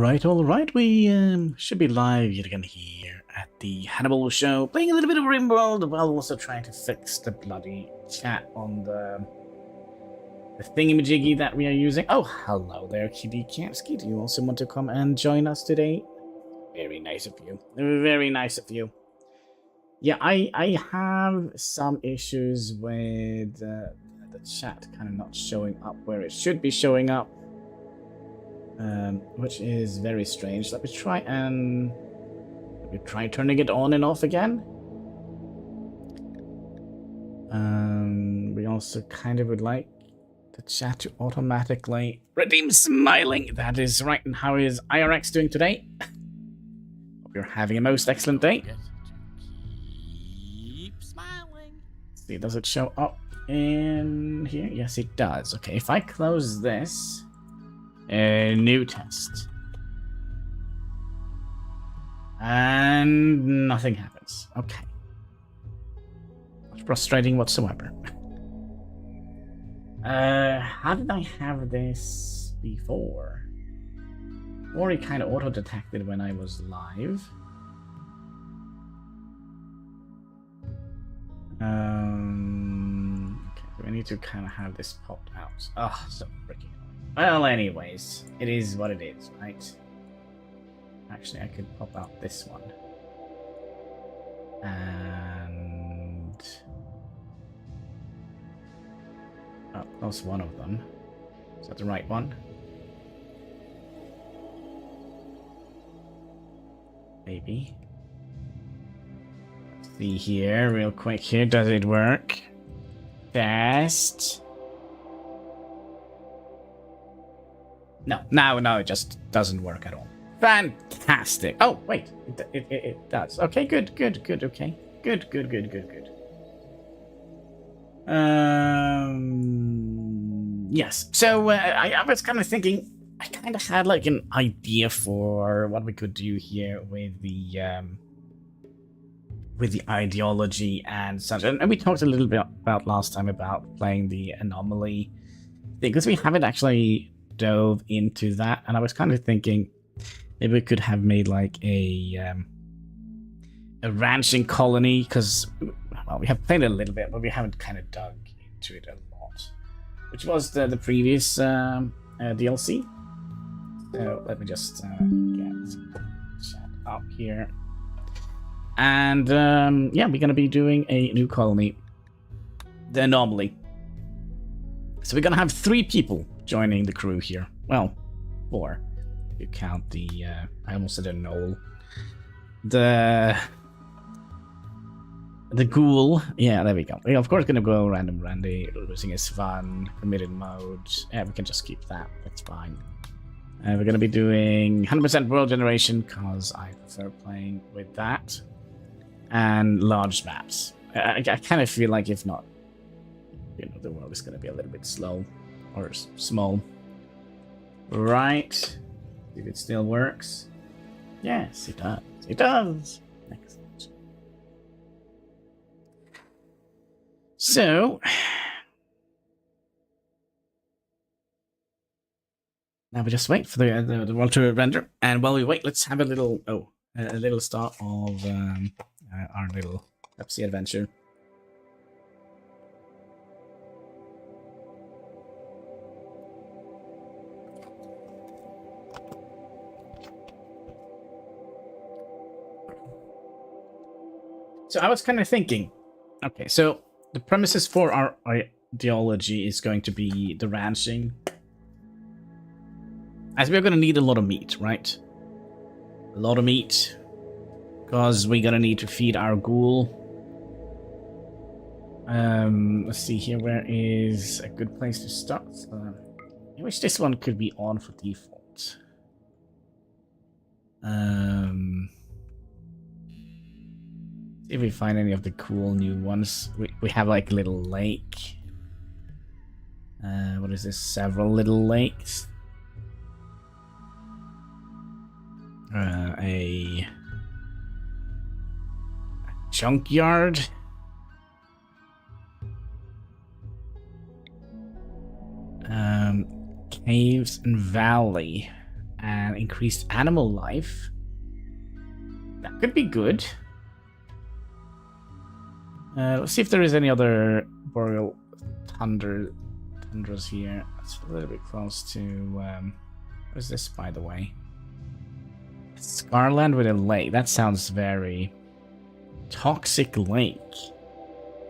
All right. We should be live yet again here at the Hanniballshow, playing a little bit of Rimworld while also trying to fix the bloody chat on the thingamajiggy that we are using. Oh, hello there, Kitty Kamsky. Do you also want to come and join us today? Very nice of you. Very nice of you. Yeah, I have some issues with the chat kind of not showing up where it should be showing up. Which is very strange. Let me try turning it on and off again. We also kind of would like the chat to automatically redeem smiling. That is right. And how is IRX doing today? Hope you're having a most excellent day. Keep smiling. See, does it show up in here? Yes, it does. Okay, if I close this. New test. And nothing happens. Okay. Not frustrating whatsoever. How did I have this before? Or it kind of auto-detected when I was live. Okay, so we need to kind of have this popped out. Oh, so freaking. Well, anyways, it is what it is, right? Actually, I could pop out this one. And... oh, that's one of them. Is that the right one? Maybe. Let's see here, real quick here. Does it work? Test. No, it just doesn't work at all. Fantastic. Oh, wait. It does. Okay, good, okay. Good. Yes. So, I was kind of thinking, I kind of had like an idea for what we could do here with the ideology and such. And we talked a little bit about last time about playing the anomaly thing, because we haven't actually dove into that, and I was kind of thinking maybe we could have made like a ranching colony, because well, we have played a little bit, but we haven't kind of dug into it a lot, which was the previous DLC. So let me just get chat up here, and yeah, we're gonna be doing a new colony, the anomaly. So we're gonna have 3 people joining the crew here. Well, 4. If you count the, I almost said a knoll. The ghoul. Yeah, there we go. We're of course gonna go random Randy. Losing is fun. Committed mode. Yeah, we can just keep that. That's fine. We're gonna be doing 100% world generation, because I prefer playing with that. And large maps. I kind of feel like if not, you know, the world is gonna be a little bit slow. Or small. Right. If it still works. Yes, it does. It does. Excellent. So. Now we just wait for the world to render. And while we wait, let's have a little start of our little Pepsi adventure. So I was kind of thinking, okay, so the premises for our ideology is going to be the ranching. As we're going to need a lot of meat, right? A lot of meat. Because we're going to need to feed our ghoul. Let's see here, where is a good place to start? I wish this one could be on for default. See if we find any of the cool new ones. We have like a little lake. What is this? Several little lakes. A junkyard. Caves and valley. And and increased animal life. That could be good. Let's see if there is any other boreal tundras here. It's a little bit close to... what is this, by the way? Scarland with a lake. That sounds very... toxic lake.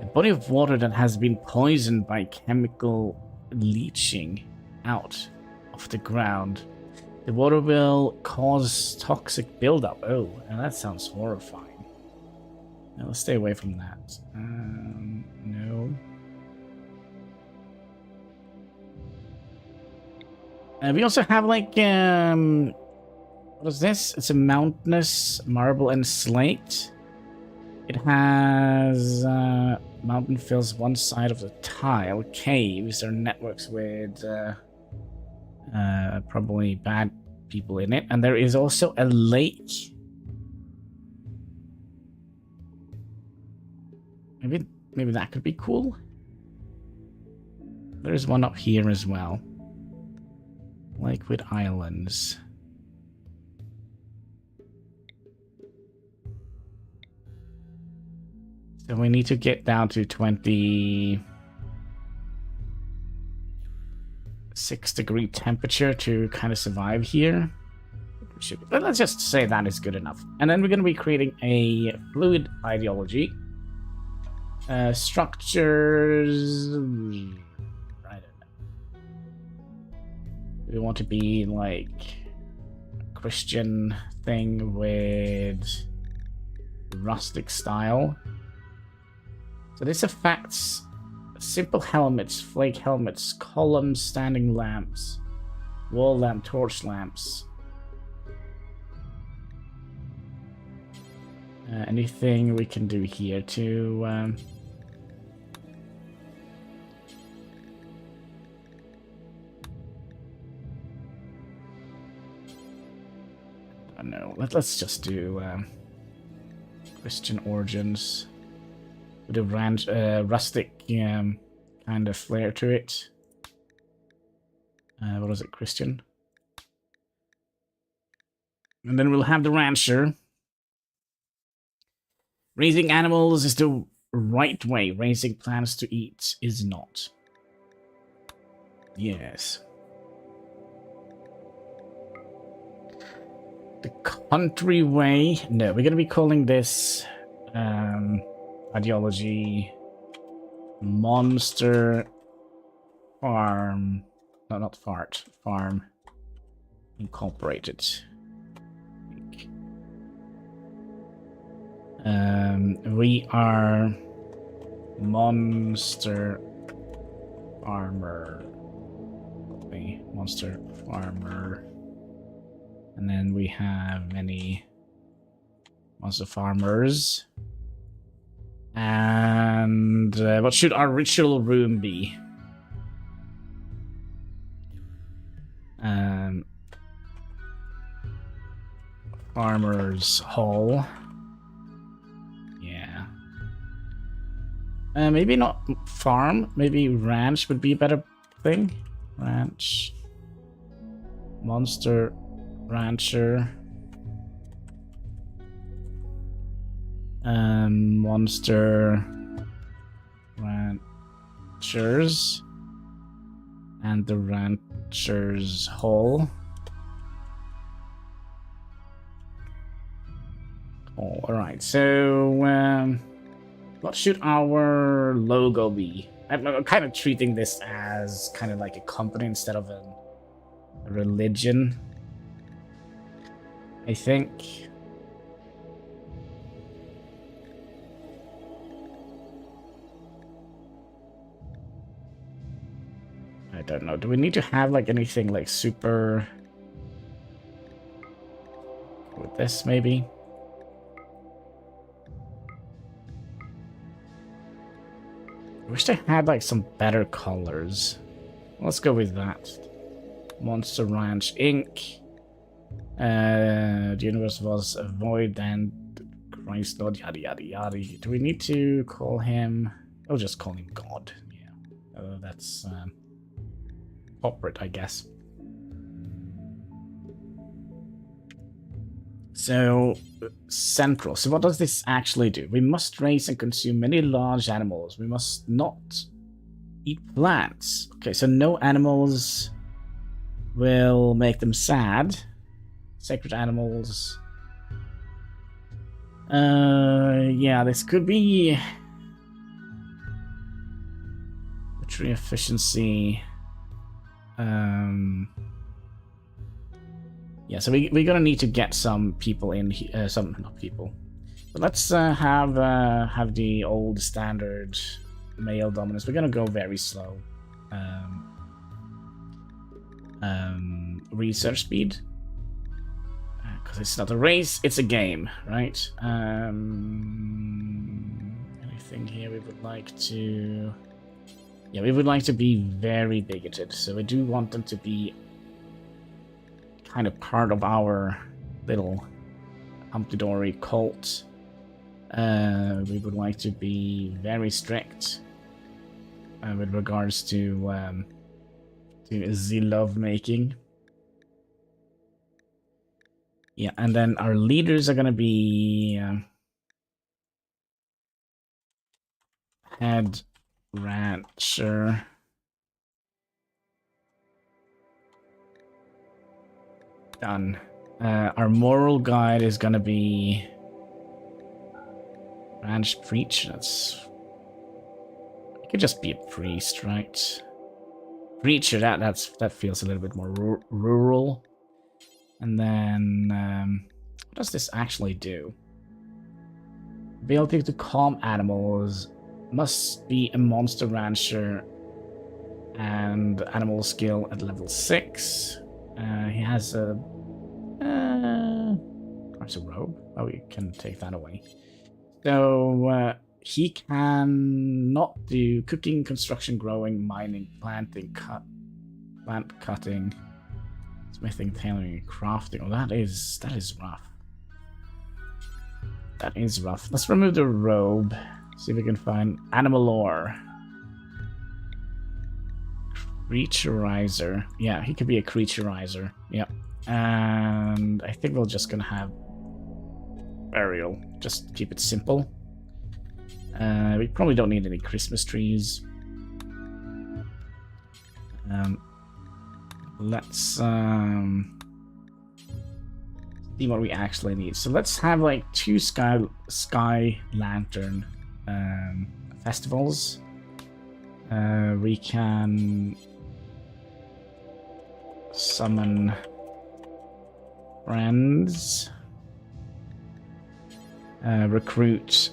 A body of water that has been poisoned by chemical leaching out of the ground. The water will cause toxic buildup. Oh, and that sounds horrifying. Now, let's stay away from that. No. We also have like what is this? It's a mountainous marble and slate. It has mountain fills one side of the tile. Caves or networks with probably bad people in it, and there is also a lake. Maybe that could be cool. There's one up here as well. Lake with islands. So we need to get down to 26-degree temperature to kind of survive here. But let's just say that is good enough. And then we're going to be creating a fluid ideology. Structures... I don't know. We want to be like a Christian thing with rustic style. So this affects simple helmets, flake helmets, columns, standing lamps, wall lamp, torch lamps. Anything we can do here to... I don't know. Let's just do Christian origins. With a rustic kind of flair to it. What is it, Christian? And then we'll have the rancher. Raising animals is the right way. Raising plants to eat is not. Yes. The country way. No, we're going to be calling this... ideology, monster, farm, no, not fart, farm, incorporated. We are monster farmer, monster farmer, and then we have many monster farmers. And what should our ritual room be? Farmer's Hall. Yeah. Maybe not farm. Maybe ranch would be a better thing. Ranch. Monster rancher. Monster ranchers and the ranchers hall. Oh, all right. So, what should our logo be? I'm kind of treating this as kind of like a company instead of a religion. I think. I don't know. Do we need to have like anything like super with this maybe? I wish they had like some better colors. Let's go with that. Monster Ranch Inc. The universe was a void and Christ Lord yada yada yada. Do we need to call him? I'll just call him God. Yeah. That's corporate, I guess. So, central. So what does this actually do? We must raise and consume many large animals. We must not eat plants. Okay, so no animals will make them sad. Sacred animals. Yeah, this could be tree efficiency. Yeah, so we're gonna need to get some people in here. Not people. But let's have the old standard male dominance. We're gonna go very slow. Research speed. Because it's not a race, it's a game, right? Anything here we would like to... Yeah, we would like to be very bigoted, so we do want them to be kind of part of our little Humpty Dory cult. We would like to be very strict with regards to the love making. Yeah, and then our leaders are gonna be head rancher. Done. Our moral guide is gonna be ranch preach. That's... It could just be a priest, right? Preacher. That feels a little bit more rural. And then what does this actually do? Ability to calm animals. Must be a monster rancher and animal skill at level 6. He has a perhaps a robe. Oh, we can take that away. So he can not do cooking, construction, growing, mining, planting, plant cutting, smithing, tailoring, and crafting. Oh, that is rough. That is rough. Let's remove the robe. See if we can find HanniballNOR. Creaturizer. Yeah, he could be a creaturizer. Yep. And I think we're just gonna have burial. Just keep it simple. We probably don't need any Christmas trees. Let's see what we actually need. So let's have like 2 sky lantern festivals. We can summon friends, recruit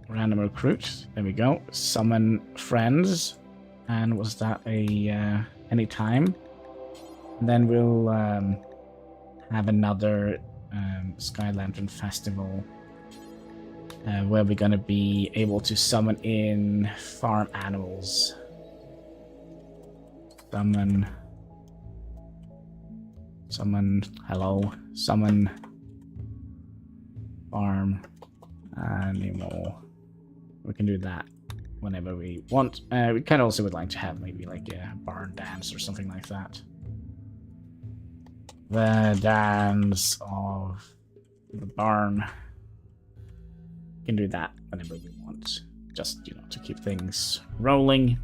random recruit. There we go. Summon friends. And was that a any time? And then we'll have another Sky Lantern Festival where we're gonna be able to summon in farm animals. Summon, hello, summon farm animal. We can do that whenever we want. We kind of also would like to have maybe like a barn dance or something like that. The dance of the barn. We can do that whenever we want. Just, you know, to keep things rolling.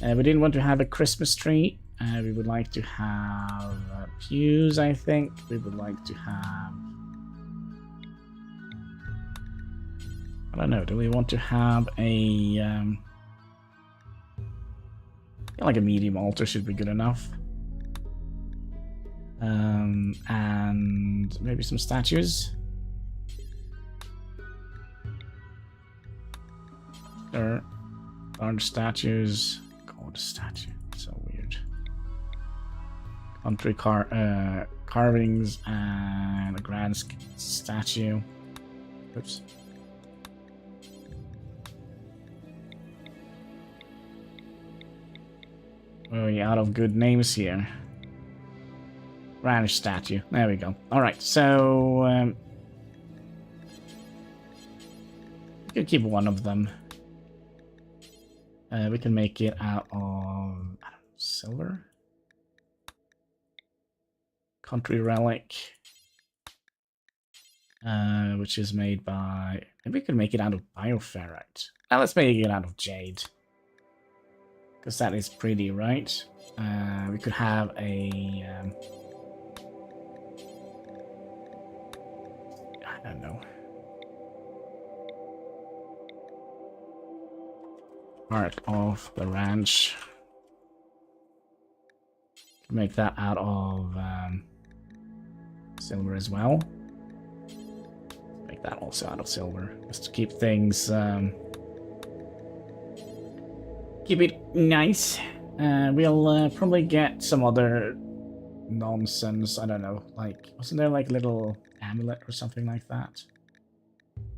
We didn't want to have a Christmas tree. We would like to have pews, I think. We would like to have... I don't know, do we want to have a... like a medium altar should be good enough. And maybe some statues. Sure. Large statues. God, statue. So weird. Country carvings and a grand statue. Oops. Oh, yeah, out of good names here. Ranch statue. There we go. Alright, so... we could keep one of them. We can make it out of, I don't know, silver? Country relic. Which is made by... Maybe we could make it out of bioferrite. Now let's make it out of jade. Because that is pretty, right? We could have a... I don't know. Part of the ranch. Make that out of silver as well. Make that also out of silver, just to keep things keep it nice. We'll probably get some other nonsense. I don't know, like, wasn't there like a little amulet or something like that?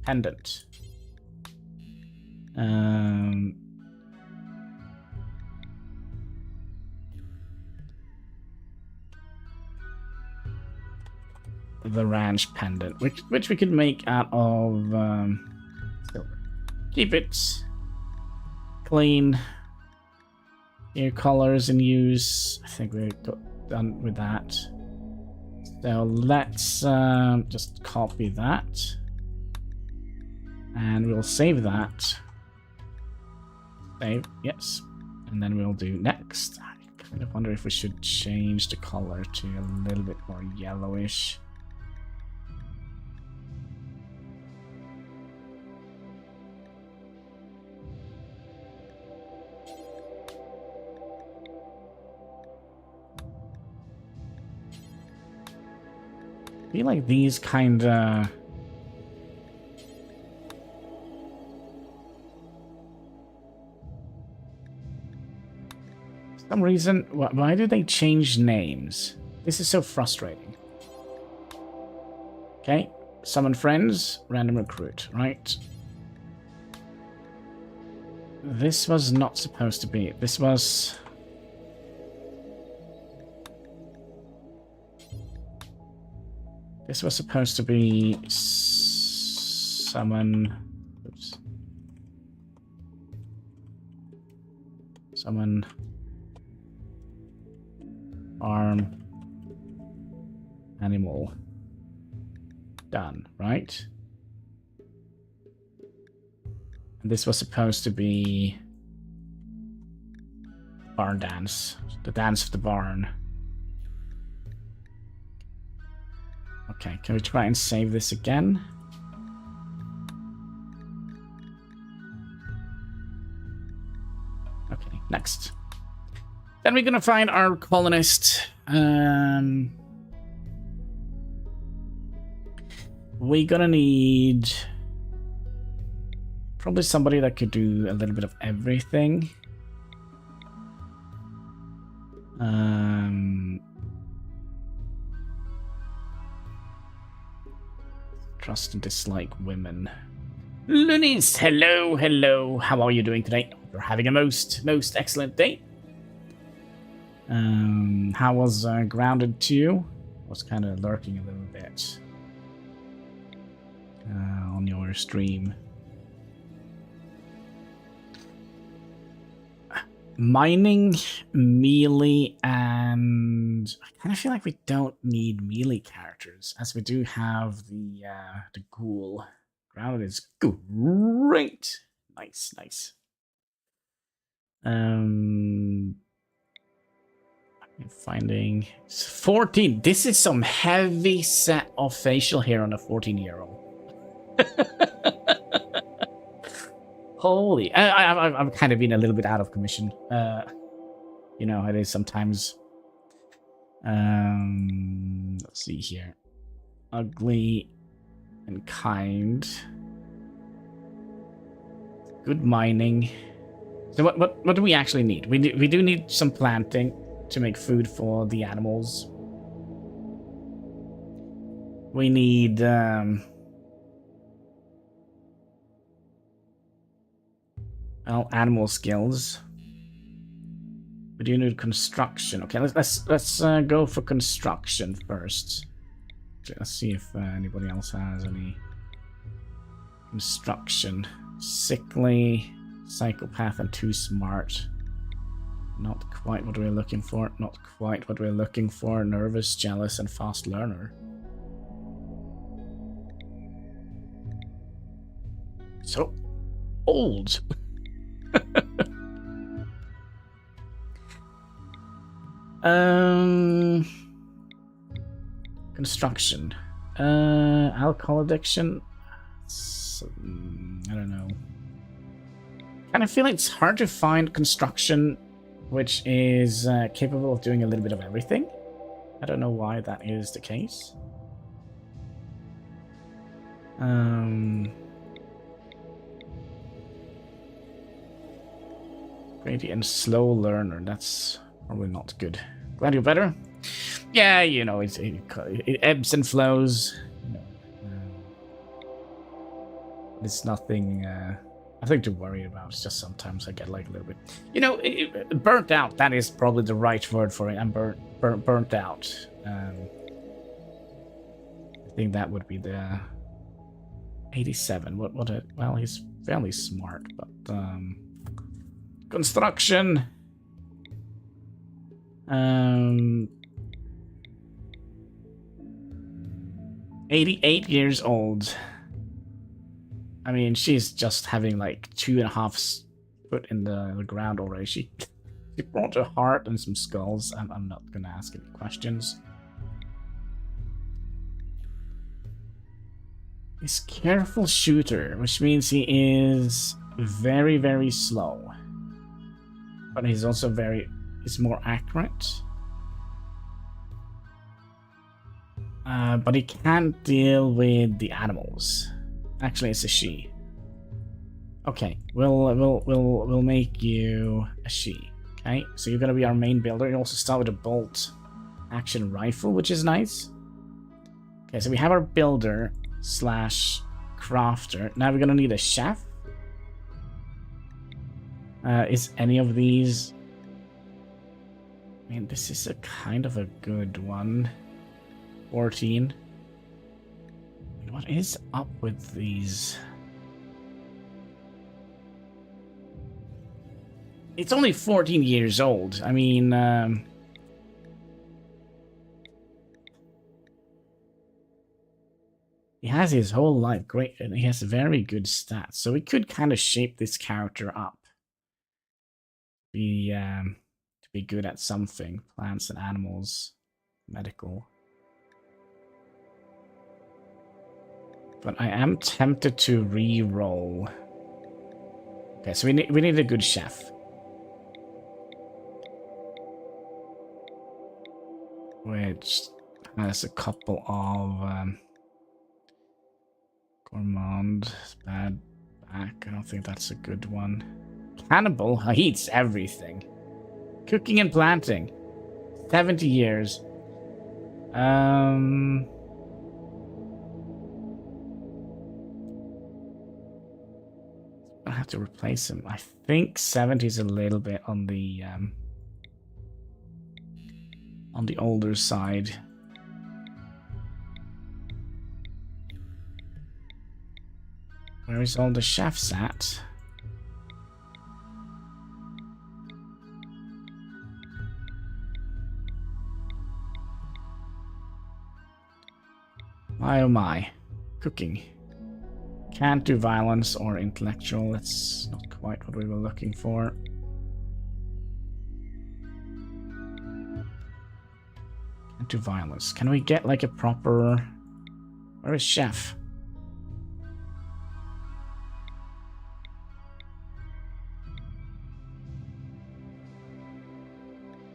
Pendant. The ranch pendant, which we could make out of silver. Keep it clean. Ear colors in use. I think we're done with that. So let's just copy that, and we'll save that. Save, yes, and then we'll do next. I kind of wonder if we should change the color to a little bit more yellowish. I feel like these kind of... For some reason, why do they change names? This is so frustrating. Okay, summon friends, random recruit, right? This was not supposed to be. This was... This was supposed to be summon... Oops. Summon... Arm... Animal. Done, right? And this was supposed to be... Barn dance. The dance of the barn. Okay, can we try and save this again? Okay, next. Then we're gonna find our colonist. We're gonna need probably somebody that could do a little bit of everything. Trust and dislike women. Loonies, hello, hello. How are you doing today? You're having a most excellent day. How was Grounded 2? I was kind of lurking a little bit on your stream. Mining, melee, and I kind of feel like we don't need melee characters, as we do have the ghoul. Grounded is great. Nice, nice. I'm finding 14. This is some heavy set of facial hair on a 14-year-old. Holy, I've kind of been a little bit out of commission. You know, it is sometimes. Let's see here. Ugly and kind. Good mining. So what do we actually need? We do need some planting to make food for the animals. We need well, animal skills. We do need construction. Okay, let's go for construction first. Let's see if anybody else has any construction. Sickly, Psychopath and too smart. Not quite what we're looking for. Not quite what we're looking for. Nervous, jealous, and fast learner. So old. Construction. Alcohol addiction. I don't know. And I feel like it's hard to find construction which is capable of doing a little bit of everything. I don't know why that is the case. Pretty and slow learner. That's probably not good. Glad you're better. Yeah, you know, it ebbs and flows. You know, it's nothing to worry about. It's just sometimes I get like a little bit, you know, burnt out. That is probably the right word for it. I'm burnt out. I think that would be the 87. Well, he's fairly smart, but construction. 88 years old. I mean, she's just having like 2.5 foot in the ground already. She brought a heart and some skulls. I'm not gonna ask any questions. He's careful shooter, which means he is very, very slow. But he's also he's more accurate. But he can't deal with the animals. Actually, it's a she. Okay, we'll make you a she. Okay, so you're gonna be our main builder. You also start with a bolt action rifle, which is nice. Okay, so we have our builder / crafter. Now we're gonna need a chef. Is any of these? I mean, this is a kind of a good one. 14. What is up with these? It's only 14 years old. I mean, he has his whole life great, and he has very good stats. So we could kind of shape this character up. To be good at something. Plants and animals, medical. But I am tempted to re-roll. Okay, so we need a good chef. Which has a couple of gourmand, bad back. I don't think that's a good one. Hannibal, he eats everything. Cooking and planting. 70 years. I have to replace him. I think 70 is a little bit on the older side. Where is all the chefs at? My oh my. Cooking. Can't do violence or intellectual. That's not quite what we were looking for. Can't do violence. Can we get like a proper... Where is chef?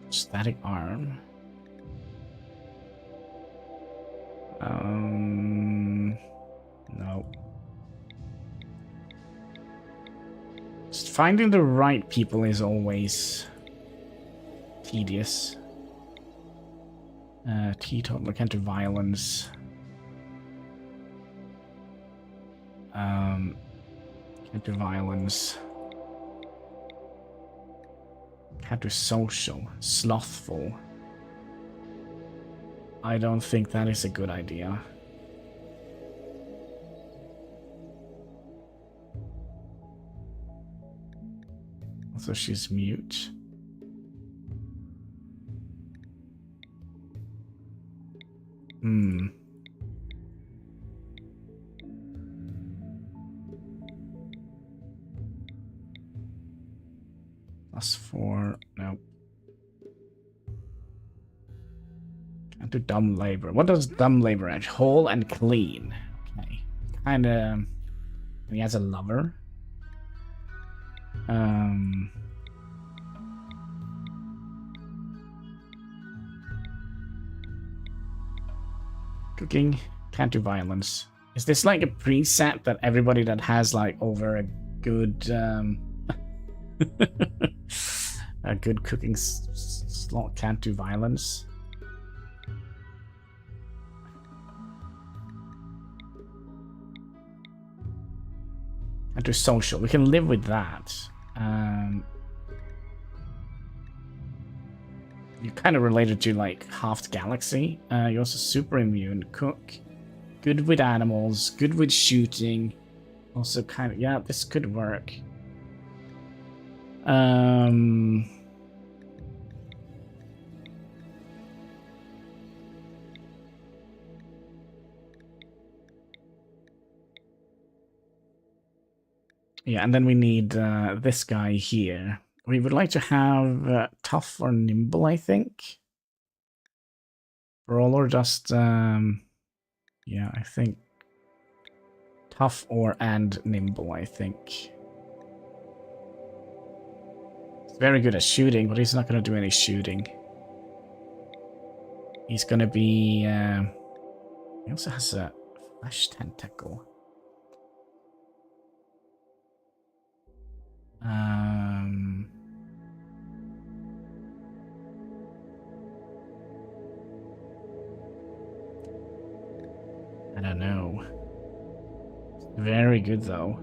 Static arm. No. Just finding the right people is always tedious. Teetotaler can't do violence. Can't do violence. Can't do social. Slothful. I don't think that is a good idea. So she's mute. +4. Nope. Can't do dumb labor. What does dumb labor edge? Whole and clean. Okay. Kinda. He has a lover. Cooking. Can't do violence. Is this like a preset that everybody that has like over a good a good cooking slot can't do violence? And do social. We can live with that. You're kind of related to like half the galaxy. You're also super immune. Cook. Good with animals. Good with shooting. Also kind of... Yeah, this could work. Yeah, and then we need this guy here. We would like to have tough or nimble, I think. Brawl or just... yeah, I think tough or and nimble, I think. He's very good at shooting, but he's not going to do any shooting. He's going to be... he also has a flesh tentacle. I don't know. Very good though.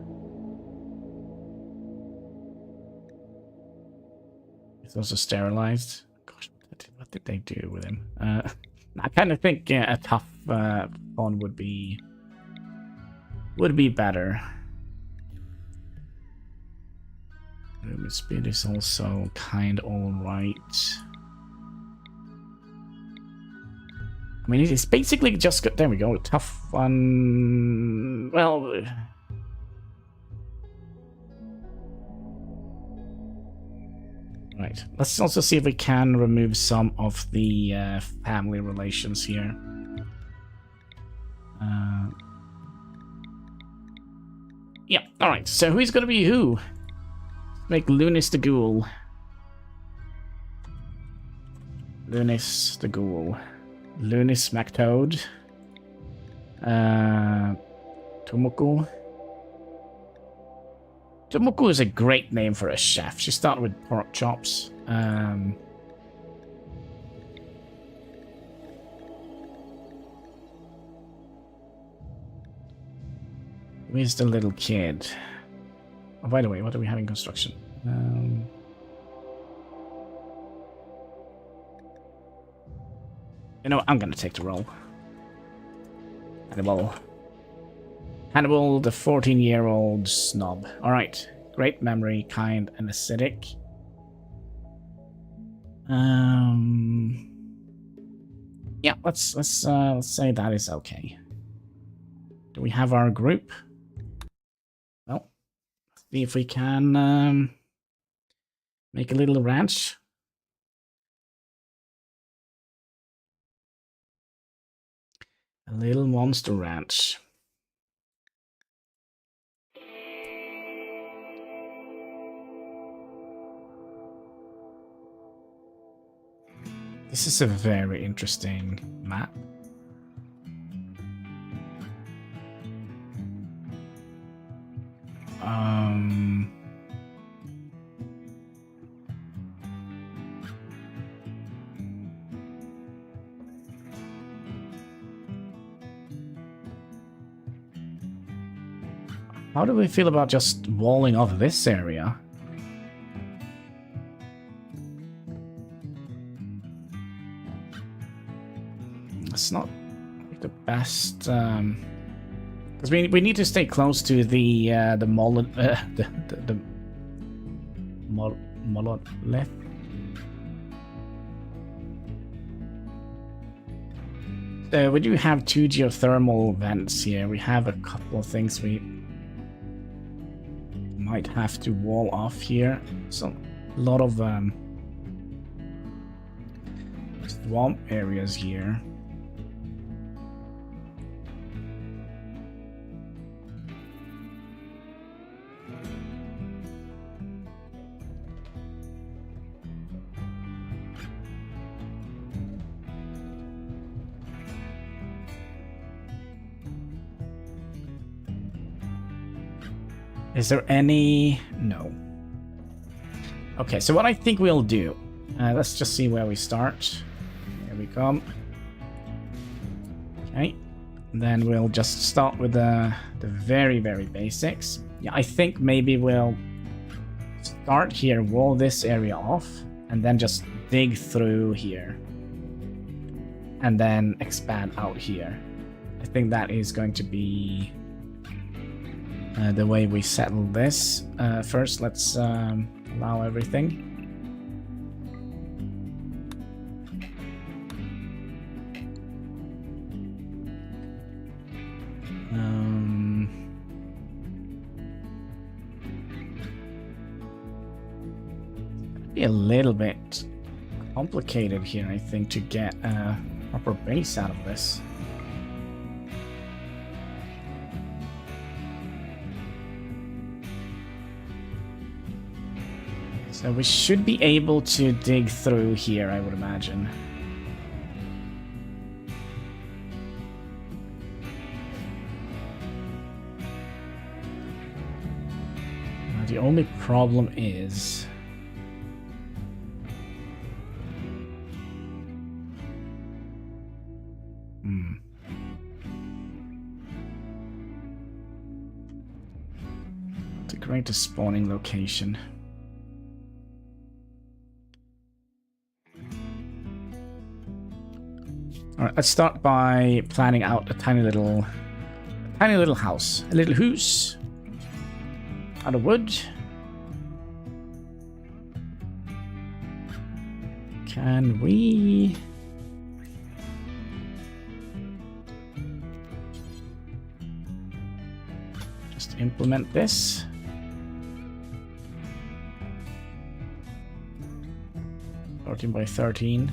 He's also sterilized. Gosh, what did they do with him? I kind of think a tough one would be better. Movement speed is also kind alright. I mean, it's basically just got... There we go. Tough one... Well... Right. Let's also see if we can remove some of the family relations here. Yeah, alright. So who's going to be who? Make Lunis the Ghoul. Lunis the Ghoul. Lunis McToad. Tomoku. Tomoku is a great name for a chef. She started with pork chops. Where's the little kid? Oh, by the way, what do we have in construction? You know, I'm gonna take the role. Hannibal. Hannibal, the 14-year-old snob. Alright. Great memory, kind, and acidic. Yeah, let's say that is okay. Do we have our group? Well, let's see if we can make a little ranch. A little monster ranch. This is a very interesting map. How do we feel about just walling off this area? It's not the best, because we need to stay close to the monolith. So we do have 2 geothermal vents here. We have a couple of things we might have to wall off here. So a lot of swamp areas here. Is there any? No. Okay, so what I think we'll do, let's just see where we start. Here we come. Okay, and then we'll just start with the very, very basics. Yeah, I think maybe we'll start here, wall this area off, and then just dig through here. And then expand out here. I think that is going to be the way we settle this. First, let's allow everything. Be a little bit complicated here, I think, to get a proper base out of this. So we should be able to dig through here, I would imagine. Now, the only problem is the greatest spawning location. Alright, let's start by planning out a tiny little house. A little house out of wood. Can we... just implement this? $13 by $13.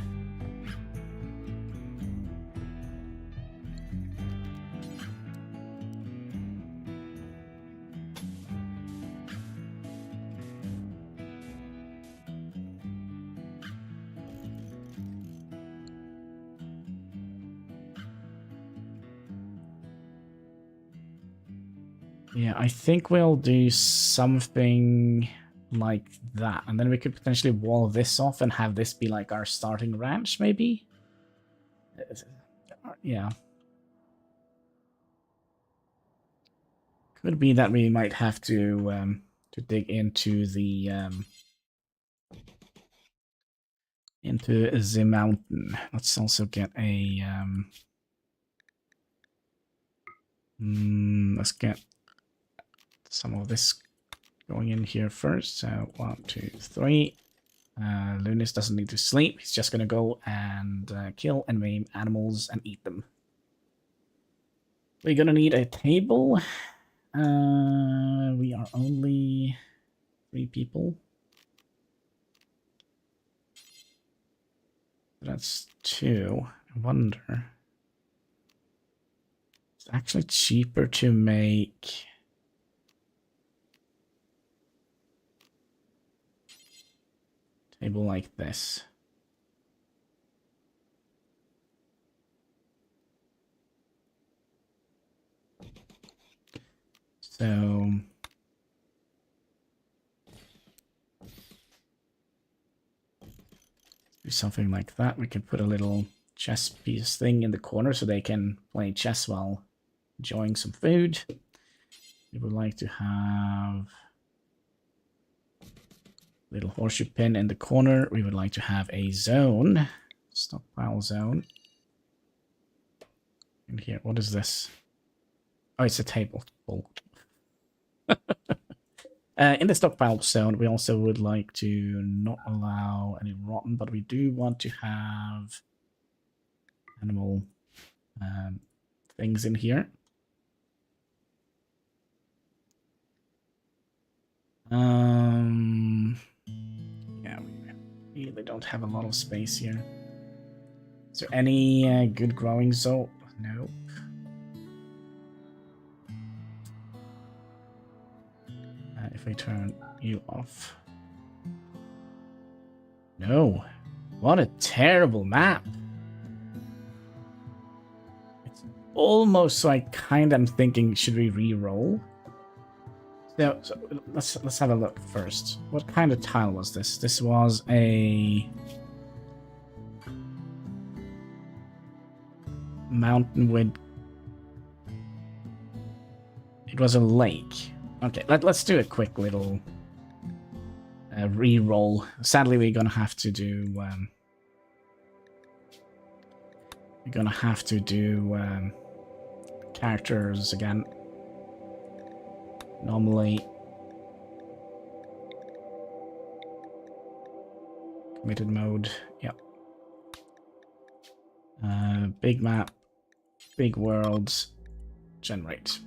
Yeah, I think we'll do something like that. And then we could potentially wall this off and have this be like our starting ranch, maybe? Yeah. Could be that we might have to dig into the mountain. Let's also get a let's get some of this going in here first. So 1, 2, 3. Lunis doesn't need to sleep. He's just gonna go and kill and maim animals and eat them. We're gonna need a table. We are only 3 people. That's 2. I wonder. It's actually cheaper to make a table like this. So do something like that. We can put a little chess piece thing in the corner so they can play chess while enjoying some food. We would like to have a little horseshoe pin in the corner. We would like to have a zone, stockpile zone. In here, what is this? Oh, it's a table. In the stockpile zone, we also would like to not allow any rotten, but we do want to have animal things in here. Yeah, we really don't have a lot of space here. Is there any good growing zone? No. If we turn you off. No. What a terrible map. It's almost so I kind of am thinking, should we re-roll? So let's have a look first. What kind of tile was this? This was a mountain with... It was a lake. Okay, let's do a quick little re-roll. Sadly, we're gonna have to do characters again. Normally committed mode. Yep. Big map, big worlds, generate.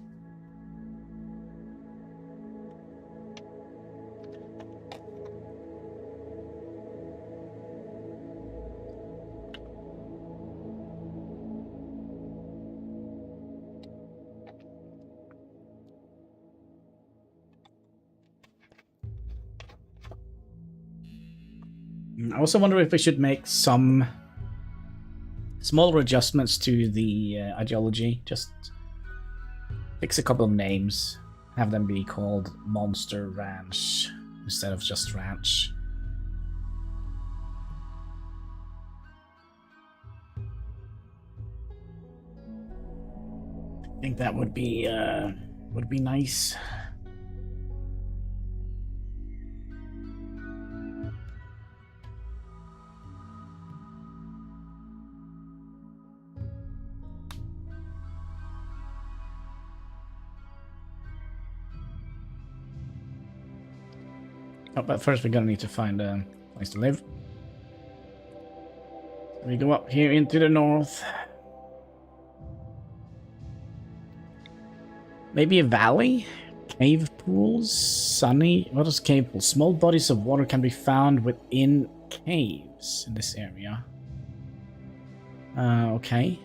I also wonder if we should make some smaller adjustments to the ideology. Just fix a couple of names. Have them be called Monster Ranch instead of just Ranch. I think that would be nice. Oh, but first we're gonna need to find a place to live. We go up here into the north. Maybe a valley? Cave pools? Sunny? What is cave pools? Small bodies of water can be found within caves in this area. Okay.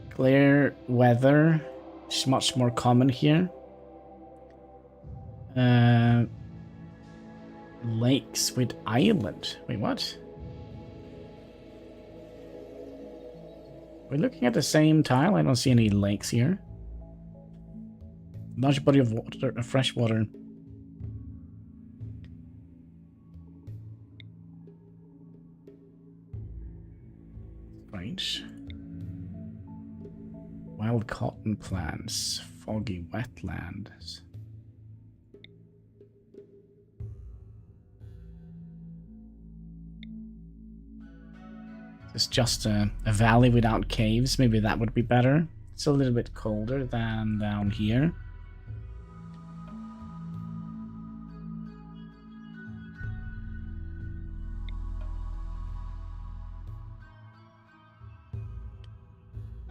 Clear weather is much more common here. Lakes with island. Wait, what? We're looking at the same tile. I don't see any lakes here. Large body of water, fresh water. Right. Wild cotton plants. Foggy wetlands. It's just a valley without caves. Maybe that would be better. It's a little bit colder than down here.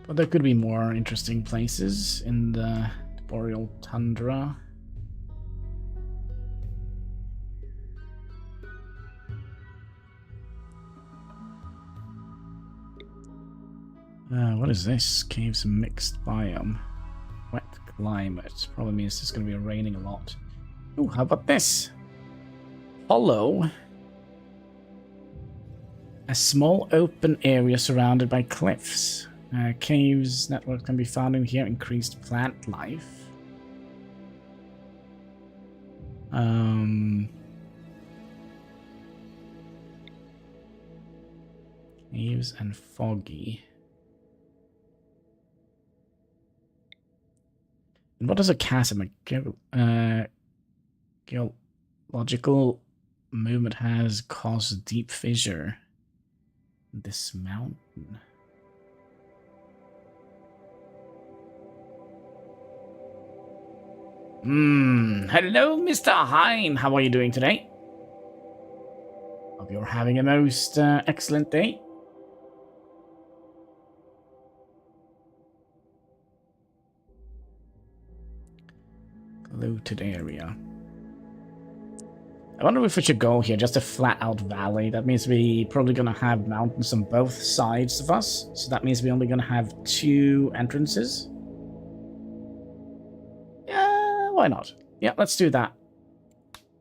But there could be more interesting places in the boreal tundra. What is this? Caves mixed biome. Wet climate. Probably means it's going to be raining a lot. Ooh, how about this? Hollow. A small open area surrounded by cliffs. Caves network can be found in here. Increased plant life. Caves and foggy. And what is a chasm? Geological movement has caused deep fissure in this mountain. Hello, Mr. Hein. How are you doing today? Hope you're having a most excellent day. Looted area. I wonder if we should go here, just a flat-out valley. That means we probably gonna have mountains on both sides of us. So that means we're only gonna have 2 entrances. Yeah, why not? Yeah, let's do that.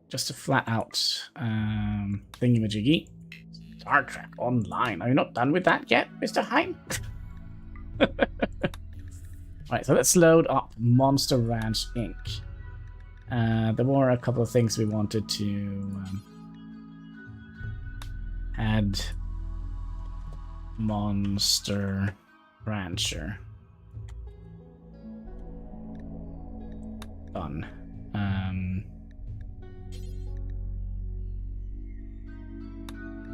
Just a flat-out thingy-majiggy. Star Trek Online. Are you not done with that yet, Mr. Hein? Alright, so let's load up Monster Ranch Inc. There were a couple of things we wanted to add. Monster Rancher. Done.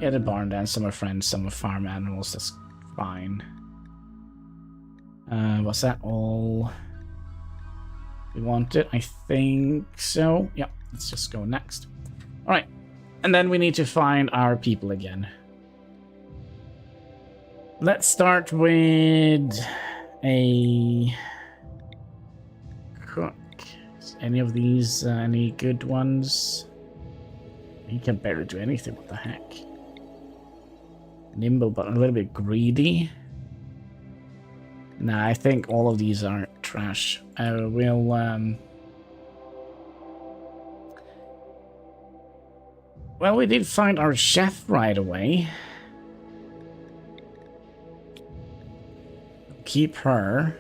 Yeah, the barn dance, some are friends, some are farm animals, that's fine. Was that all we wanted? I think so. Yep, let's just go next. Alright, and then we need to find our people again. Let's start with a cook. Is any of these any good ones? He can barely do anything, what the heck? Nimble, but a little bit greedy. Nah, I think all of these are trash. Well, we did find our chef right away. Keep her.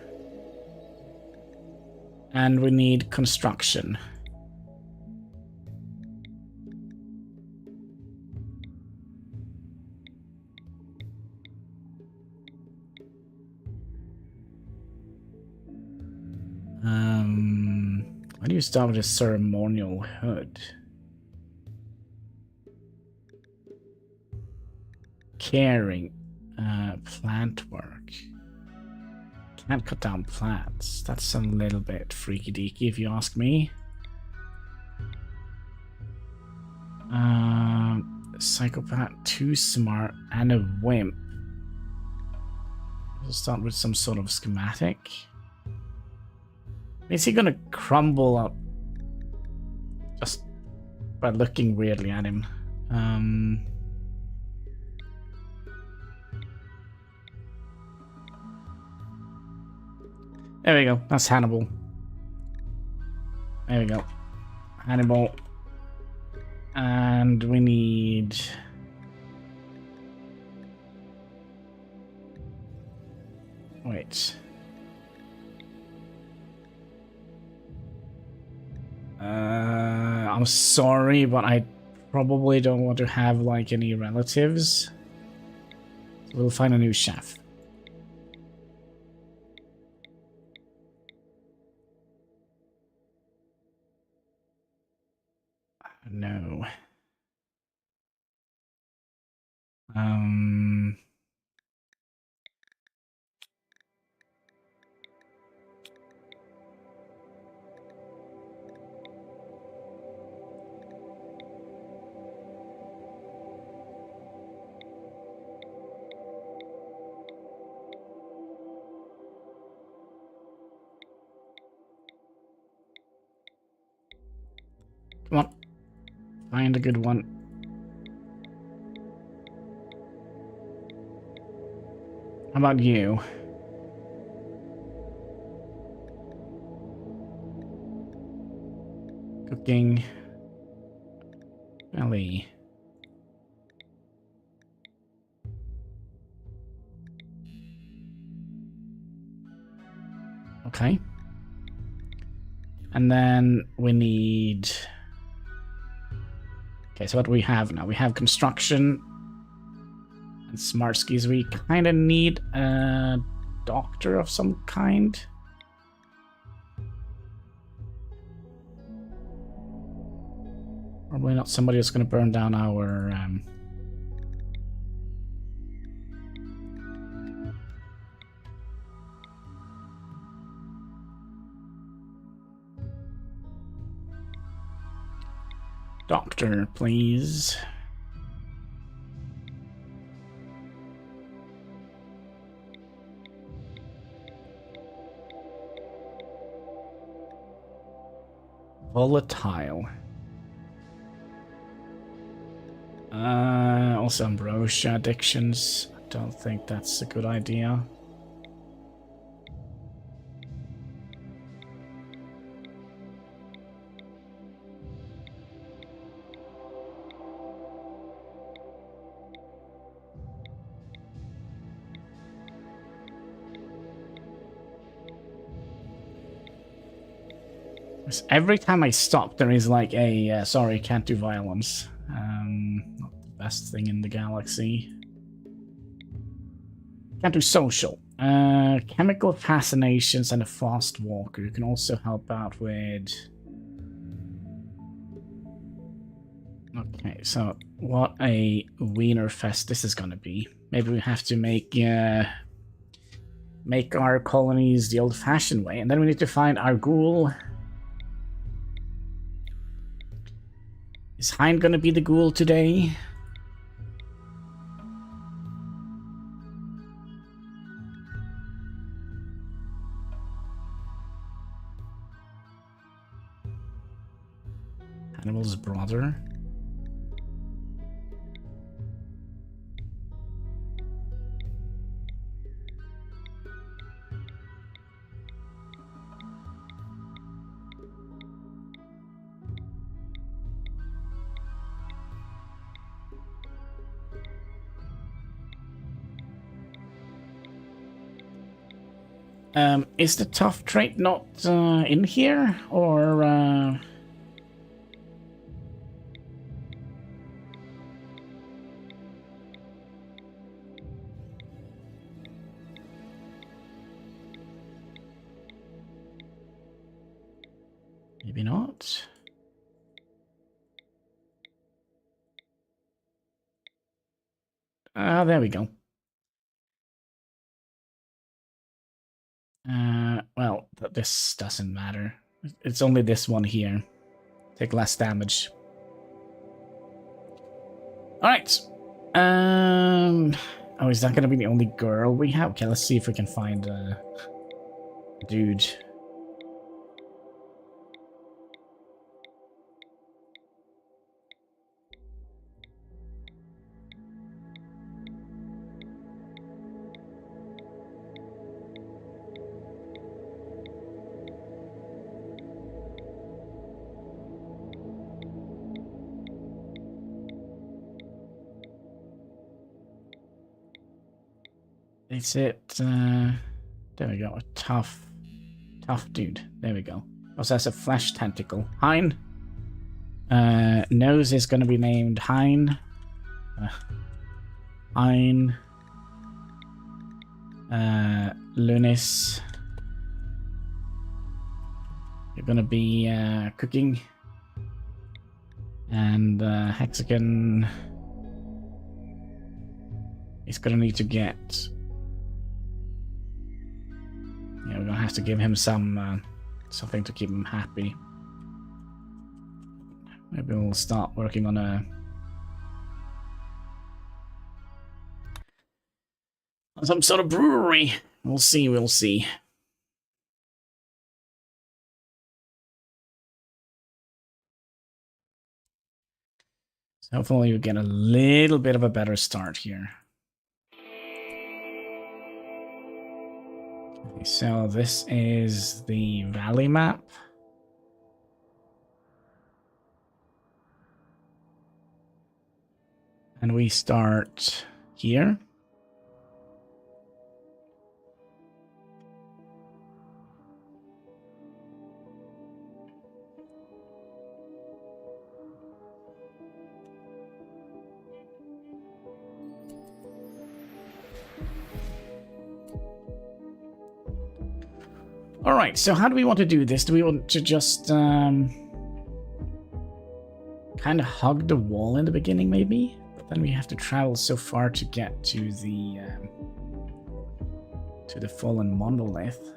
And we need construction. Why do you start with a ceremonial hood? Caring. Plant work. Can't cut down plants. That's a little bit freaky deaky if you ask me. Psychopath, too smart, and a wimp. We'll start with some sort of schematic. Is he gonna crumble up just by looking weirdly at him? There we go. That's Hannibal. There we go. Hannibal. And we need... Wait. I'm sorry, but I probably don't want to have, like, any relatives. So we'll find a new chef. No. Come on. Find a good one. How about you? Cooking. Belly. Okay. And then we need... Okay, so what do we have now? We have construction and smart skis. We kind of need a doctor of some kind. Probably not somebody that's going to burn down our... Doctor, please. Volatile. Also ambrosia addictions. I don't think that's a good idea. Every time I stop, there is like a sorry, can't do violence. Not the best thing in the galaxy. Can't do social. Chemical fascinations and a fast walker. You can also help out with. Okay, so what a wiener fest this is gonna be. Maybe we have to make our colonies the old-fashioned way, and then we need to find our ghoul. Is Hein gonna be the ghoul today? Hannibal's brother. Is the tough trait not in here, or maybe not? There we go. Well, this doesn't matter. It's only this one here. Take less damage. Alright. Oh, is that gonna be the only girl we have? Okay, let's see if we can find a dude. Is it, there we go, a tough dude. There we go. Also has a flesh tentacle. Hein. Nose is gonna be named Hein. Hein. Lunis. You're gonna be, cooking. And, Hexagon is gonna need to get... Yeah, we're gonna have to give him some something to keep him happy. Maybe we'll start working on some sort of brewery. We'll see, we'll see. So hopefully we get a little bit of a better start here. So this is the valley map. And we start here. All right, so how do we want to do this? Do we want to just kind of hug the wall in the beginning, maybe? But then we have to travel so far to get to the fallen monolith.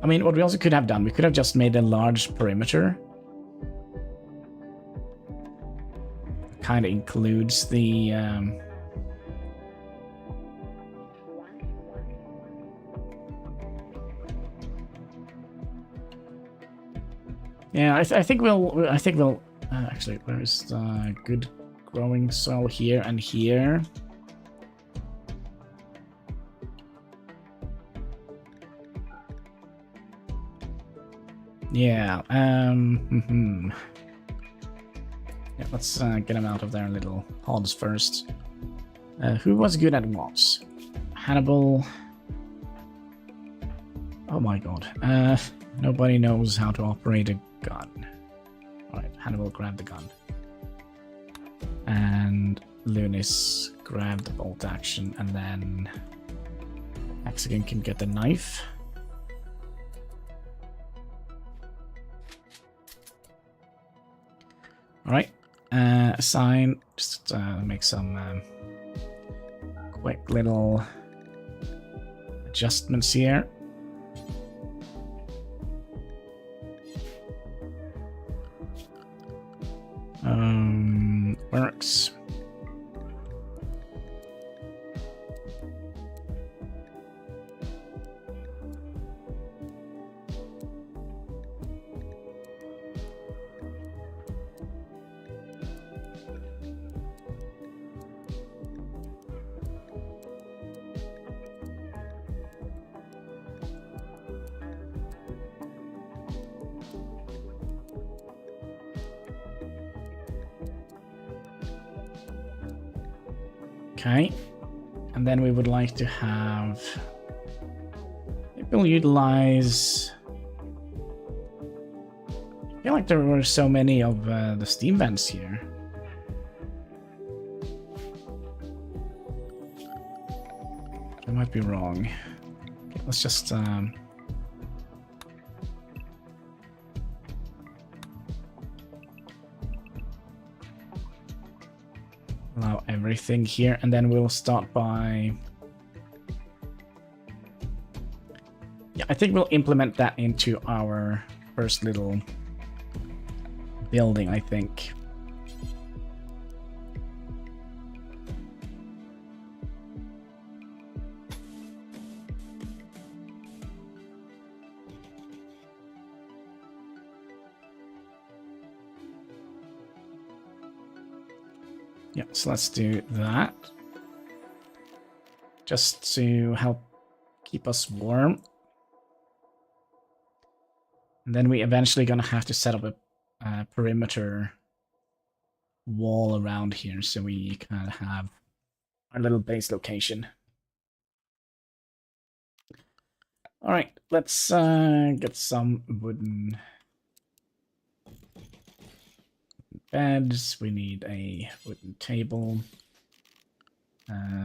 I mean, what we also could have done, we could have just made a large perimeter. Kind of includes the... Yeah, I think we'll. Actually, there's good growing soil here and here. Yeah. Yeah, let's get them out of their little pods first. Who was good at what? Hannibal. Oh my god. Nobody knows how to operate a gun. Alright, Hannibal grabbed the gun. And Lunis grabbed the bolt action, and then Mexican can get the knife. Alright, assign, just make some quick little adjustments here. Works. Okay, and then we would like to have... Maybe we'll utilize... I feel like there were so many of the steam vents here. I might be wrong. Okay, let's just... allow everything here, and then we'll start by... Yeah, I think we'll implement that into our first little building, I think. Yeah, so let's do that. Just to help keep us warm. And then we eventually gonna have to set up a perimeter wall around here so we kind of have our little base location. Alright, let's get some wooden beds. We need a wooden table,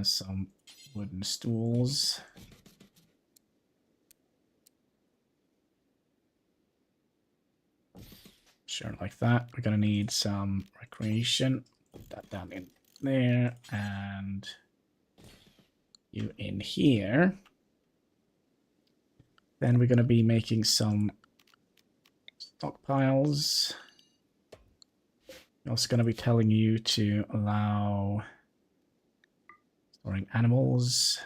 some wooden stools. Sure, like that. We're gonna need some recreation. Put that down in there, and you in here. Then we're gonna be making some stockpiles. I'm also going to be telling you to allow storing animals,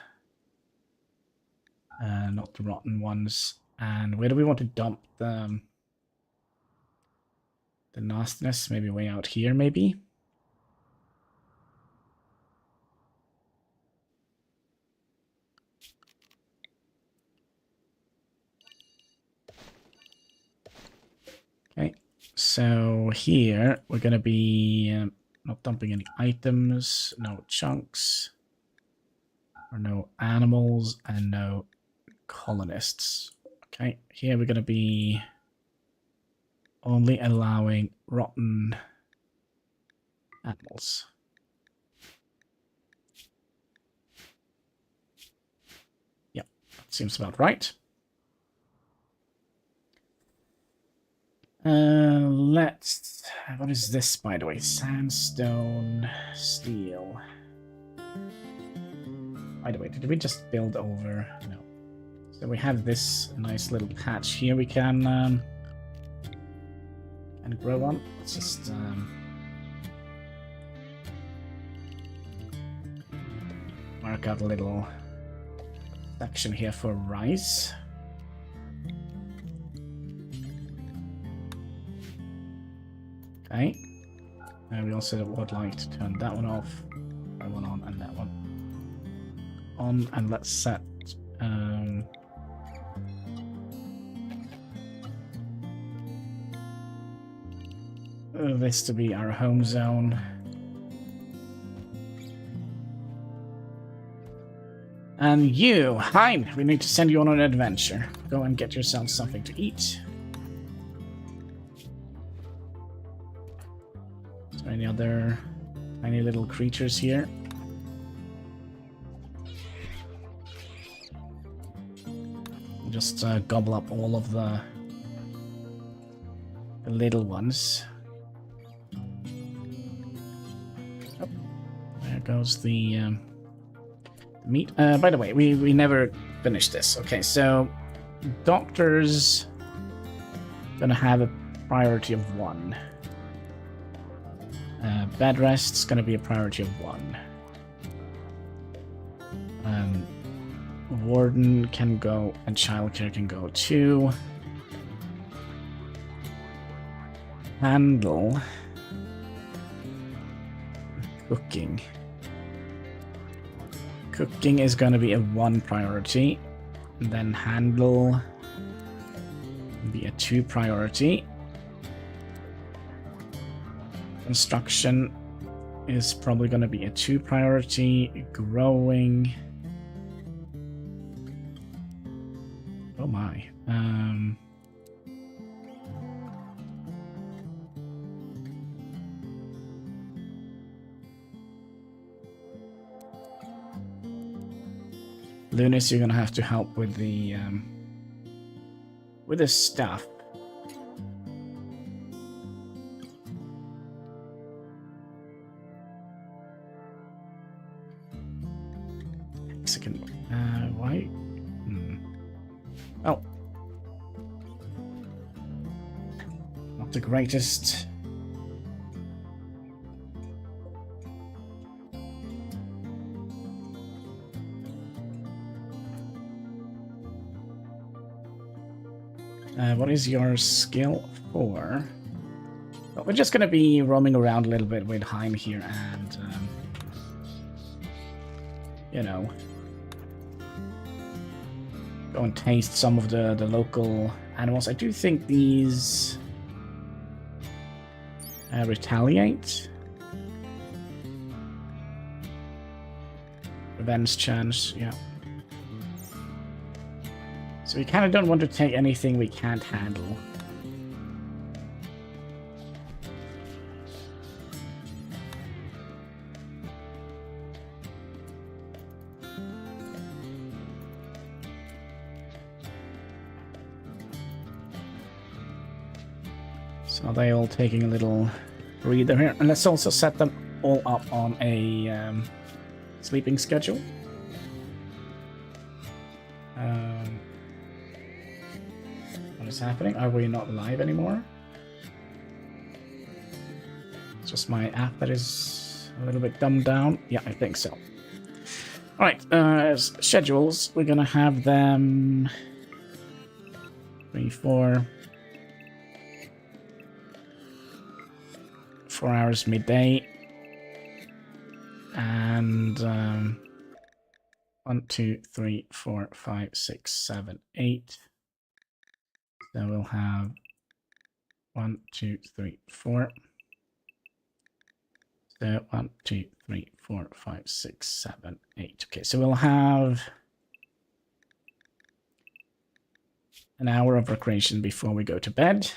not the rotten ones. And where do we want to dump the nastiness? Maybe way out here, maybe? Okay. So here we're going to be not dumping any items, no chunks, or no animals, and no colonists. Okay, here we're going to be only allowing rotten animals. Yep, that seems about right. Let's... What is this, by the way? Sandstone, steel. By the way, did we just build over? No. So we have this nice little patch here we can and grow on. Let's just mark out a little section here for rice. Okay. And we also would like to turn that one off, that one on, and that one on. And let's set this to be our home zone. And you, Hein, we need to send you on an adventure. Go and get yourself something to eat. Is there any other tiny little creatures here? Just gobble up all of the little ones. Oh, there goes the meat. By the way, we never finished this. Okay, so doctors gonna have a priority of 1. Bed rest's gonna be a priority of 1. Warden can go and childcare can go 2. Handle. Cooking. Cooking is going to be a 1 priority. And then handle will be a 2 priority. Construction is probably going to be a 2 priority. Growing. Oh my. Lunis, you're gonna have to help with the stuff. Second, why? Oh, not the greatest. What is your skill for? Well, we're just going to be roaming around a little bit with Hein here and, you know, go and taste some of the local animals. I do think these retaliate. Revenge chance, yeah. So we kind of don't want to take anything we can't handle. So are they all taking a little breather here? And let's also set them all up on a sleeping schedule. What is happening? Are we not live anymore? It's just my app that is a little bit dumbed down. Yeah, I think so. Alright, schedules. We're gonna have them 3, 4 hours midday. And 1, 2, 3, 4, 5, 6, 7, 8. So we'll have 1, 2, 3, 4. So 1, 2, 3, 4, 5, 6, 7, 8. Okay, so we'll have an hour of recreation before we go to bed.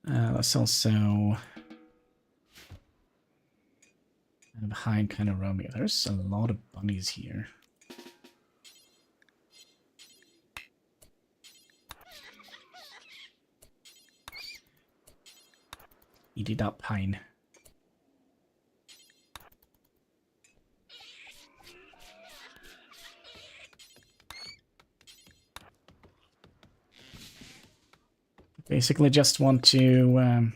Let's also behind kind of roaming. There's a lot of bunnies here. Eat it up, Hein. Basically just want to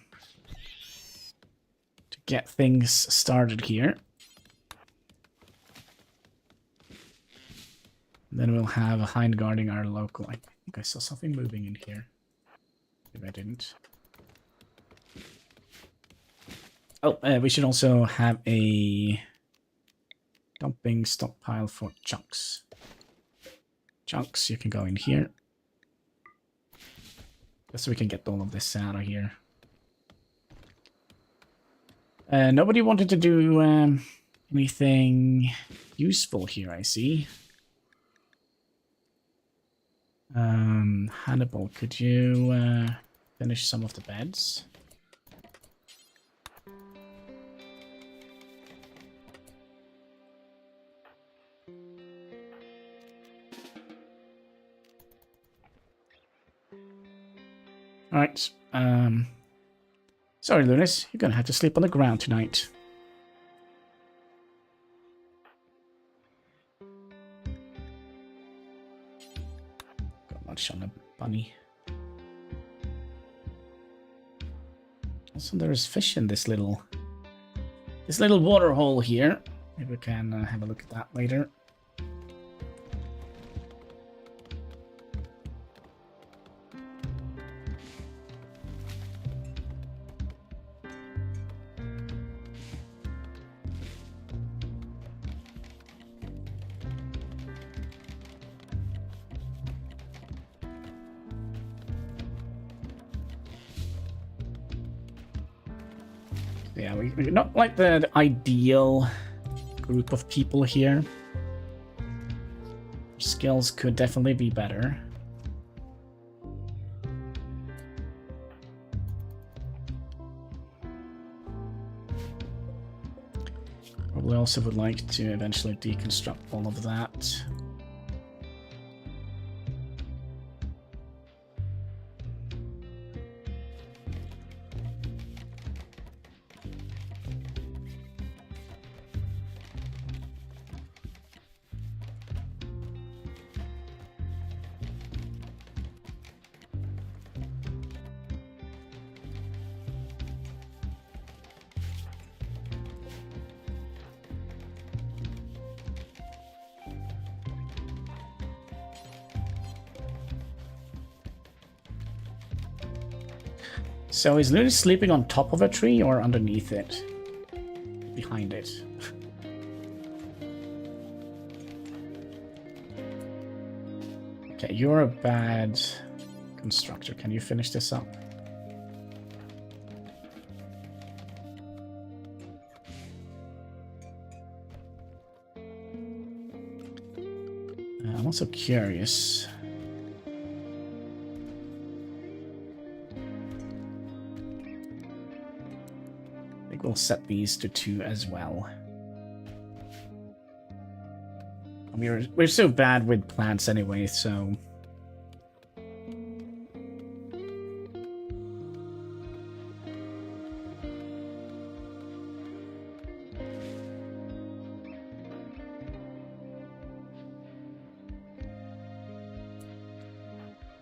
get things started here. Then we'll have a hind guarding our local. I think I saw something moving in here. Maybe I didn't. Oh, we should also have a dumping stockpile for chunks. Chunks, you can go in here. Just so we can get all of this out of here. Nobody wanted to do anything useful here, I see. Hannibal, could you finish some of the beds? Alright, sorry, Lunas, you're gonna have to sleep on the ground tonight. Got much on a bunny. Also, there's fish in this little water hole here. Maybe we can have a look at that later. Yeah, we're not like the ideal group of people here. Skills could definitely be better. Probably also would like to eventually deconstruct all of that. So is Luna sleeping on top of a tree or underneath it? Behind it? Okay, you're a bad constructor. Can you finish this up? I'm also curious. We'll set these to 2 as well. I mean, we're so bad with plants anyway, so...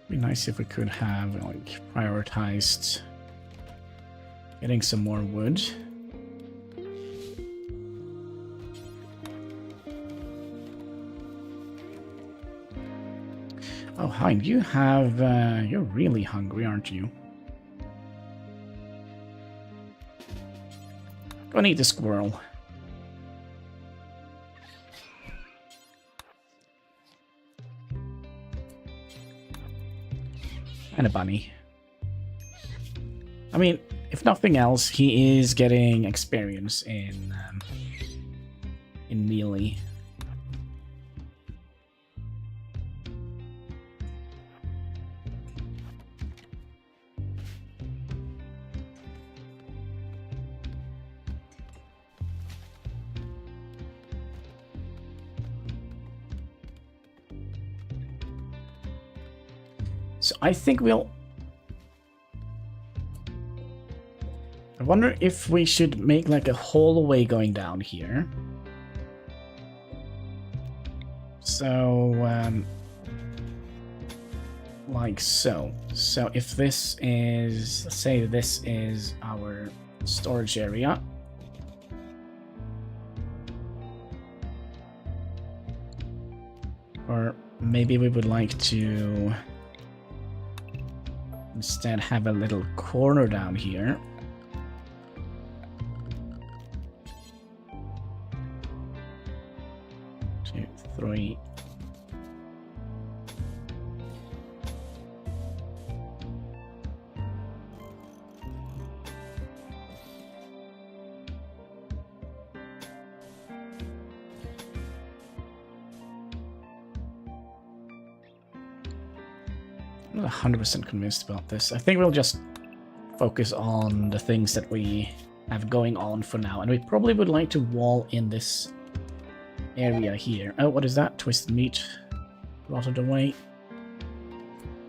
It'd be nice if we could have, like, prioritized getting some more wood. Oh, Hein, you have, you're really hungry, aren't you? Go and eat the squirrel. And a bunny. I mean, if nothing else, he is getting experience in melee. So I think we'll... I wonder if we should make like a hallway going down here. So, like so. So if this is, let's say this is our storage area. Or maybe we would like to instead have a little corner down here. 2, 3. I'm not 100% convinced about this. I think we'll just focus on the things that we have going on for now. And we probably would like to wall in this area here. Oh, what is that? Twisted meat. Rotted away.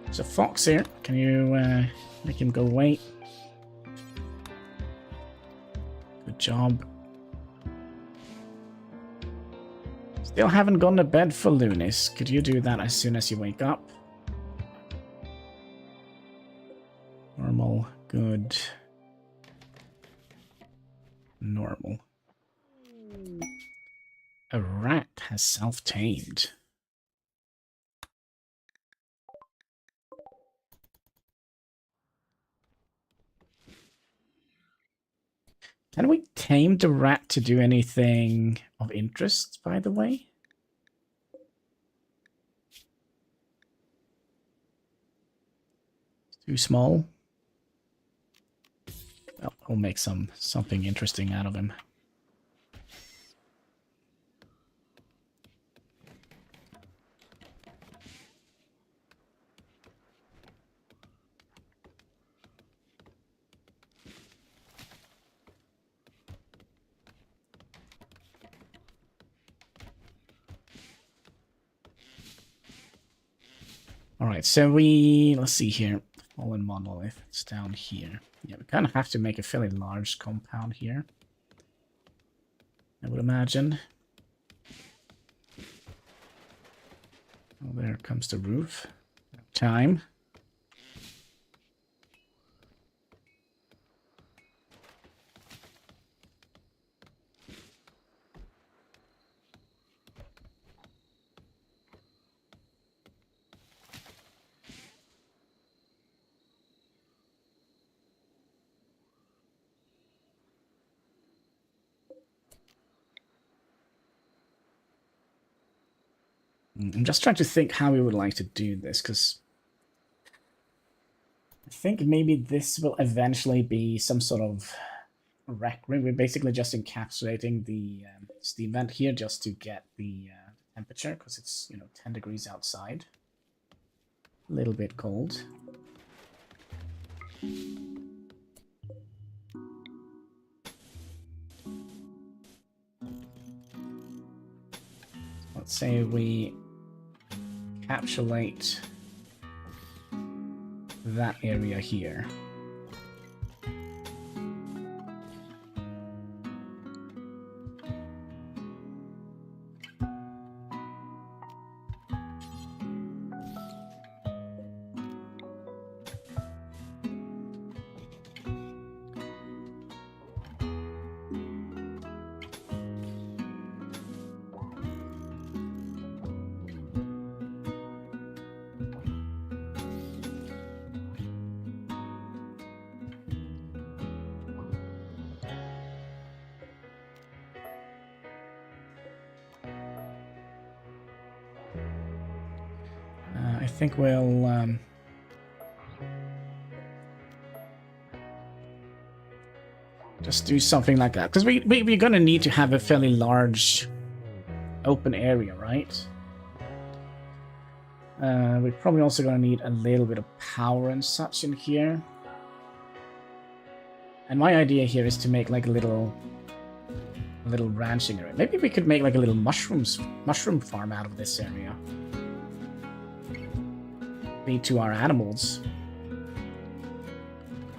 There's a fox here. Can you make him go away? Good job. Still haven't gone to bed for Lunis. Could you do that as soon as you wake up? Normal, good, normal. A rat has self-tamed. Can we tame the rat to do anything of interest, by the way? Too small? Well, we'll make something interesting out of him. Alright, so let's see here. Fallen monolith, it's down here. Yeah, we kind of have to make a fairly large compound here, I would imagine. Oh, there comes the roof. Time. I'm just trying to think how we would like to do this, because I think maybe this will eventually be some sort of rec room. We're basically just encapsulating the steam vent here just to get the temperature, because it's, 10 degrees outside. A little bit cold. Let's say we encapsulate that area here. I think we'll just do something like that, because we're going to need to have a fairly large open area, right? We're probably also going to need a little bit of power and such in here. And my idea here is to make like a little ranching area. Maybe we could make like a little mushroom farm out of this area. Feed to our animals.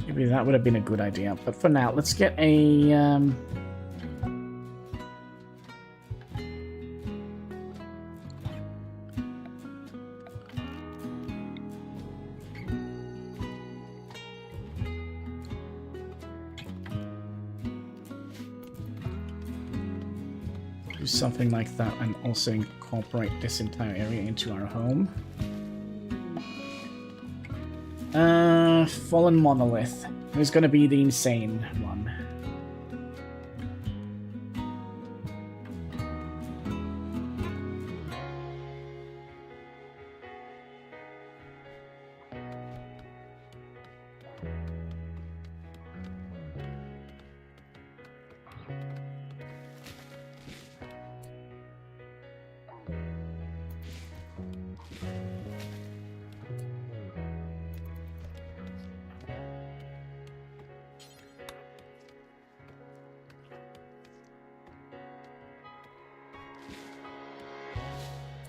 Maybe that would have been a good idea. But for now, let's get a do something like that and also incorporate this entire area into our home. Fallen Monolith. Who's gonna be the insane one?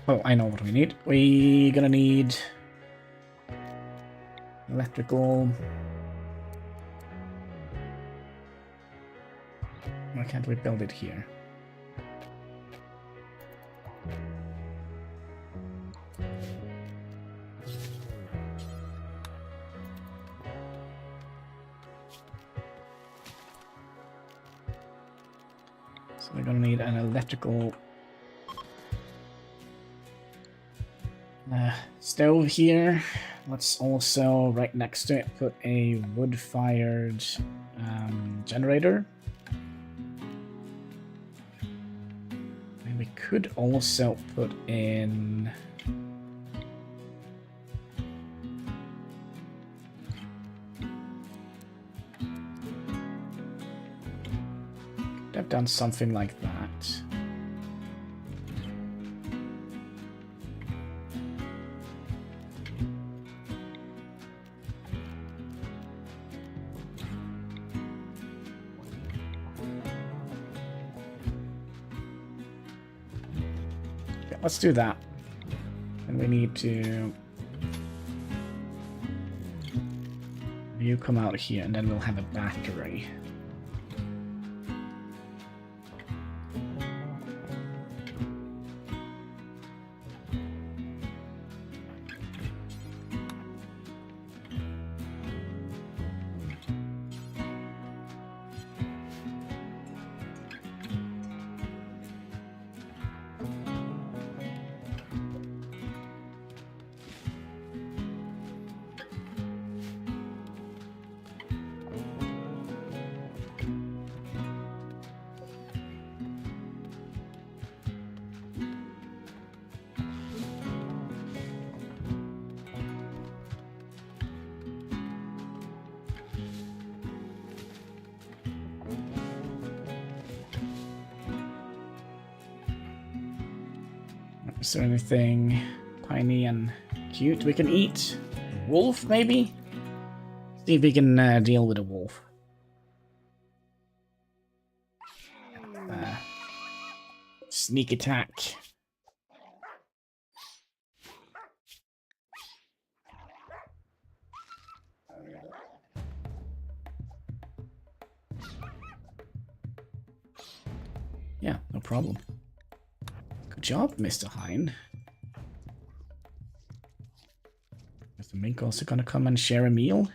Oh, I know what we need. We're gonna need electrical. Why can't we build it here? So we're gonna need an electrical stove here. Let's also, right next to it, put a wood-fired generator. And we could also put in... Could have done something like that. Let's do that. And we need to... You come out here, and then we'll have a battery. Is there anything tiny and cute we can eat? Wolf, maybe? See if we can deal with a wolf. Sneak attack. Yeah, no problem. Good job, Mr. Hein. Is the mink also gonna come and share a meal?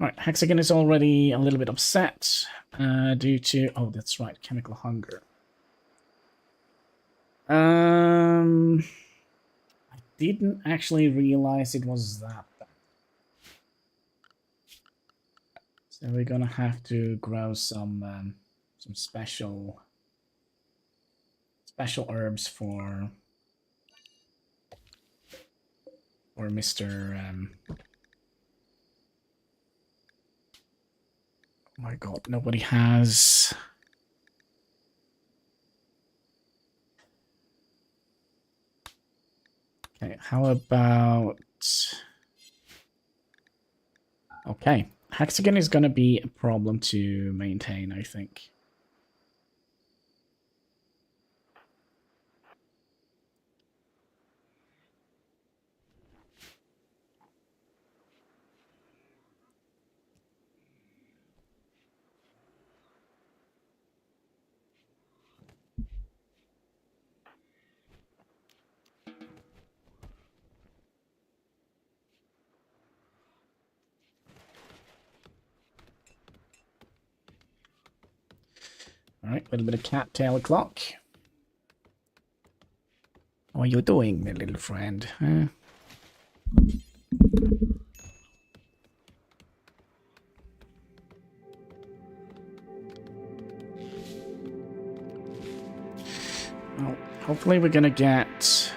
Alright, Hexagon is already a little bit upset due to... Oh, that's right, chemical hunger. I didn't actually realize it was that bad. So we're gonna have to grow some special herbs for Mr. Oh my god, nobody has... Okay, how about... Okay, Hexagon is going to be a problem to maintain, I think. Alright, a little bit of cattail o'clock. What are you doing, my little friend? Huh? Well, hopefully we're gonna get...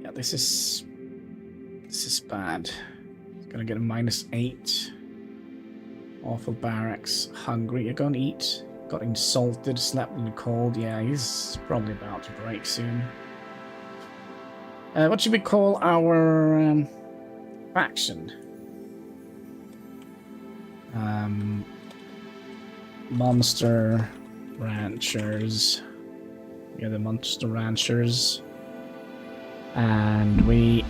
Yeah, this is bad. It's gonna get a -8. Awful barracks. Hungry. You're gonna eat. Got insulted. Slept in the cold. Yeah, he's probably about to break soon. What should we call our faction? Monster Ranchers. Yeah, the Monster Ranchers. And we...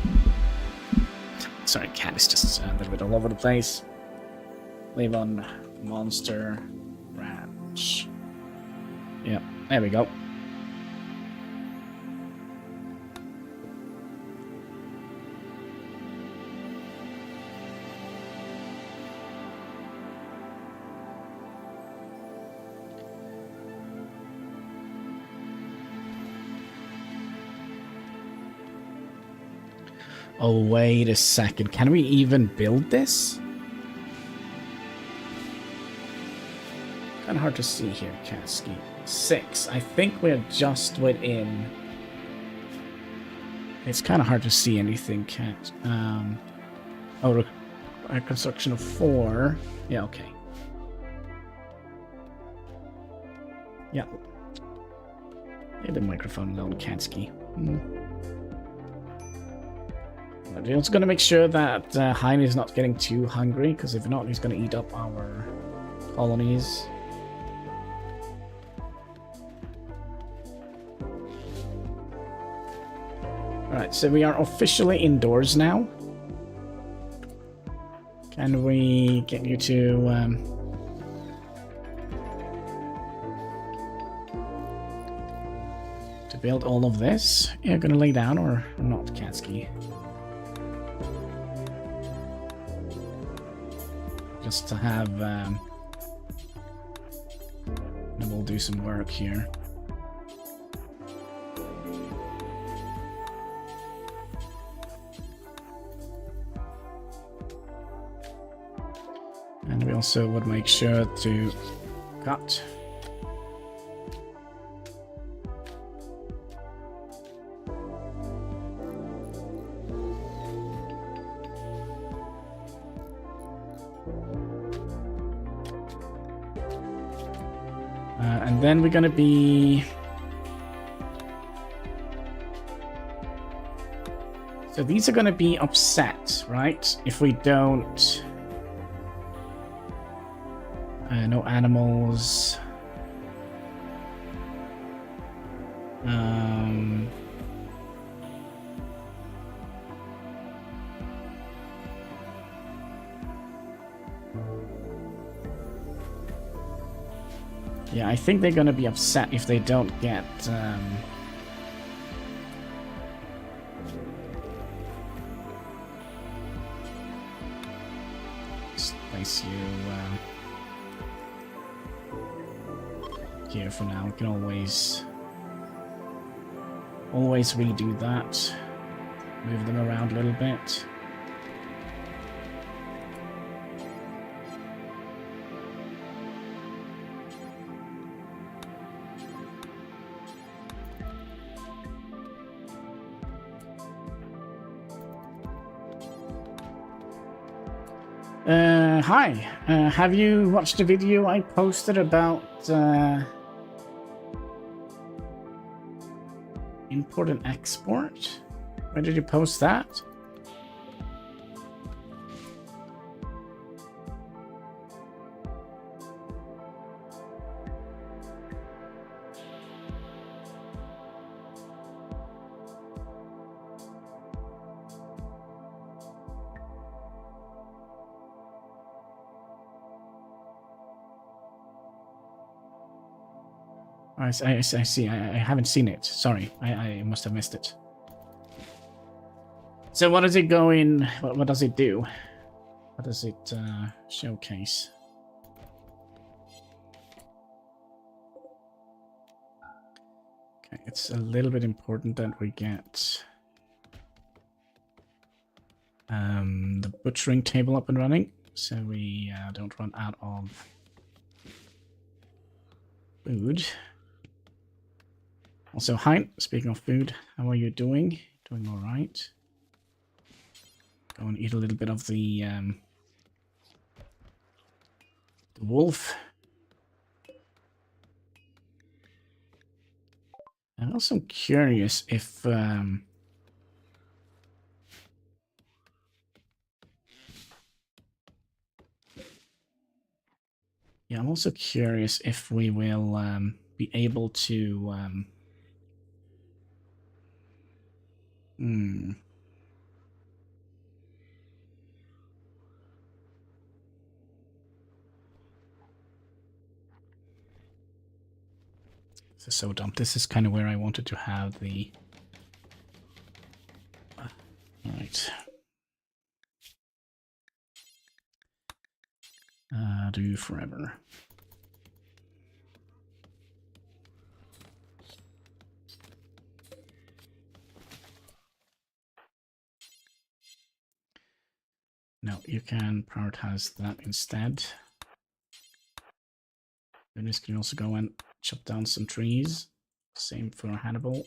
Sorry, cat is just a little bit all over the place. Live on Monster Ranch. Yep, there we go. Oh, wait a second. Can we even build this? Kind of hard to see here, Kasky. 6. I think we're just within... It's kind of hard to see anything, Cat. Oh, a construction of 4. Yeah, okay. Yeah. Leave the microphone alone, Katsky. We're also going to make sure that Hein is not getting too hungry, because if not, he's going to eat up our colonies. Alright, so we are officially indoors now. Can we get you to... build all of this? You're gonna lay down or not, Katsky? Just to have and we'll do some work here. And we also would make sure to cut. And then we're gonna be... So these are gonna be upset, right? If we don't... no animals. Yeah, I think they're gonna be upset if they don't get just place you here for now. We can always redo that. Move them around a little bit. Hi, have you watched the video I posted about import and export? Where did you post that? I see. I haven't seen it. Sorry, I must have missed it. So what does it go in? What does it do? What does it showcase? Okay, it's a little bit important that we get the butchering table up and running, so we don't run out of food. Also, Hein, speaking of food, how are you doing? Doing all right. Go and eat a little bit of the wolf. I'm also curious if yeah, I'm also curious if we will be able to This is so dumb. This is kind of where I wanted to have the... Right. Do forever. No, you can prioritize that instead. Then this can also go and chop down some trees. Same for Hannibal.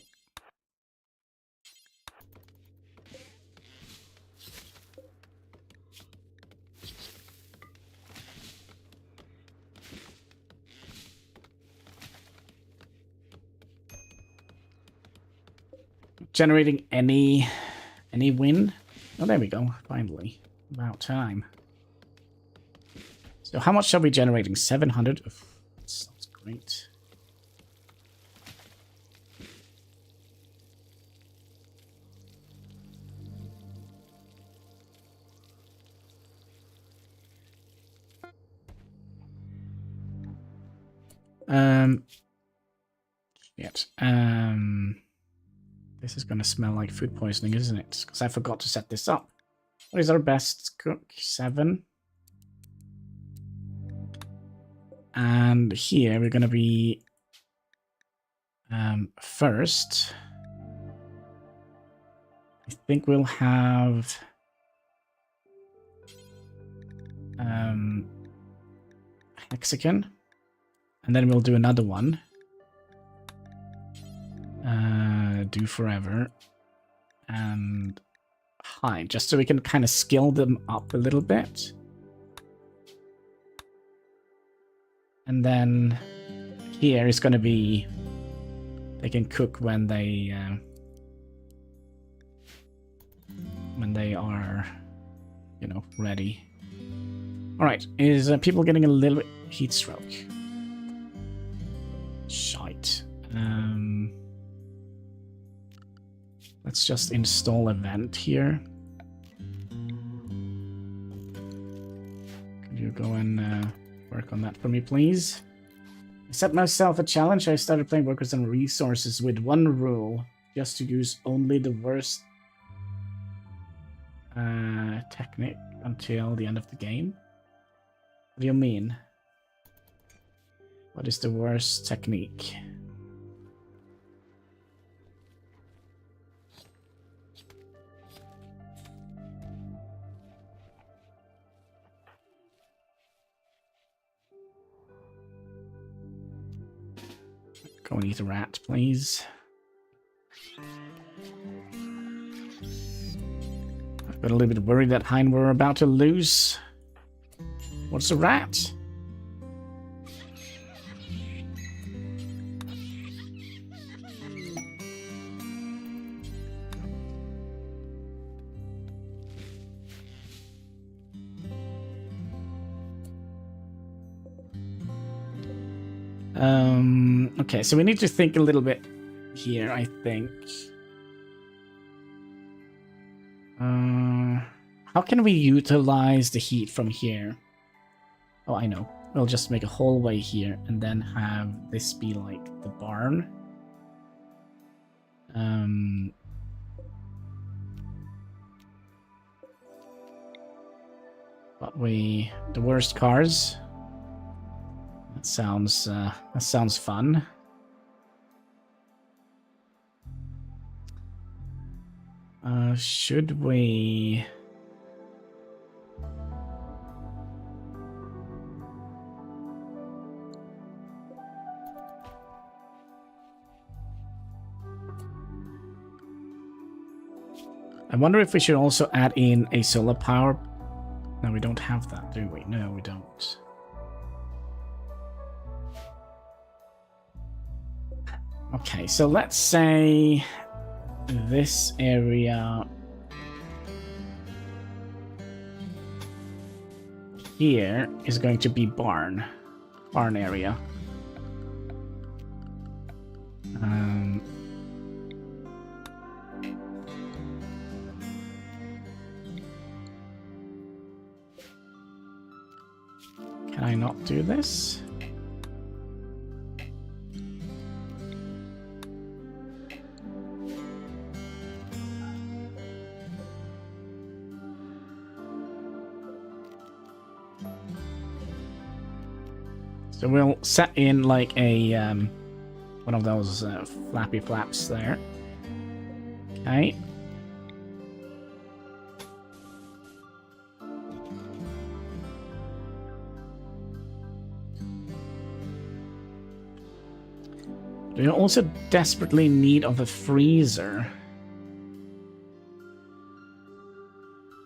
Generating any win? Oh, there we go. Finally. About time. So how much are we generating? 700? That's great. Yet. This is going to smell like food poisoning, isn't it? Because I forgot to set this up. What is our best cook? 7. And here we're going to be first. I think we'll have Mexican. And then we'll do another one. Do forever. And hide, just so we can kind of skill them up a little bit. And then here is going to be... They can cook when they are, you know, ready. Alright, is people getting a little bit heat stroke? Shite. Let's just install event here. Could you go and work on that for me, please? I set myself a challenge. I started playing workers and resources with one rule, just to use only the worst technique until the end of the game. What do you mean? What is the worst technique? Go and eat a rat, please. I've got a little bit worried that Hein were about to lose. What's a rat? Okay, so we need to think a little bit here, I think. How can we utilize the heat from here? Oh, I know. We'll just make a hallway here and then have this be like the barn. But the worst cars. That sounds fun. Should we? I wonder if we should also add in a solar power. No, we don't have that, do we? No, we don't. Okay, so let's say this area here is going to be barn area. Can I not do this? So we'll set in like a one of those flappy flaps there. Okay. We also desperately in need of a freezer.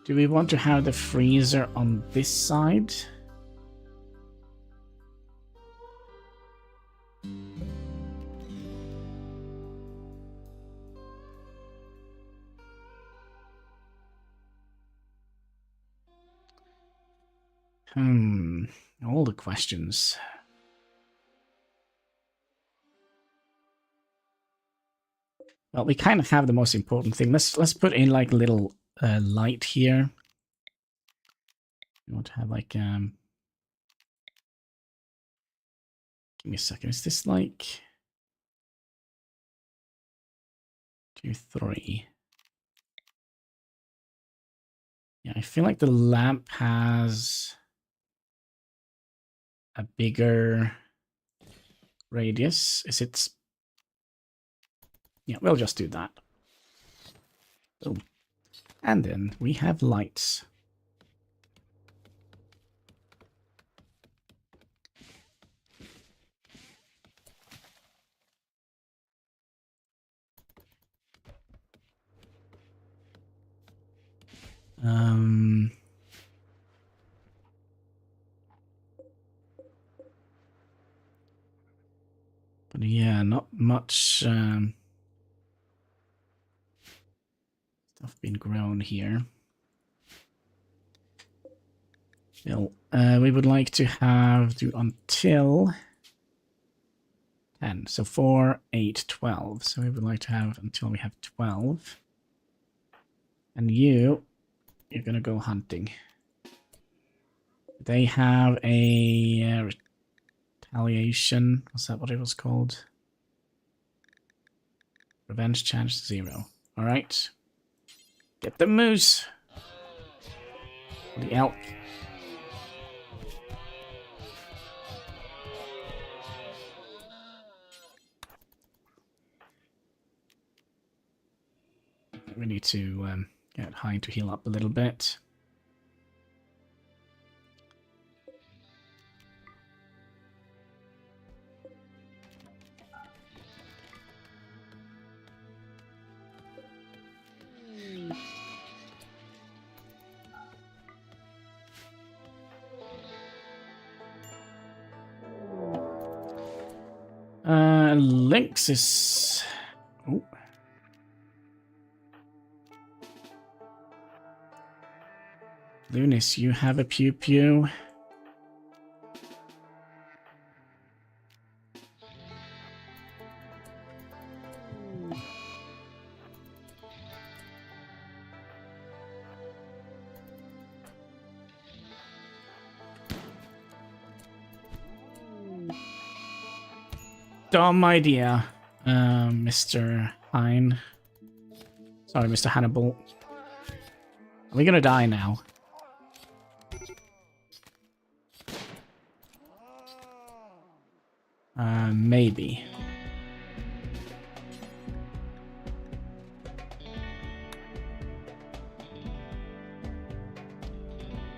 Do we want to have the freezer on this side? All the questions. Well, we kind of have the most important thing. Let's put in like a little light here. We want to have like give me a second. Is this like 2, 3? Yeah, I feel like the lamp has a bigger radius. Is it? Yeah, we'll just do that. Boom. And then we have lights. But yeah, not much stuff being grown here. Still, we would like to do until 10. So 4, 8, 12. So we would like to have until we have 12. And you're gonna go hunting. They have a retaliation. Was that what it was called? Revenge chance 0. All right. Get the moose. The elk. We need to get Hein to heal up a little bit. Lynx is... Oh. Lunis, you have a pew-pew. Dumb idea, Mr. Hein. Sorry, Mr. Hannibal. Are we gonna die now? Maybe.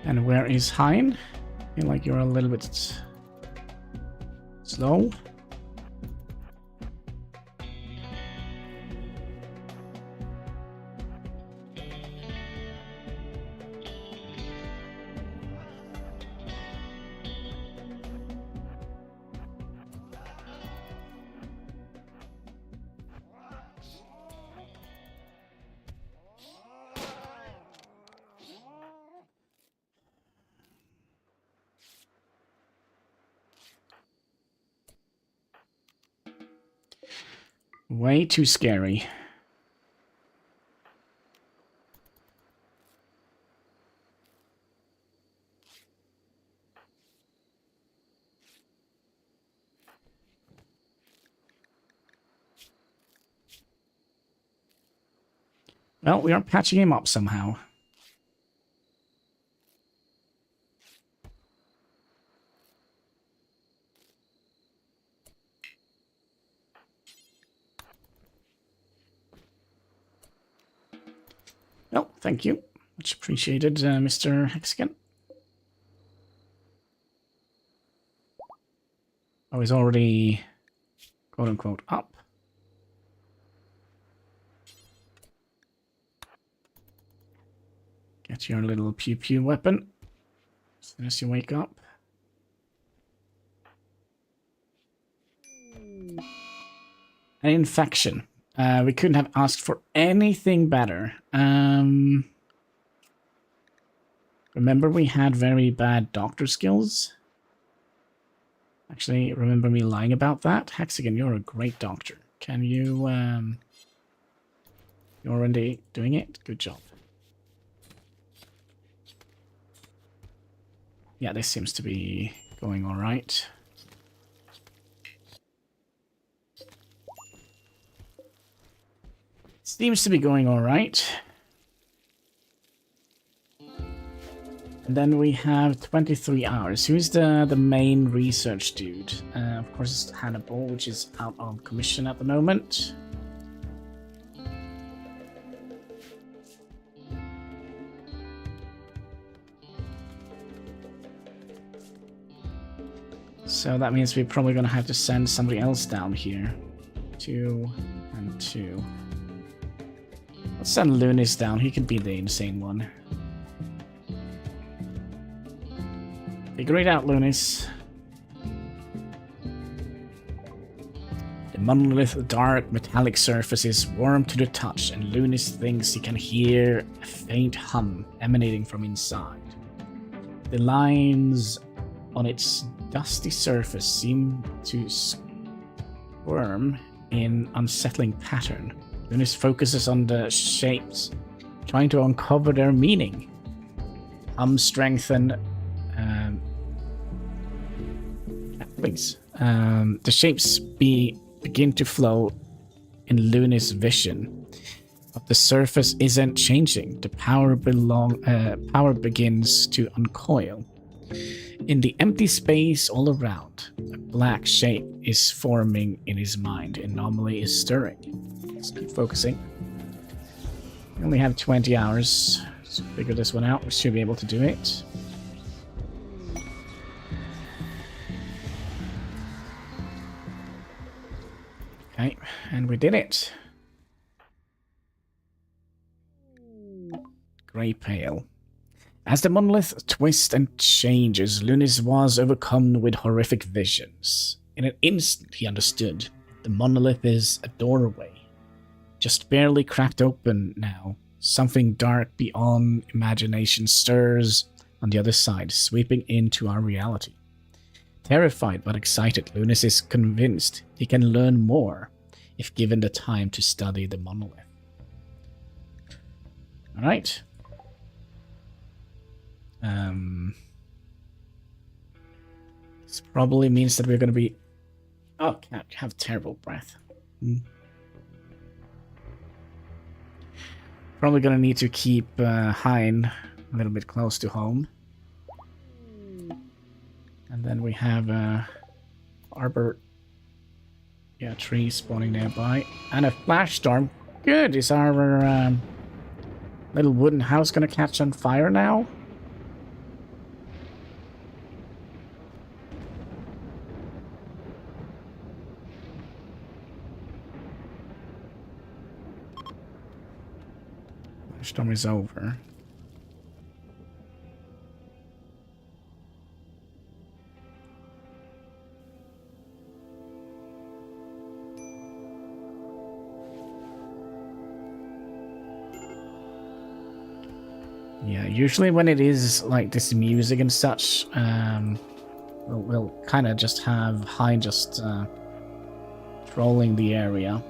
And where is Hein? I feel like you're a little bit slow. Way too scary. Well, we are patching him up somehow. Well, thank you. Much appreciated, Mr. Hexagon. Oh, he's already, quote-unquote, up. Get your little pew-pew weapon as soon as you wake up. An infection. We couldn't have asked for anything better. Remember we had very bad doctor skills? Actually, remember me lying about that? Hexagon, you're a great doctor. Can you, you're already doing it? Good job. Yeah, this seems to be going all right. Seems to be going all right. And then we have 23 hours. Who's the main research dude? Of course, it's Hannibal, which is out on commission at the moment. So that means we're probably going to have to send somebody else down here. 2 and 2. Let's send Lunis down. He could be the insane one. Figure it out, Lunis. The monolith's dark metallic surface is warm to the touch, and Lunis thinks he can hear a faint hum emanating from inside. The lines on its dusty surface seem to squirm in unsettling pattern. Lunis focuses on the shapes, trying to uncover their meaning. Strengthen. Please. The shapes begin to flow in Lunis' vision, but the surface isn't changing. The power begins to uncoil. In the empty space all around, a black shape is forming in his mind. An anomaly is stirring. Let's keep focusing. We only have 20 hours to figure this one out. We should be able to do it. Okay, and we did it. Grey Pale. As the monolith twists and changes, Lunis was overcome with horrific visions. In an instant, he understood. The monolith is a doorway. Just barely cracked open now. Something dark beyond imagination stirs on the other side, sweeping into our reality. Terrified but excited, Lunis is convinced he can learn more if given the time to study the monolith. Alright. This probably means that we're going to be... Oh, I have terrible breath. Probably going to need to keep Hein a little bit close to home. And then we have Arbor Yeah, trees spawning nearby. And a flash storm. Good. Is our little wooden house gonna catch on fire now? Flash storm is over. Yeah, usually when it is like this music and such, we'll kind of just have High just trolling the area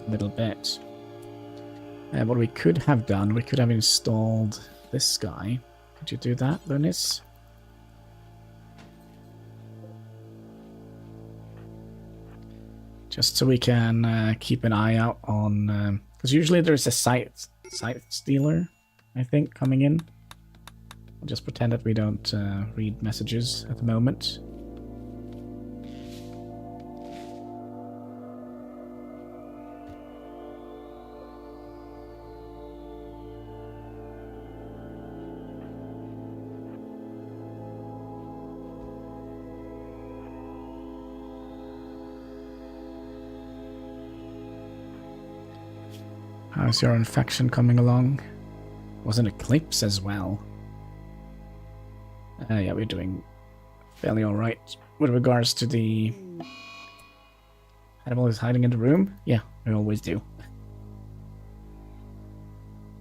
a little bit. What we could have done, we could have installed this guy. Could you do that, Lunis? Just so we can keep an eye out on... because usually there's a site stealer, I think, coming in. I'll just pretend that we don't read messages at the moment. How's your infection coming along? Was an eclipse as well. Yeah, we're doing fairly alright. With regards to the... Hannibal is hiding in the room? Yeah, we always do.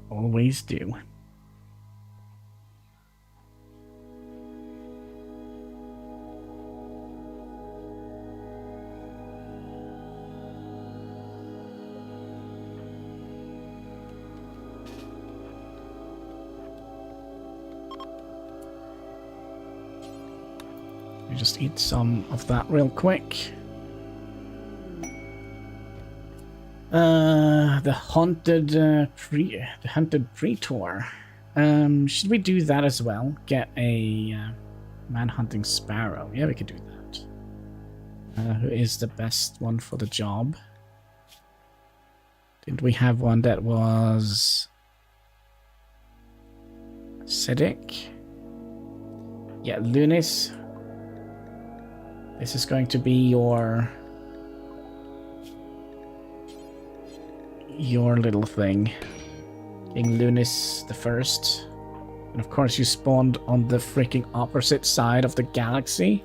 Always do. Just eat some of that real quick. The hunted pretor. Should we do that as well? Get a man-hunting sparrow. Yeah, we could do that. Who is the best one for the job? Didn't we have one that was acidic? Yeah, Lunis. This is going to be your little thing. King Lunis the First. And of course you spawned on the freaking opposite side of the galaxy.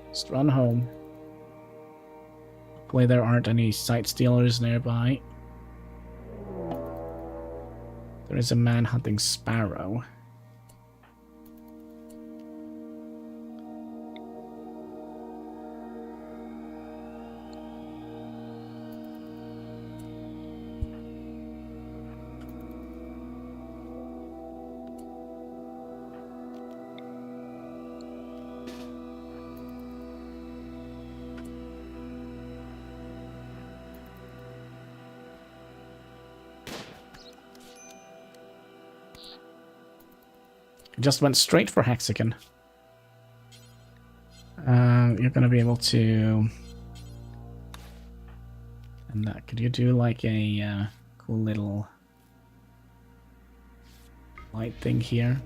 Just run home. Hopefully there aren't any site stealers nearby. There is a man hunting sparrow. Just went straight for hexagon. You're gonna be able to... And could you do like a cool little light thing here?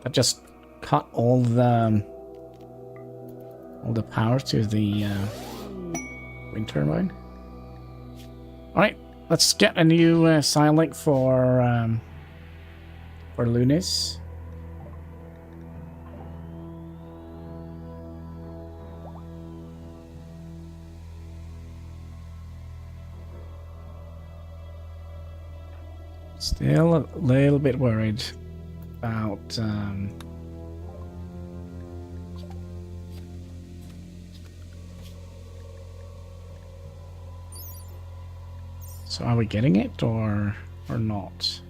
That just cut all the power to the wind turbine. Alright, let's get a new Silink for Lunis. Still a little bit worried about so are we getting it or not?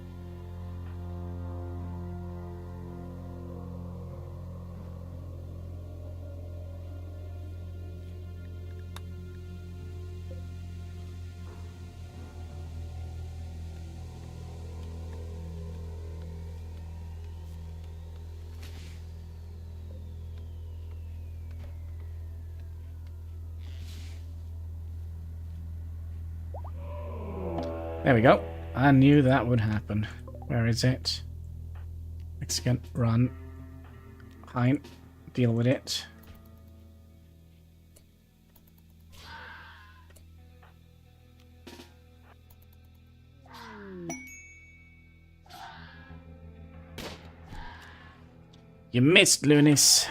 There we go. I knew that would happen. Where is it? Mexican, run. Hein, deal with it. You missed, Lunis.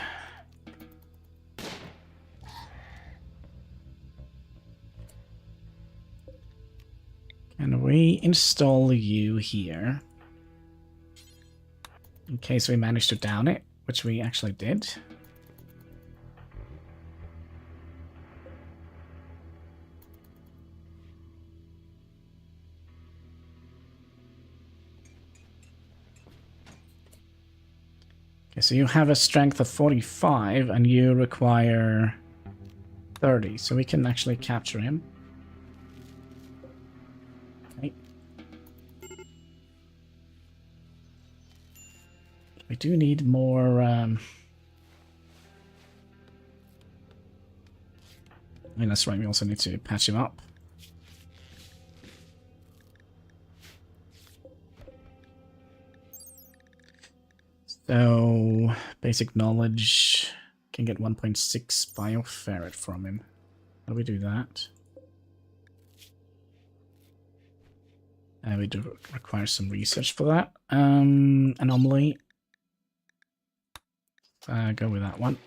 Can we install you here? In case we manage to down it, which we actually did. Okay, so you have a strength of 45 and you require 30, so we can actually capture him. Okay. We do need more... I mean, that's right, we also need to patch him up. So, basic knowledge, can get 1.6 bioferret from him. How do we do that? We do require some research for that. Anomaly. Go with that one.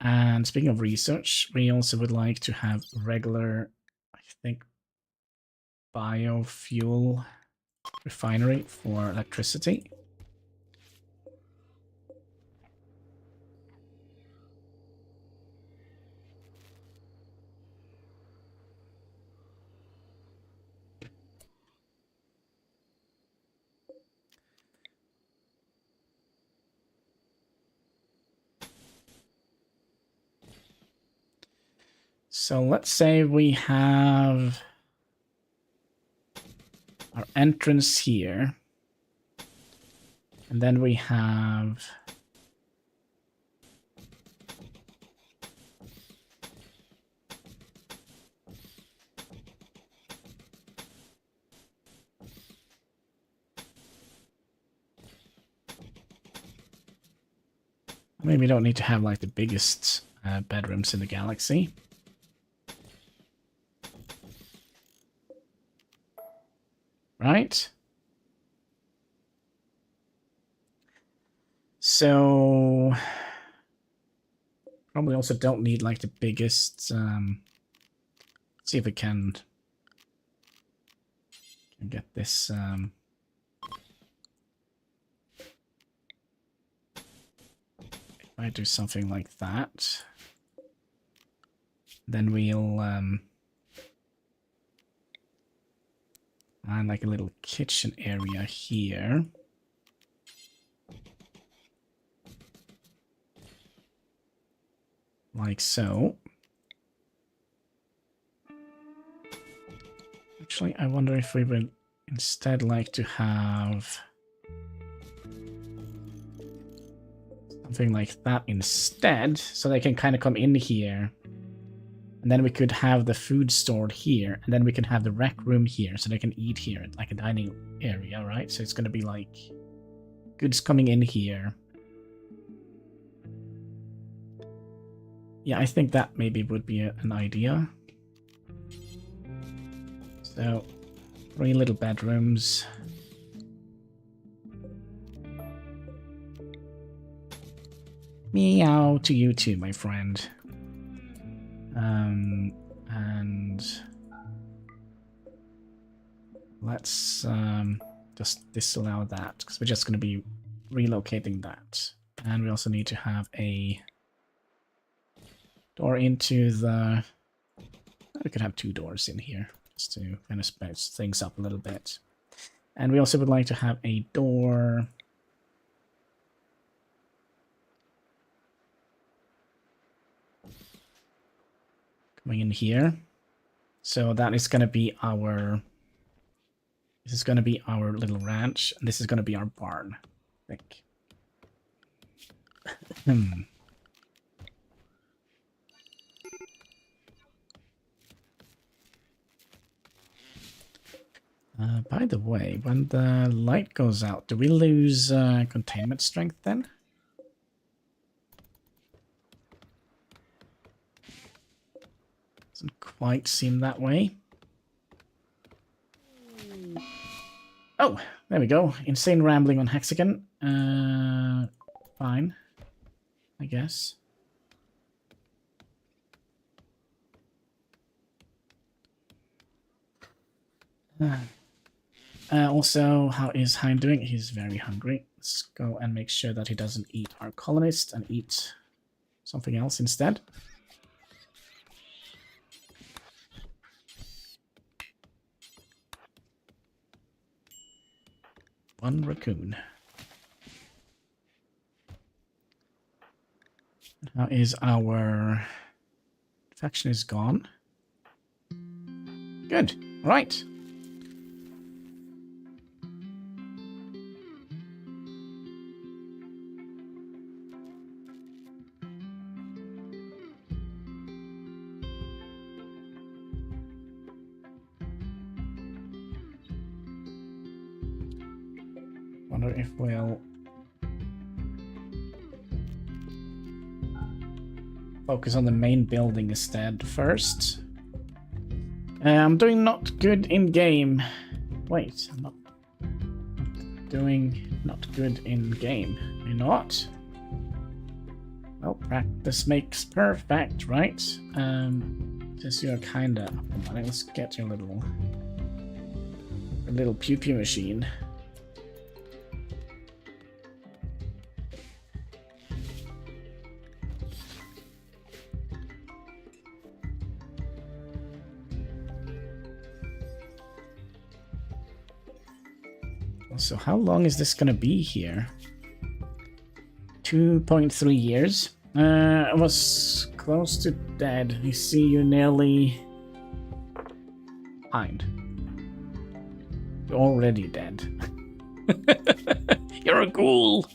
And speaking of research, we also would like to have regular, I think, biofuel refinery for electricity. So let's say we have our entrance here. And then we have maybe we don't need to have like the biggest bedrooms in the galaxy. Right? So probably also don't need like the biggest. See if we can get this. If I do something like that, then we'll add like a little kitchen area here. Like so. Actually, I wonder if we would instead like to have something like that instead, so they can kind of come in here. And then we could have the food stored here, and then we can have the rec room here, so they can eat here, like a dining area, right? So it's going to be like goods coming in here. Yeah, I think that maybe would be an idea. So, 3 little bedrooms. Meow to you too, my friend. And let's just disallow that, because we're just going to be relocating that. And we also need to have a door into the... We could have 2 doors in here, just to kind of spice things up a little bit. And we also would like to have a door... coming in here. So that is going to be our... This is going to be our little ranch, and this is going to be our barn, I think. By the way, when the light goes out, do we lose containment strength then? Doesn't quite seem that way. Oh, there we go. Insane rambling on Hexagon. Fine, I guess. Also, how is Hein doing? He's very hungry. Let's go and make sure that he doesn't eat our colonist and eat something else instead. One raccoon. How is our faction is gone? Good. Right. Wonder if we'll focus on the main building instead first. I'm doing not good in game. Wait, I'm not doing not good in game. You're not? Well, practice makes perfect, right? Since you're kinda up and running, let's get your little pew pew machine. So how long is this gonna be here? 2.3 years. I was close to dead. I see you nearly behind. You're already dead. You're a ghoul.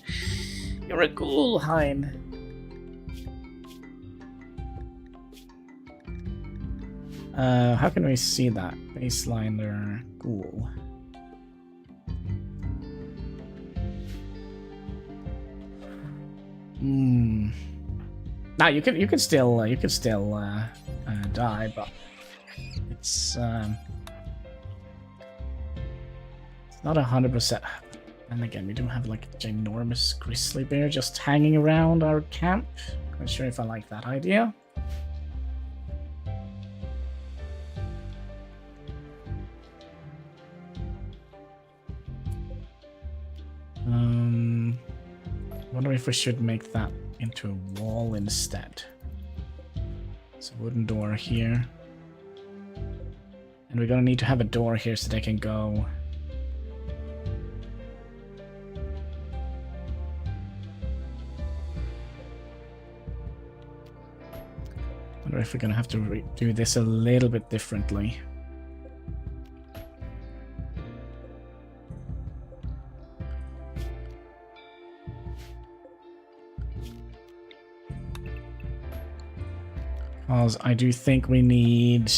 You're a ghoul, Hein. How can we see that? Baseliner ghoul. Now you can still die, but it's not 100%. And again, we do have like a ginormous grizzly bear just hanging around our camp. Not sure if I like that idea. Wonder if we should make that into a wall instead. It's a wooden door here. And we're gonna need to have a door here so they can go. Wonder if we're gonna have to do this a little bit differently. Because I do think we need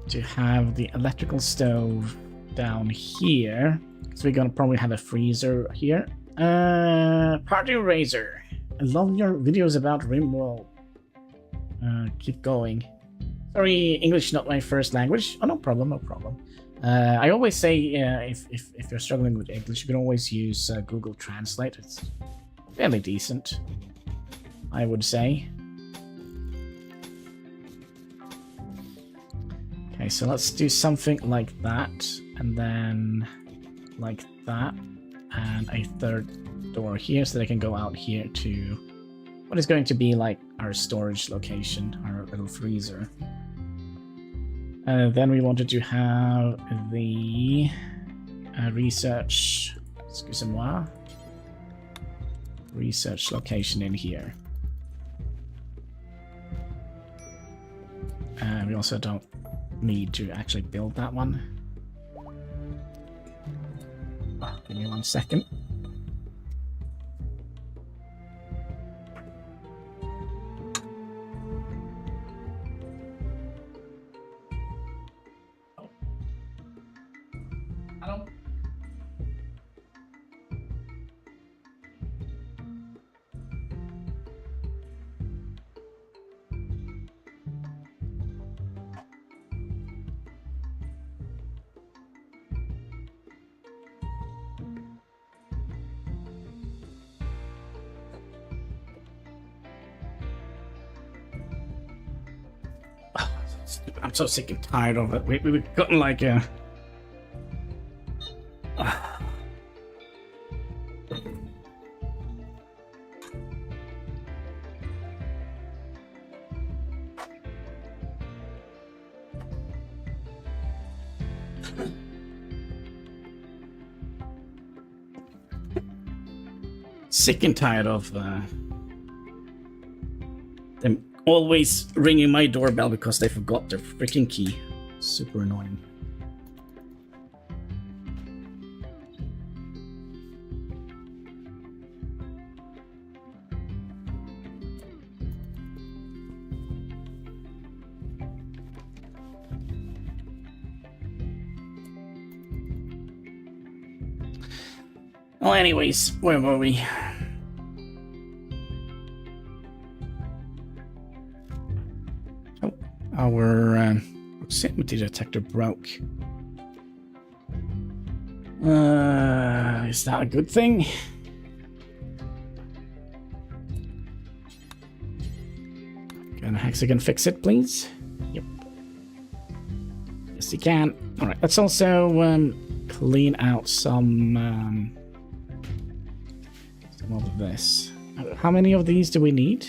to have the electrical stove down here. So we're gonna probably have a freezer here. Party Razor. I love your videos about Rimworld. Keep going. Sorry, English not my first language. Oh, no problem, no problem. I always say if you're struggling with English, you can always use Google Translate. It's fairly decent, I would say. Okay, so let's do something like that, and then like that, and a third door here so they can go out here to what is going to be like our storage location, our little freezer. Then we wanted to have the research, excusez-moi, research location in here. We also don't need to actually build that one. Oh, give me 1 second. Hello? I'm so sick and tired of it. We've gotten like a... sick and tired of them always ringing my doorbell because they forgot their freaking key. Super annoying. Well, anyways, where were we? Oh, our proximity detector broke. Is that a good thing? Can Hexagon fix it, please? Yep. Yes, he can. Alright, let's also clean out some of this. How many of these do we need?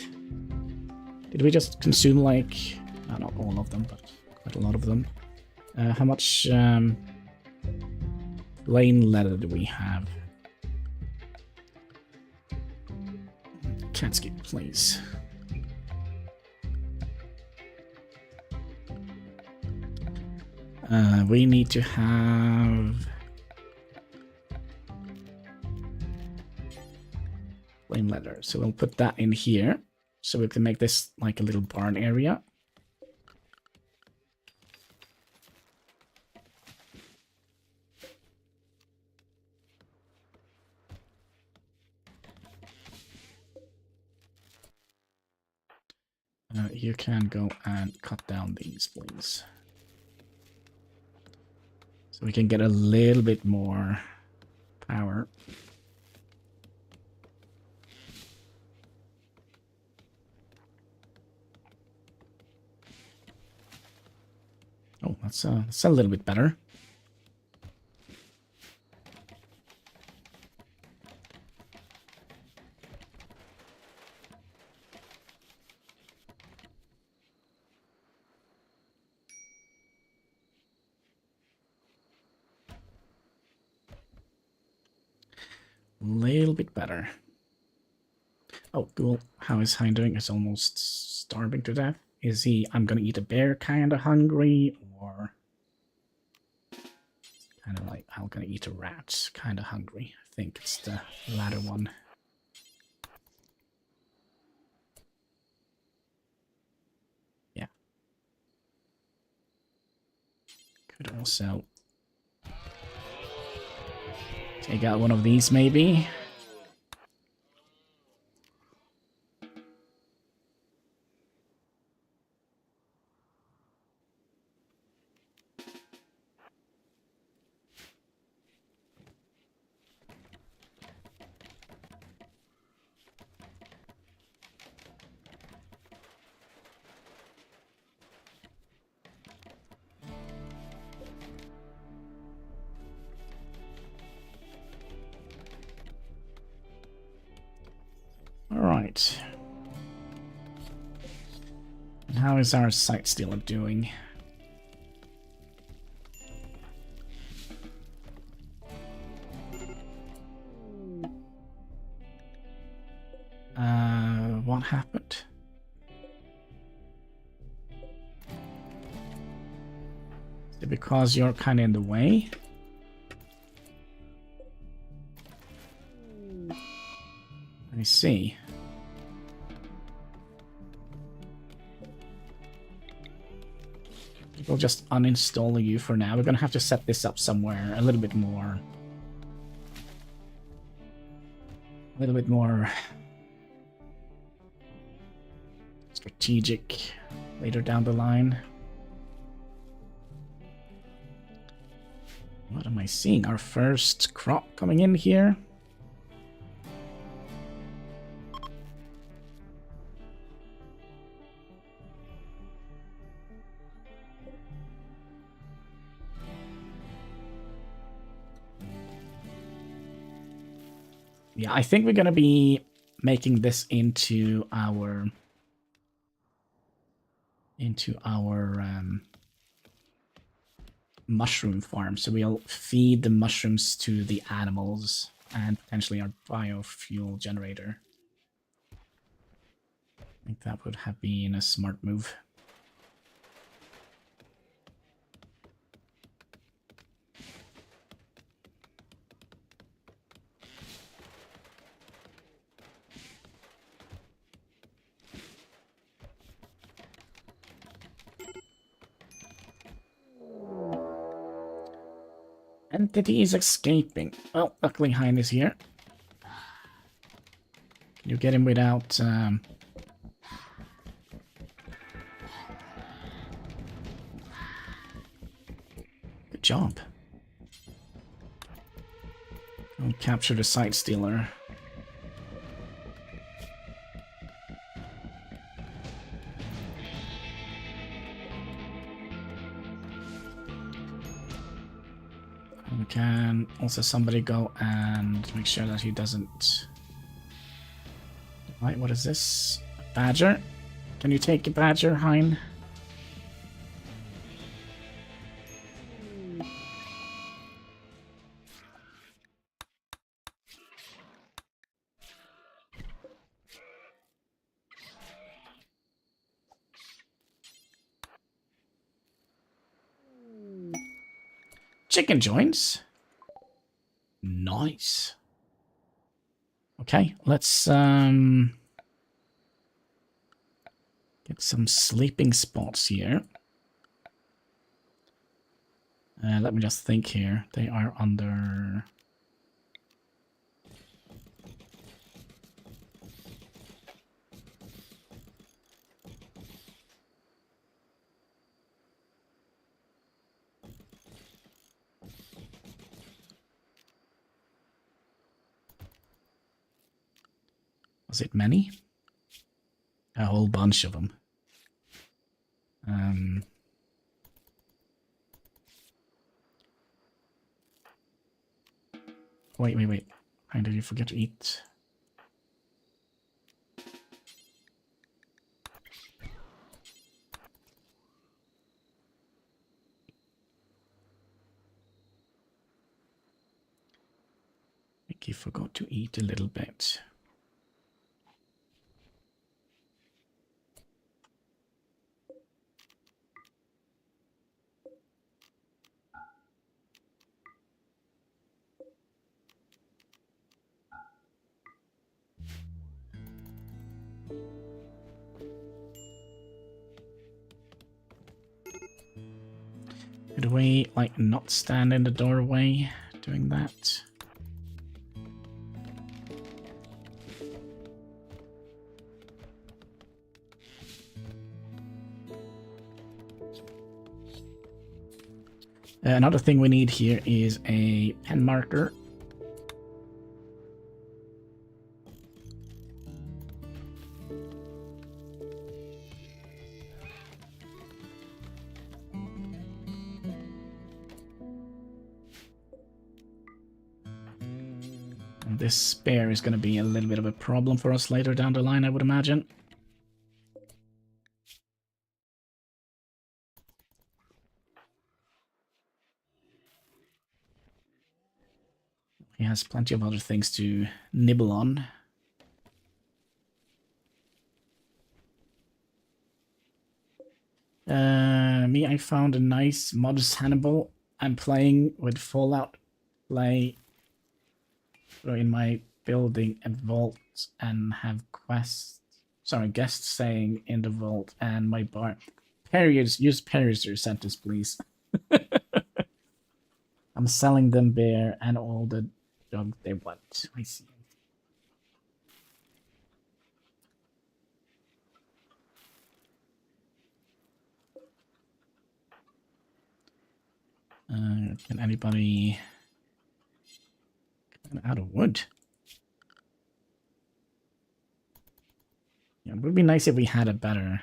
Did we just consume like... not all of them, but quite a lot of them. How much plain leather do we have? Can't skip, please. We need to have... plain leather. So we'll put that in here. So we can make this like a little barn area. You can go and cut down these, please. So we can get a little bit more power. Oh, that's a little bit better. Little bit better. Oh, cool. How is Hein doing? He's almost starving to death. Is he, I'm gonna eat a bear kind of hungry, or kind of like, I'm gonna eat a rat kind of hungry? I think it's the latter one. Yeah. Could also take out one of these, maybe. Alright. And how is our sight stealer doing? What happened? Is it because you're kind of in the way? Let me see. we'll just uninstall you for now. We're gonna have to set this up somewhere a little bit more. Strategic later down the line. What am I seeing? Our first crop coming in here. Yeah, I think we're gonna be making this into our mushroom farm. So we'll feed the mushrooms to the animals and potentially our biofuel generator. I think that would have been a smart move. Entity is escaping. Well, luckily Hein is here. Can you get him without... Good job. I'll capture the site stealer. Can also somebody go and make sure that he doesn't... Right, what is this? Badger? Can you take a badger, Hein? Chicken joints. Nice. Okay, let's get some sleeping spots here. Let me just think here. They are under... Was it many? A whole bunch of them. Wait. How did you forget to eat? I think he forgot to eat a little bit. Could we, like, not stand in the doorway doing that? Another thing we need here is a pen marker. This spare is going to be a little bit of a problem for us later down the line, I would imagine. He has plenty of other things to nibble on. I found a nice modus Hannibal. I'm playing with Fallout Play in my building and vault and have guests saying in the vault and my bar. Periods. Use periods to your sentence, please. I'm selling them beer and all the drugs they want. I see. Can anybody... out of wood? Yeah, it would be nice if we had a better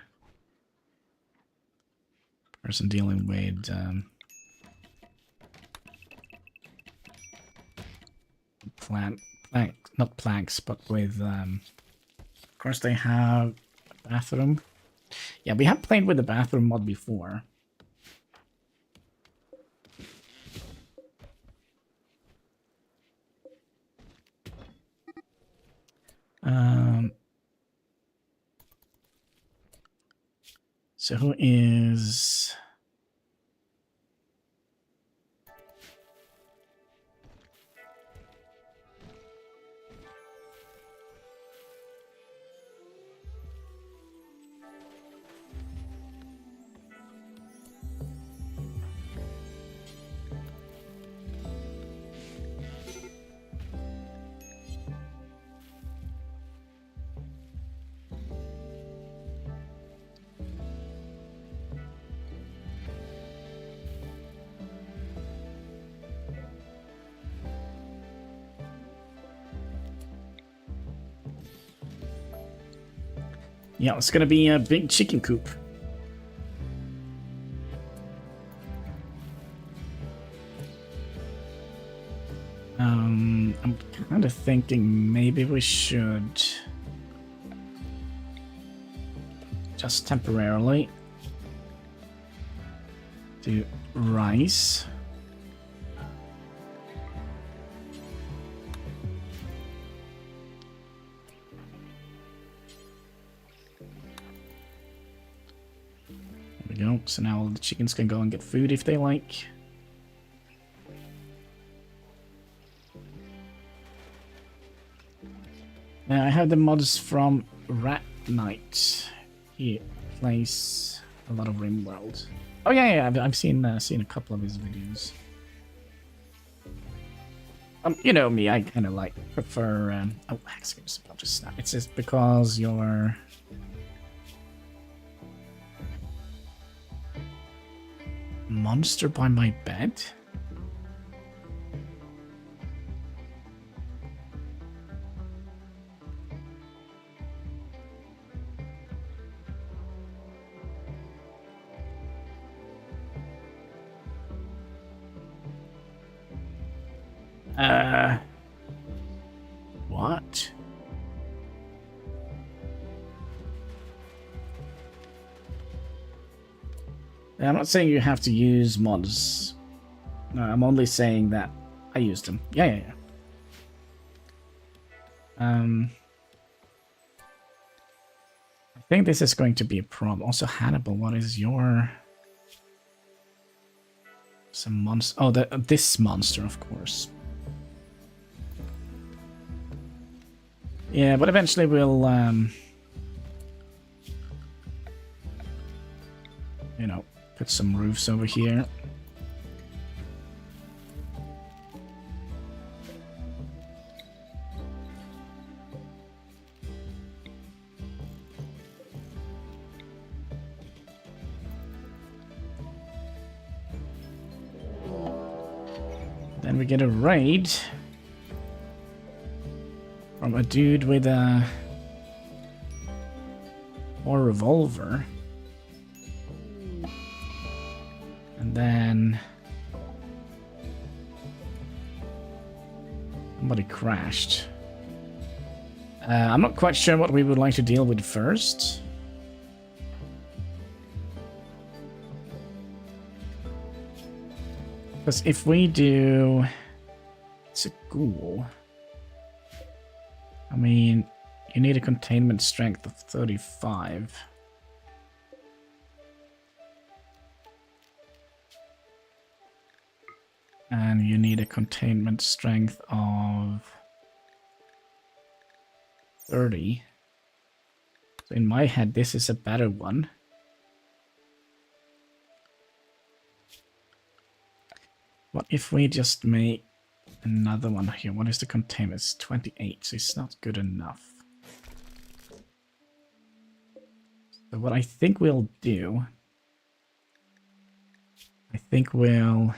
person dealing with not planks, but with of course they have a bathroom. Yeah, we have played with the bathroom mod before. So who is... Yeah, it's gonna be a big chicken coop. I'm kind of thinking maybe we should just temporarily do rice. Go. So now all the chickens can go and get food if they like. Now I have the mods from Rat Knight. He plays a lot of Rimworld. Oh yeah, I've seen a couple of his videos. You know me, I kind of like prefer. Oh, excuse me, I'll just snap. It's just because you're. Monster by my bed? What? I'm not saying you have to use mods. No, I'm only saying that I used them. Yeah. I think this is going to be a problem. Also, Hannibal, what is your... Some monster... Oh, this monster, of course. Yeah, but eventually we'll... you know, put some roofs over here. Then we get a raid from a dude with a revolver. And then somebody crashed. I'm not quite sure what we would like to deal with first. Because if we do... It's a ghoul. I mean, you need a containment strength of 35. And you need a containment strength of 30. So in my head, this is a better one. What if we just make another one here? What is the container? It's 28, so it's not good enough. So what I think we'll do, I think we'll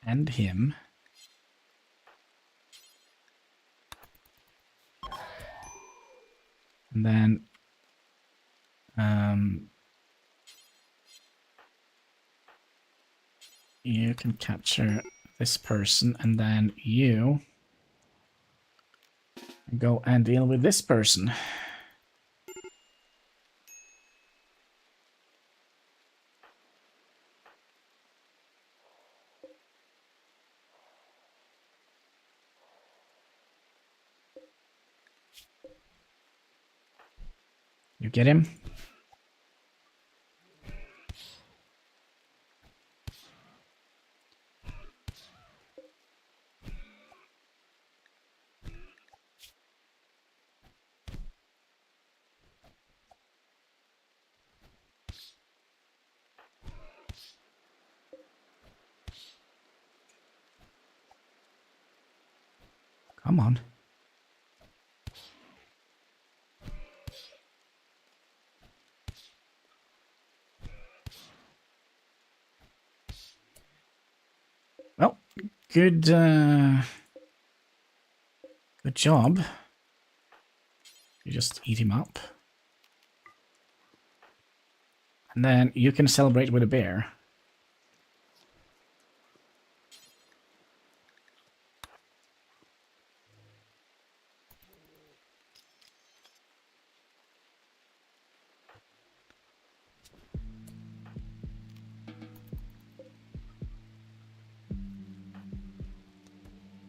end him. And then you can capture this person, and then you go and deal with this person. You get him? Come on. Well, good job. You just eat him up. And then you can celebrate with a bear.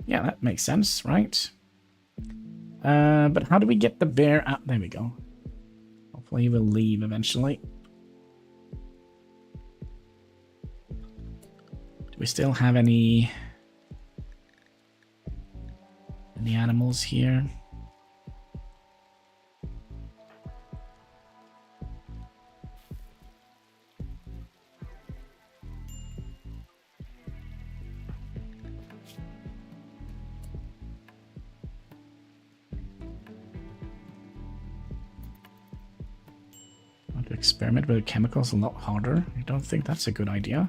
Yeah, that makes sense, right? But how do we get the bear out? There we go. Hopefully he will leave eventually. Do we still have any animals here? Want to experiment with chemicals a lot harder? I don't think that's a good idea.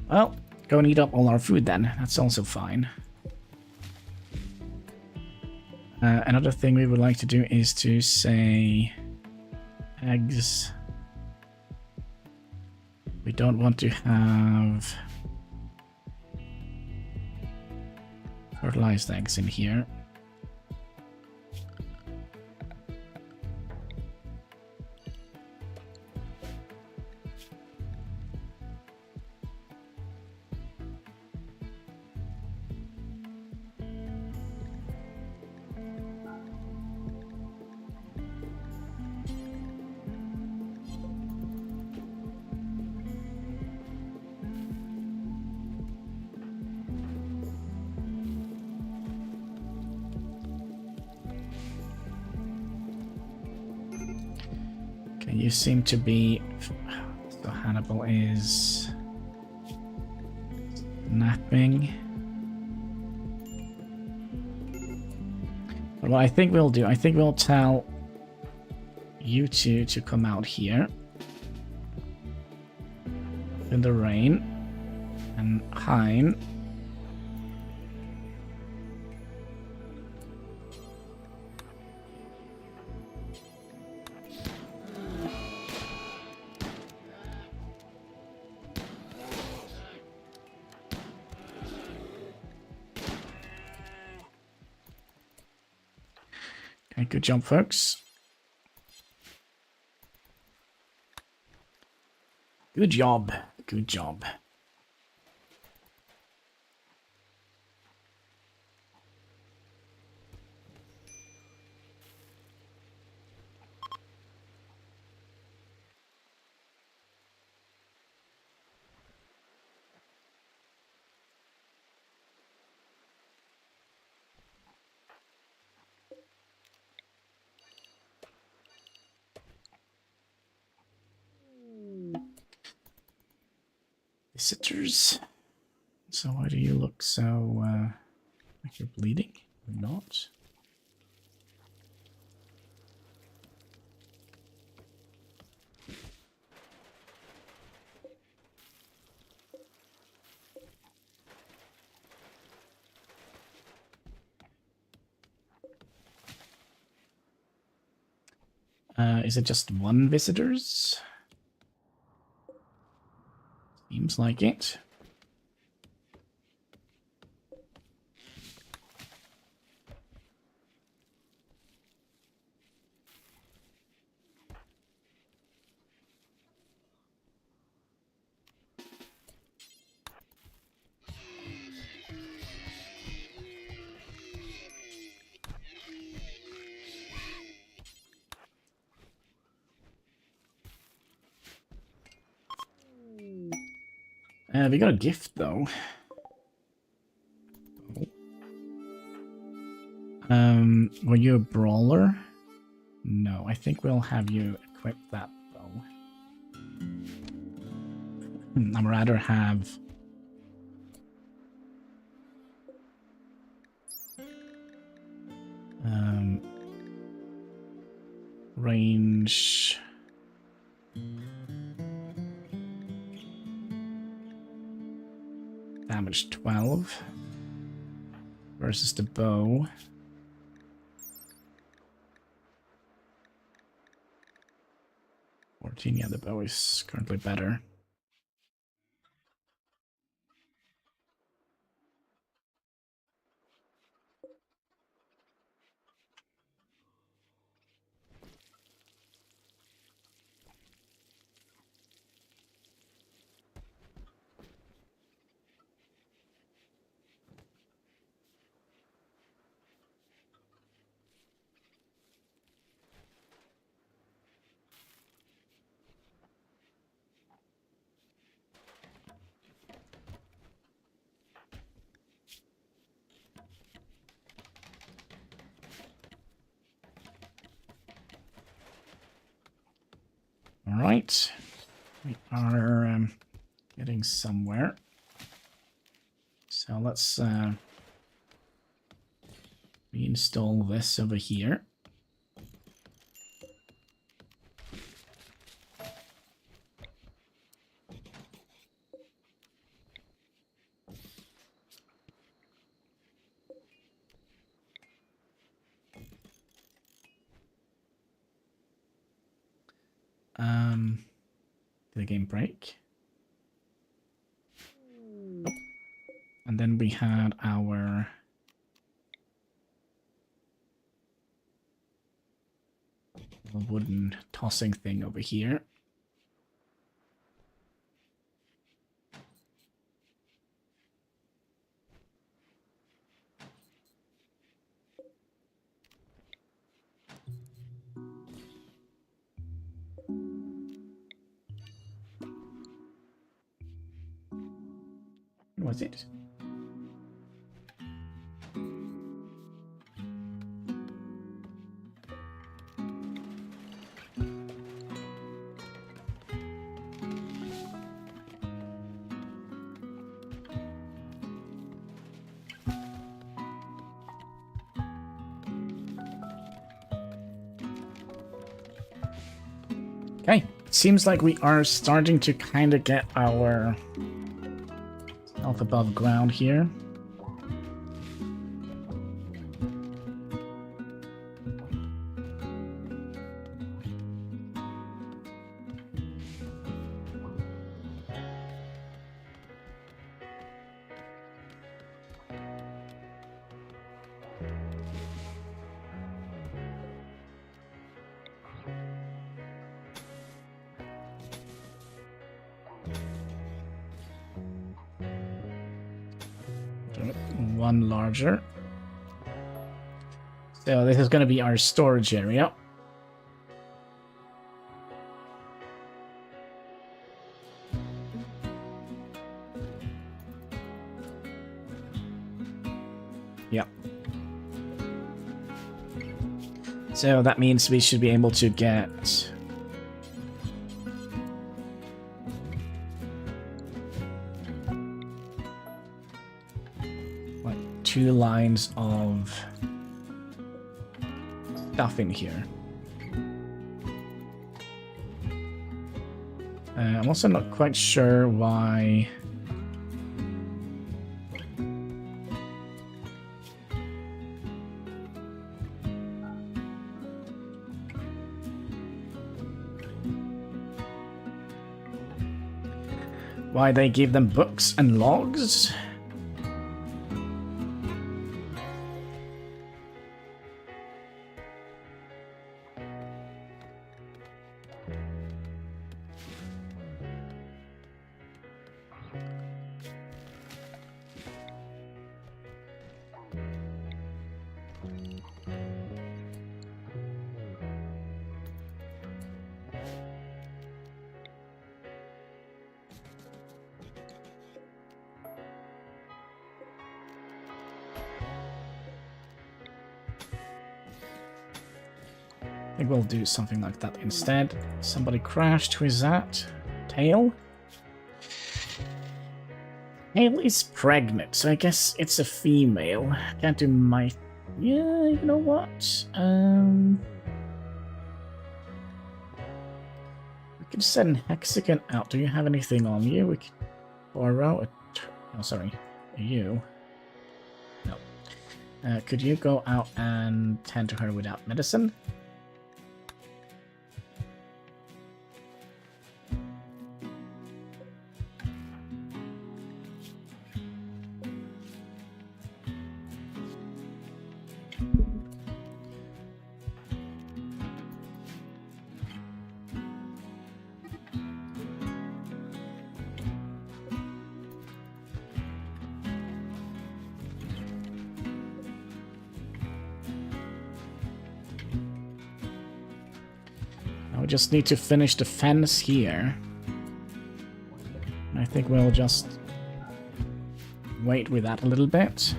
Well, go and eat up all our food then. That's also fine. Another thing we would like to do is to say eggs. We don't want to have fertilized eggs in here. You seem to be... So Hannibal is... napping. But what I think we'll do, I think we'll tell you two to come out here in the rain, and Hein good job, folks. Good job. Good job. Visitors. So why do you look so like you're bleeding? Or not? Is it just one visitors? Seems like it. We got a gift though. Were you a brawler? No, I think we'll have you equip that though. I'd rather have range. Damage 12 versus the bow. 14, yeah, the bow is currently better. All right, we are getting somewhere. So let's reinstall this over here. Did the game break? Nope. And then we had our wooden tossing thing over here. What was it? Okay, seems like we are starting to kind of get our self above ground here. One larger. So this is going to be our storage area. Yeah. So that means we should be able to get 2 lines of stuff in here. I'm also not quite sure why... why they give them books and logs. I think we'll do something like that instead. Somebody crashed. Who is that? Tail? Tail is pregnant, so I guess it's a female. Can't do my... yeah, you know what? We could send Hexagon out. Do you have anything on you? We could borrow a... oh, sorry. You. No. Could you go out and tend to her without medicine? We just need to finish the fence here. I think we'll just wait with that a little bit.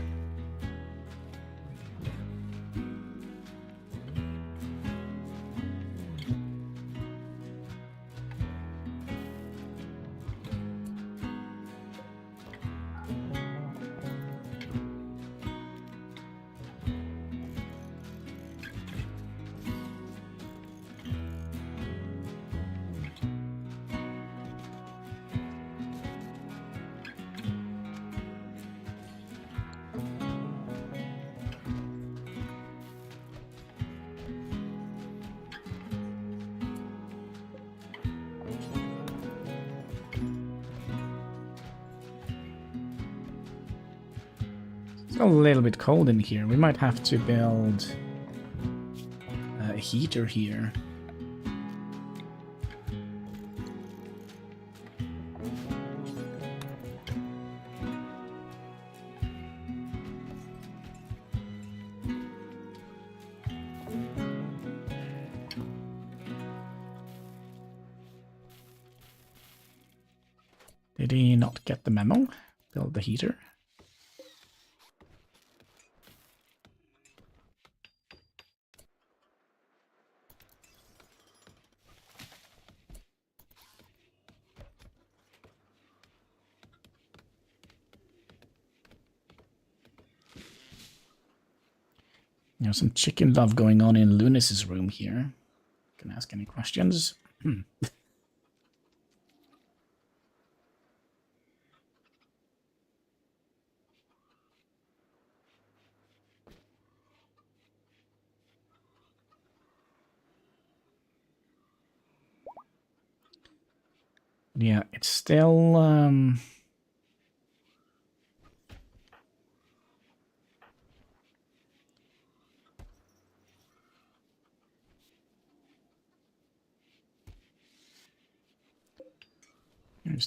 It's a little bit cold in here. We might have to build a heater here. Did he not get the memo? Build the heater. There's some chicken love going on in Lunis's room here. Can ask any questions. Yeah, it's still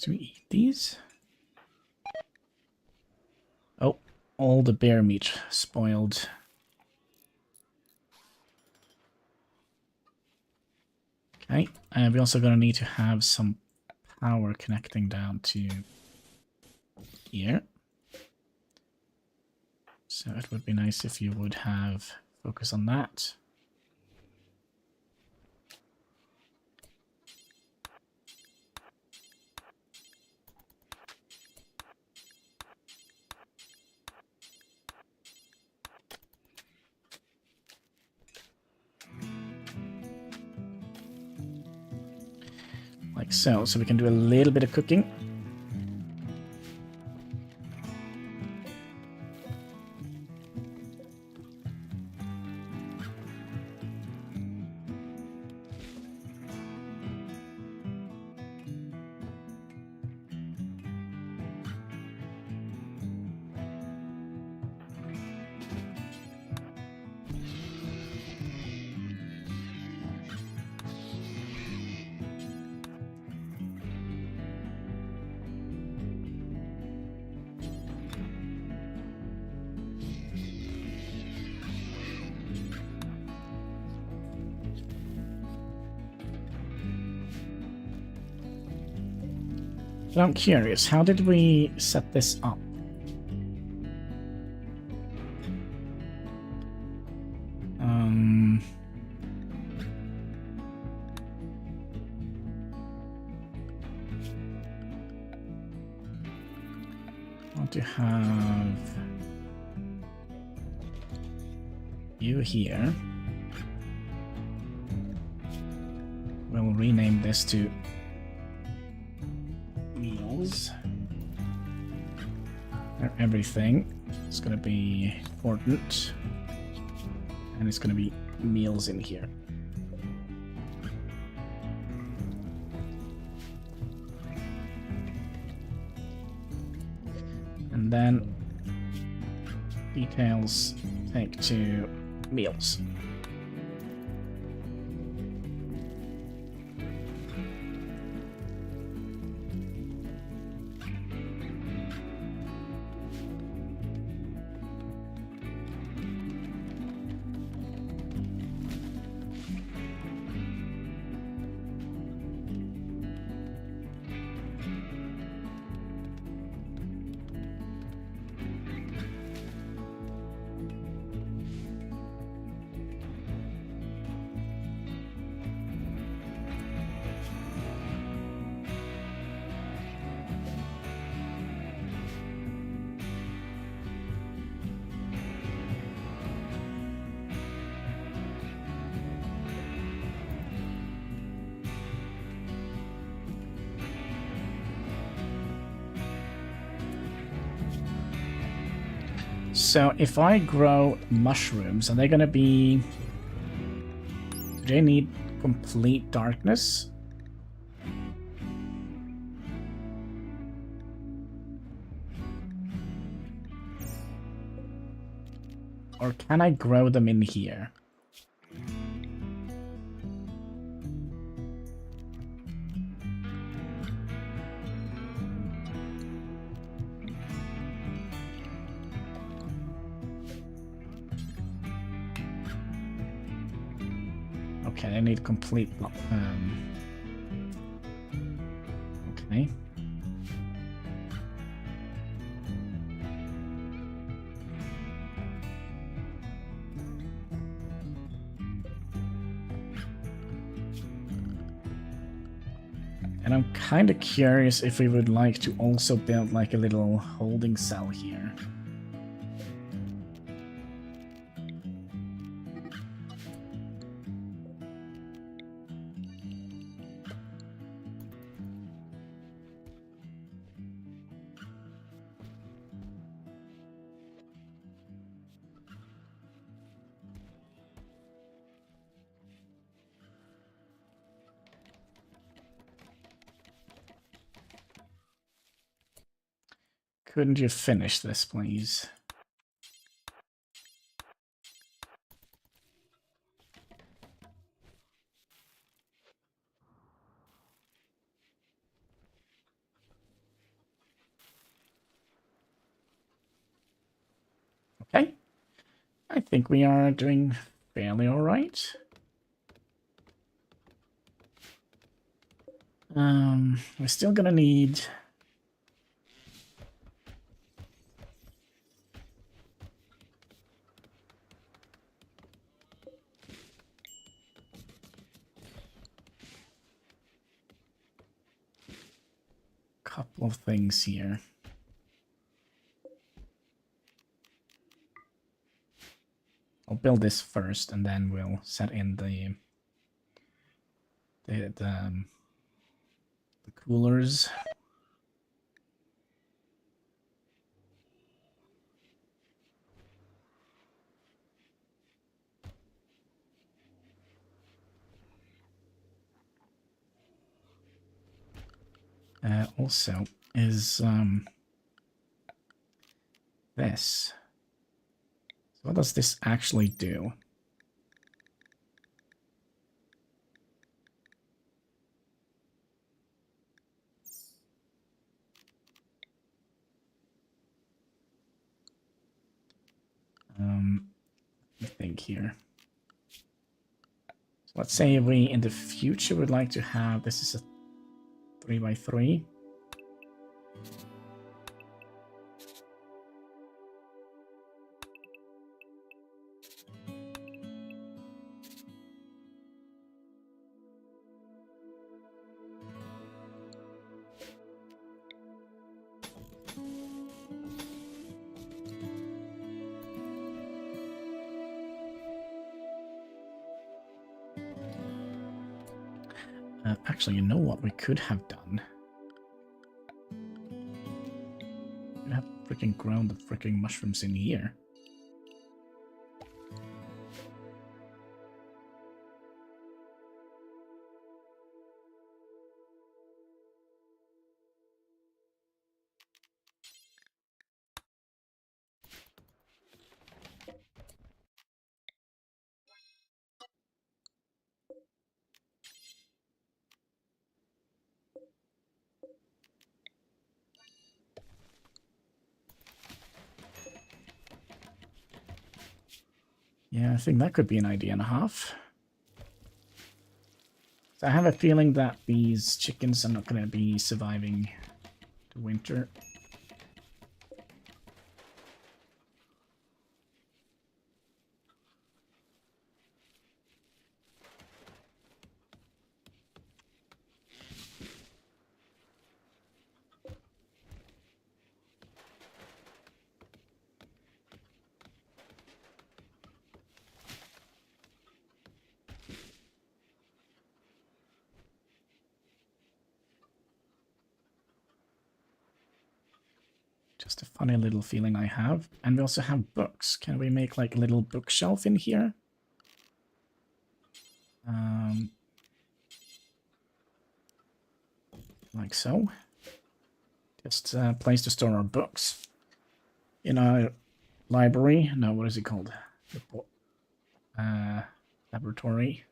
do we eat these? Oh, all the bear meat spoiled. Okay, we're also gonna need to have some power connecting down to here. So it would be nice if you would have focus on that. So we can do a little bit of cooking. But I'm curious, how did we set this up? I want to have you here. We'll rename this to meals. Everything is going to be important, and it's going to be meals in here. And then details take to meals. So if I grow mushrooms, are they going to be... Do they need complete darkness? Or can I grow them in here? Okay, I need complete... okay. And I'm kind of curious if we would like to also build like a little holding cell here. Couldn't you finish this, please? Okay. I think we are doing fairly all right. We're still gonna need... couple of things here. I'll build this first, and then we'll set in the coolers. Also is this. So what does this actually do? Let me think here. So let's say we in the future would like to have, this is a 3x3. Actually, you know what we could have done? We could have freaking ground the freaking mushrooms in here. Yeah, I think that could be an idea and a half. So I have a feeling that these chickens are not going to be surviving the winter. Just a funny little feeling I have. And we also have books. Can we make like a little bookshelf in here? Like so. Just a place to store our books. In our library. No, what is it called? Laboratory.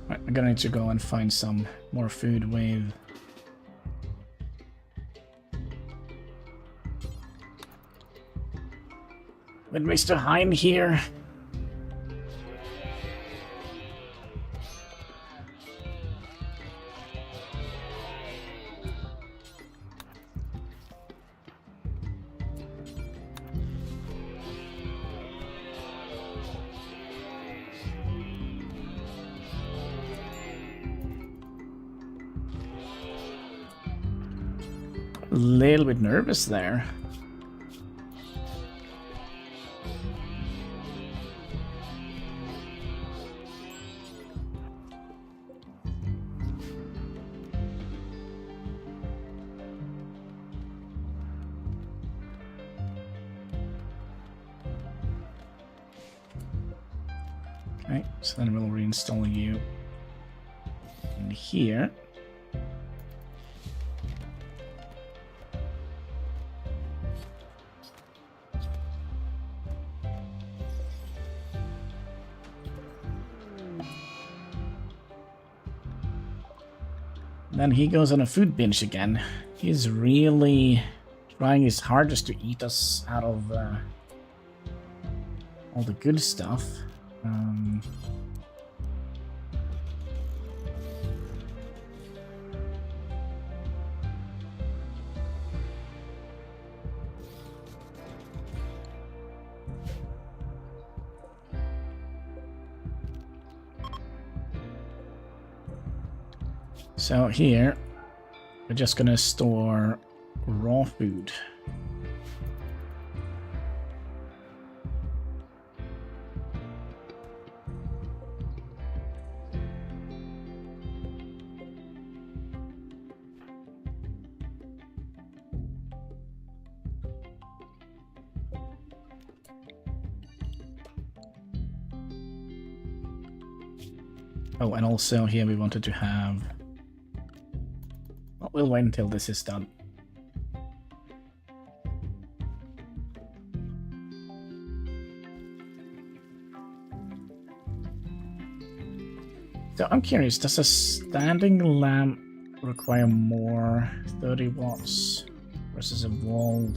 Right, I'm gonna need to go and find some more food with Mr. Hein here. A little bit nervous there. Right, so then we'll reinstall you in here. Then he goes on a food binge again. He's really trying his hardest to eat us out of all the good stuff. So here, we're just gonna store raw food. Oh, and also here we wanted to have... Well, we'll wait until this is done. So I'm curious, does a standing lamp require more 30 watts versus a wall?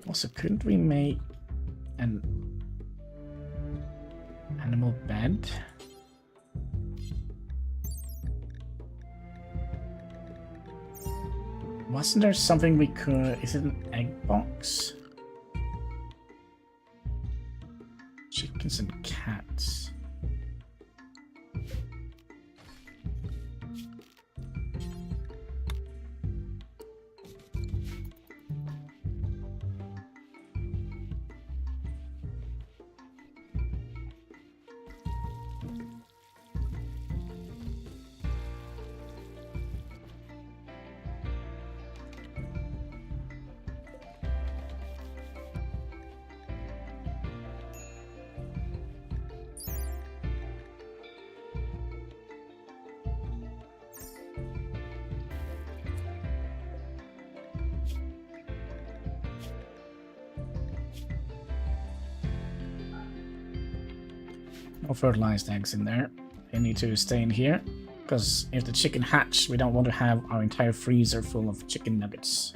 Also, couldn't we make an animal bed? Wasn't there something we could... Is it an egg box? Chickens and cats. No fertilized eggs in there. They need to stay in here, because if the chicken hatch, we don't want to have our entire freezer full of chicken nuggets.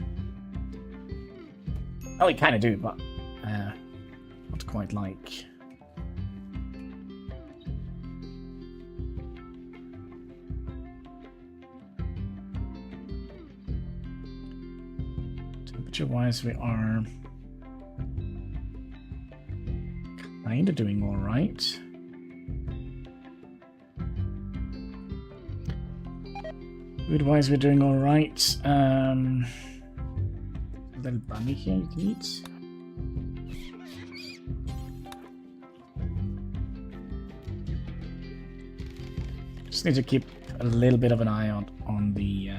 Oh, we kind of do, but not quite like. Temperature-wise, we are kind of doing all right. Food-wise, we're doing all right. A little bunny here you can eat. Just need to keep a little bit of an eye on the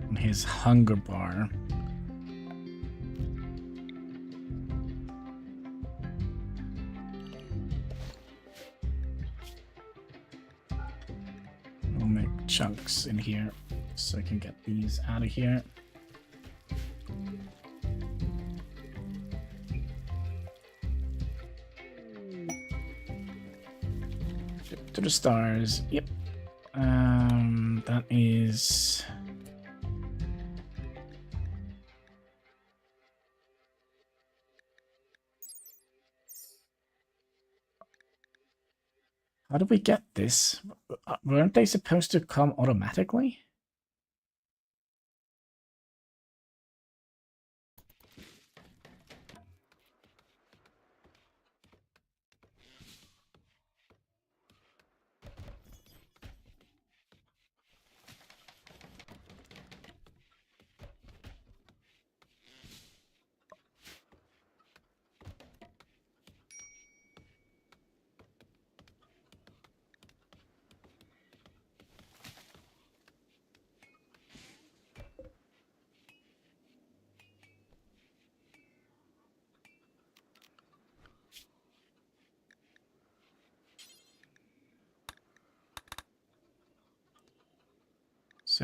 on his hunger bar. We'll make chunks in here so I can get these out of here. To the stars. Yep. That is... How do we get this? Weren't they supposed to come automatically?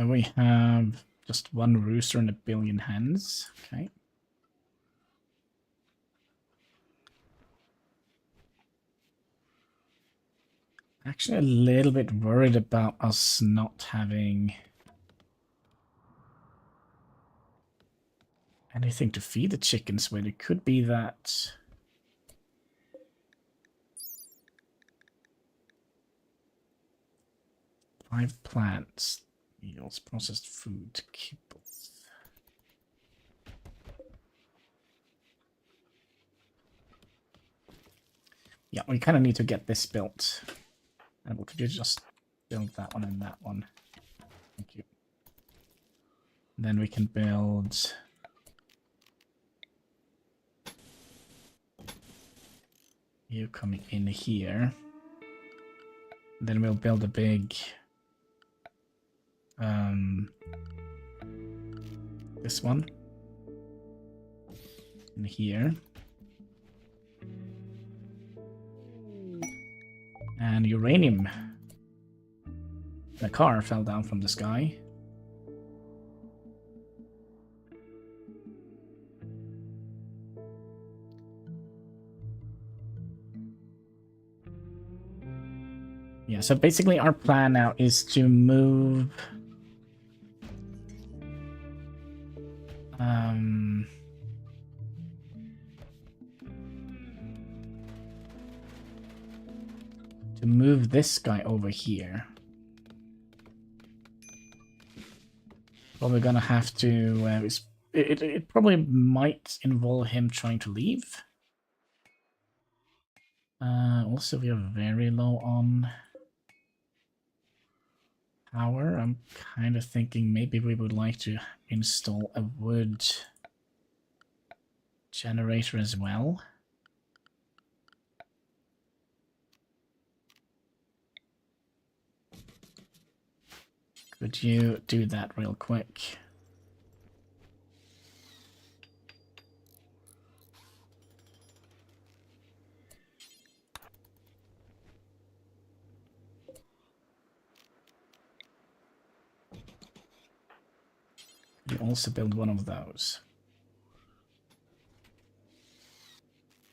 So we have just one rooster and 1 billion hens. Okay. Actually, a little bit worried about us not having anything to feed the chickens with. It could be that five plants, meals, processed food, kibbles. Yeah, we kind of need to get this built. And could you just build that one and that one? Thank you. Then we can build you coming in here. Then we'll build a big this one in here. And uranium. The car fell down from the sky. Yeah, so basically our plan now is to move this guy over here. But we're gonna have to it probably might involve him trying to leave. Also, we are very low on power. I'm kind of thinking maybe we would like to install a wood generator as well. Could you do that real quick? You also build one of those.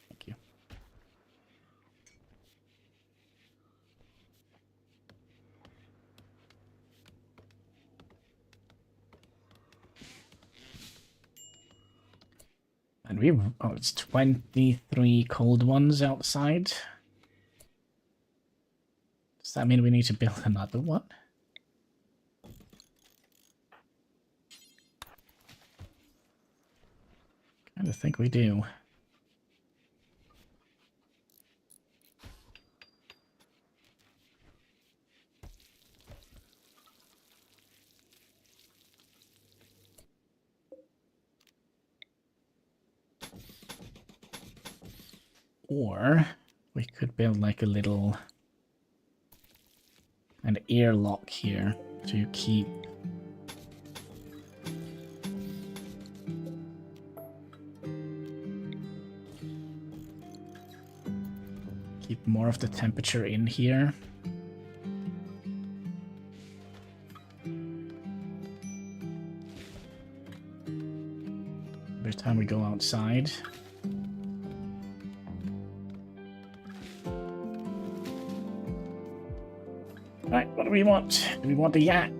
Thank you. And we have, oh, it's 23 cold ones outside. Does that mean we need to build another one? I think we do. Or we could build like a little an airlock here to keep more of the temperature in here. Every time we go outside. Right, what do we want? Do we want the yak?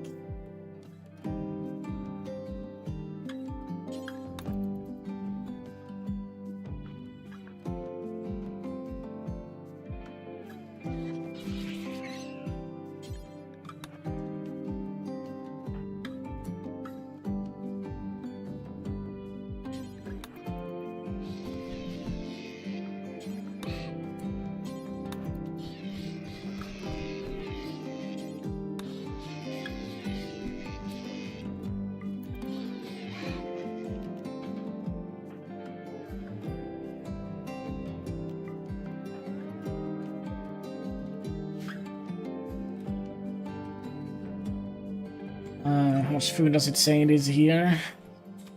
How much food does it say it is here?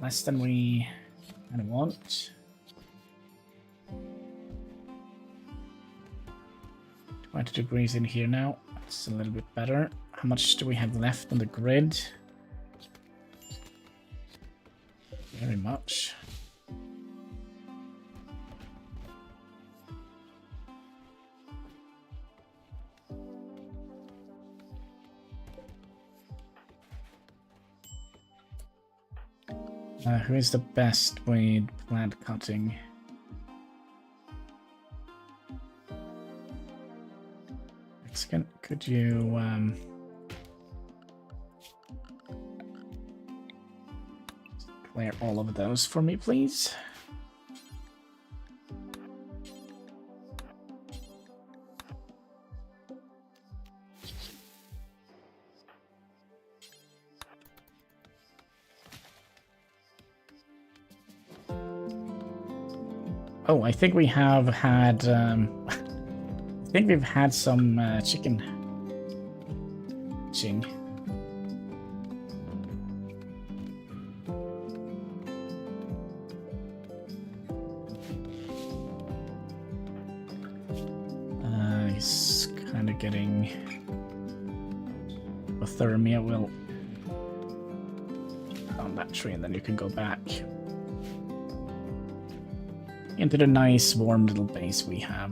Less than we kind of want. 20 degrees in here now. That's a little bit better. How much do we have left on the grid? very much. Who is the best with plant cutting? Mexican, could you clear all of those for me, please? Oh, I think we have had, I think we've had some chicken hatching. He's kind of getting hypothermia. We'll on that tree and then you can go back into the nice warm little base we have.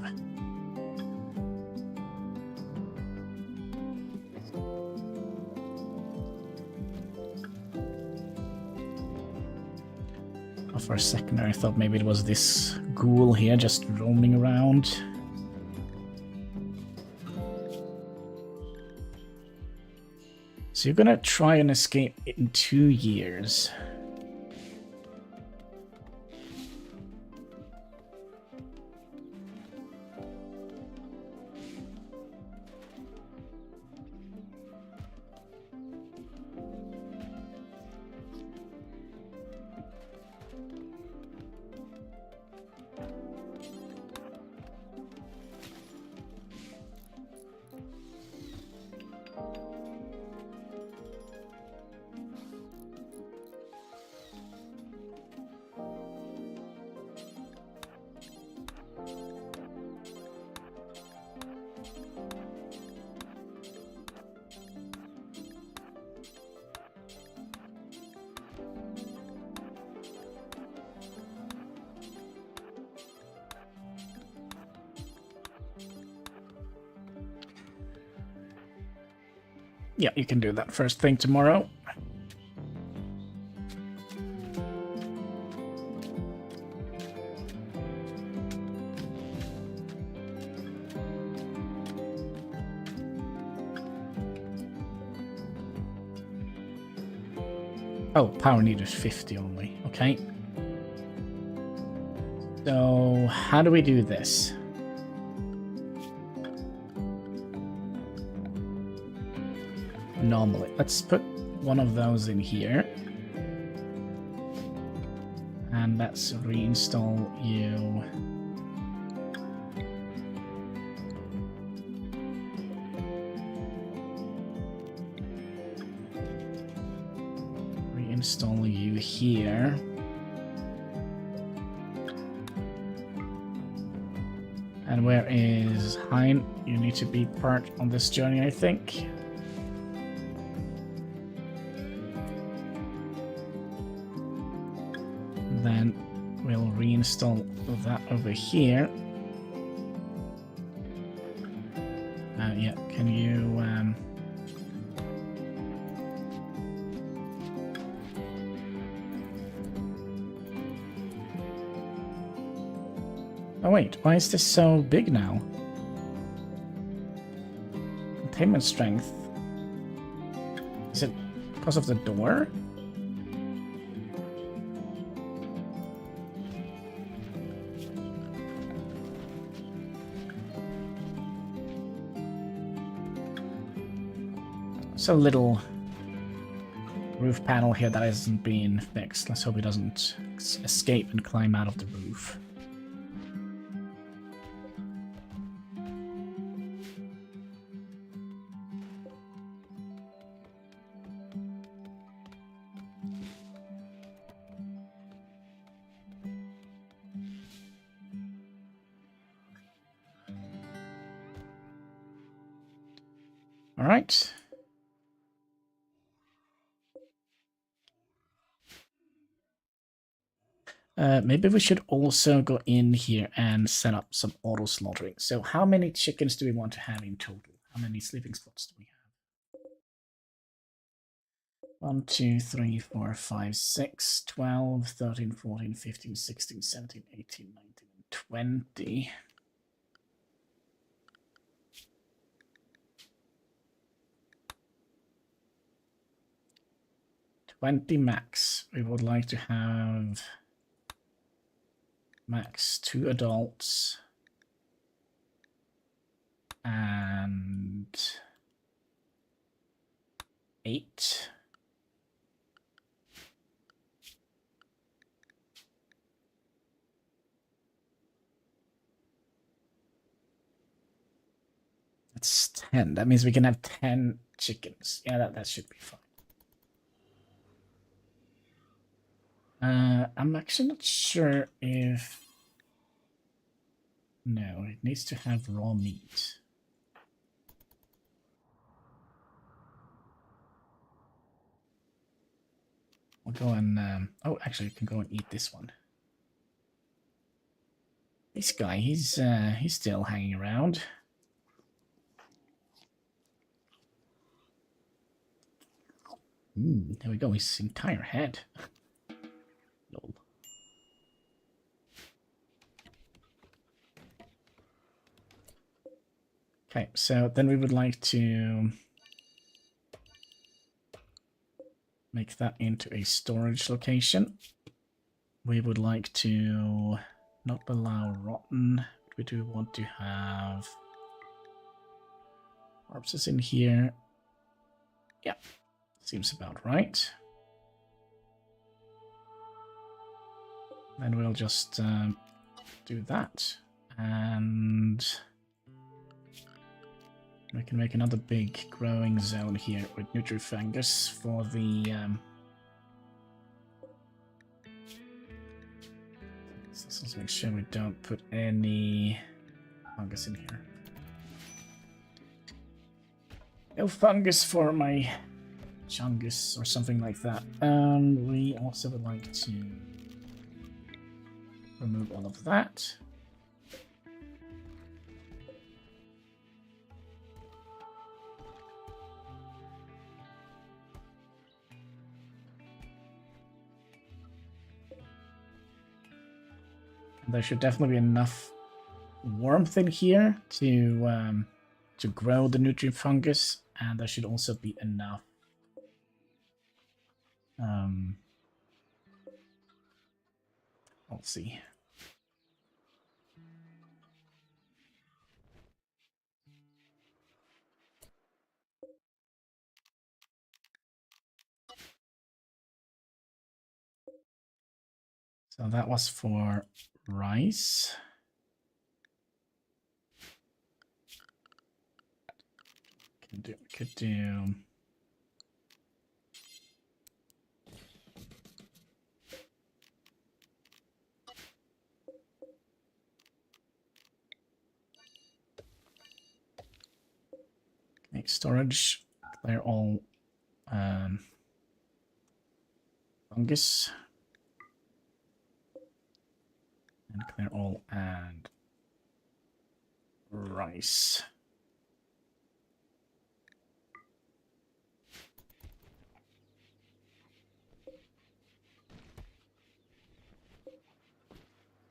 Oh, for a second I thought maybe it was this ghoul here just roaming around. So you're gonna try and escape in 2 years. Yeah, you can do that first thing tomorrow. Oh, power needed 50 only. Okay. So, how do we do this? Normally, let's put one of those in here. And let's reinstall you. Reinstall you here. And where is Hein? You need to be part on this journey, I think. Then we'll reinstall that over here. Yeah, can you... Oh wait, why is this so big now? Containment strength. Is it because of the door? It's a little roof panel here that hasn't been fixed. Let's hope he doesn't escape and climb out of the roof. All right. Maybe we should also go in here and set up some auto slaughtering. So how many chickens do we want to have in total? How many sleeping spots do we have? 1, 2, 3, 4, 5, 6, 12, 13, 14, 15, 16, 17, 18, 19, and 20. Max. We would like to have max 2 adults and 8. That's 10. That means we can have 10 chickens. Yeah, that should be fine. I'm actually not sure if... No, it needs to have raw meat. We'll go and... oh, actually, you can go and eat this one. This guy, he's still hanging around. There we go, his entire head. Lol. Okay, so then we would like to make that into a storage location. We would like to not allow rotten. We do want to have corpses in here. Yeah, seems about right. Then we'll just do that. And we can make another big growing zone here with nutrifungus for the... so let's make sure we don't put any fungus in here. No fungus for my chungus or something like that. We also would like to remove all of that. And there should definitely be enough warmth in here to grow the nutrient fungus, and there should also be enough let's see. So that was for rice. Could do make storage, clear all fungus, and clear all and rice.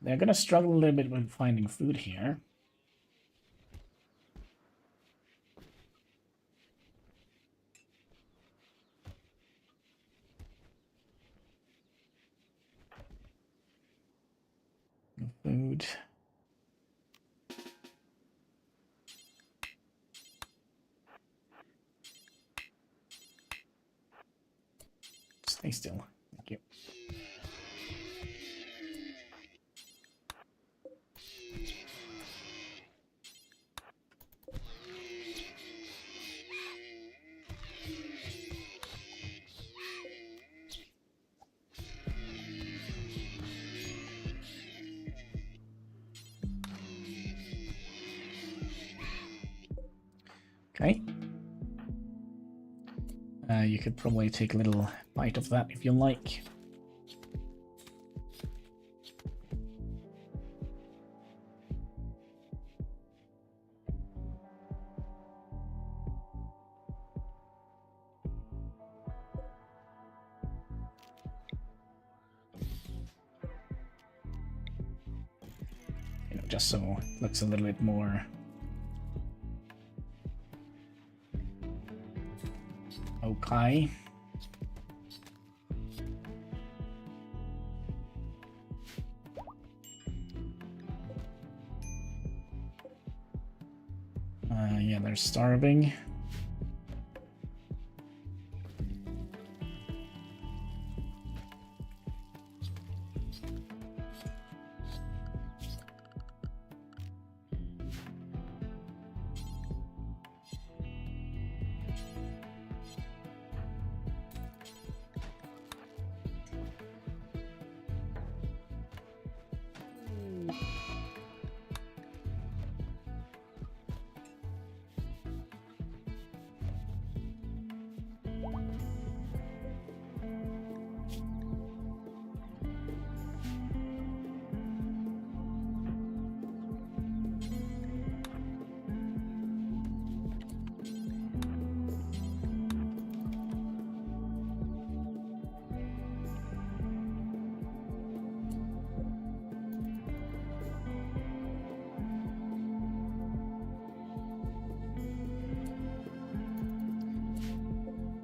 They're gonna struggle a little bit with finding food here. No food. Stay still. Thank you. Okay. You could probably take a little bite of that if you like. You know, just so it looks a little bit more okay. Yeah, they're starving.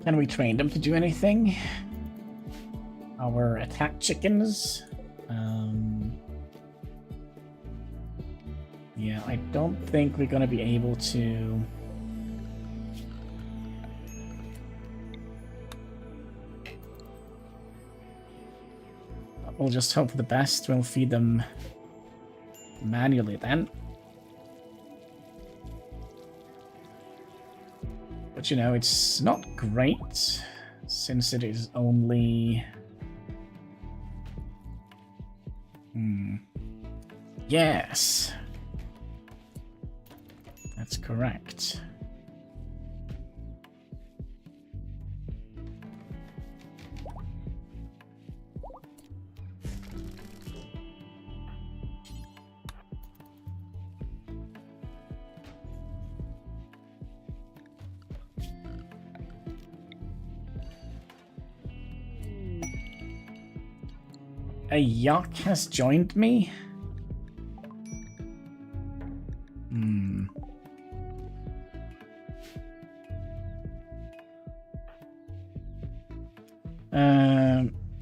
Can we train them to do anything? Our attack chickens? Yeah, I don't think we're gonna be able to... We'll just hope for the best. We'll feed them manually then. But you know, it's not great since it is only... Yes. That's correct. A yak has joined me?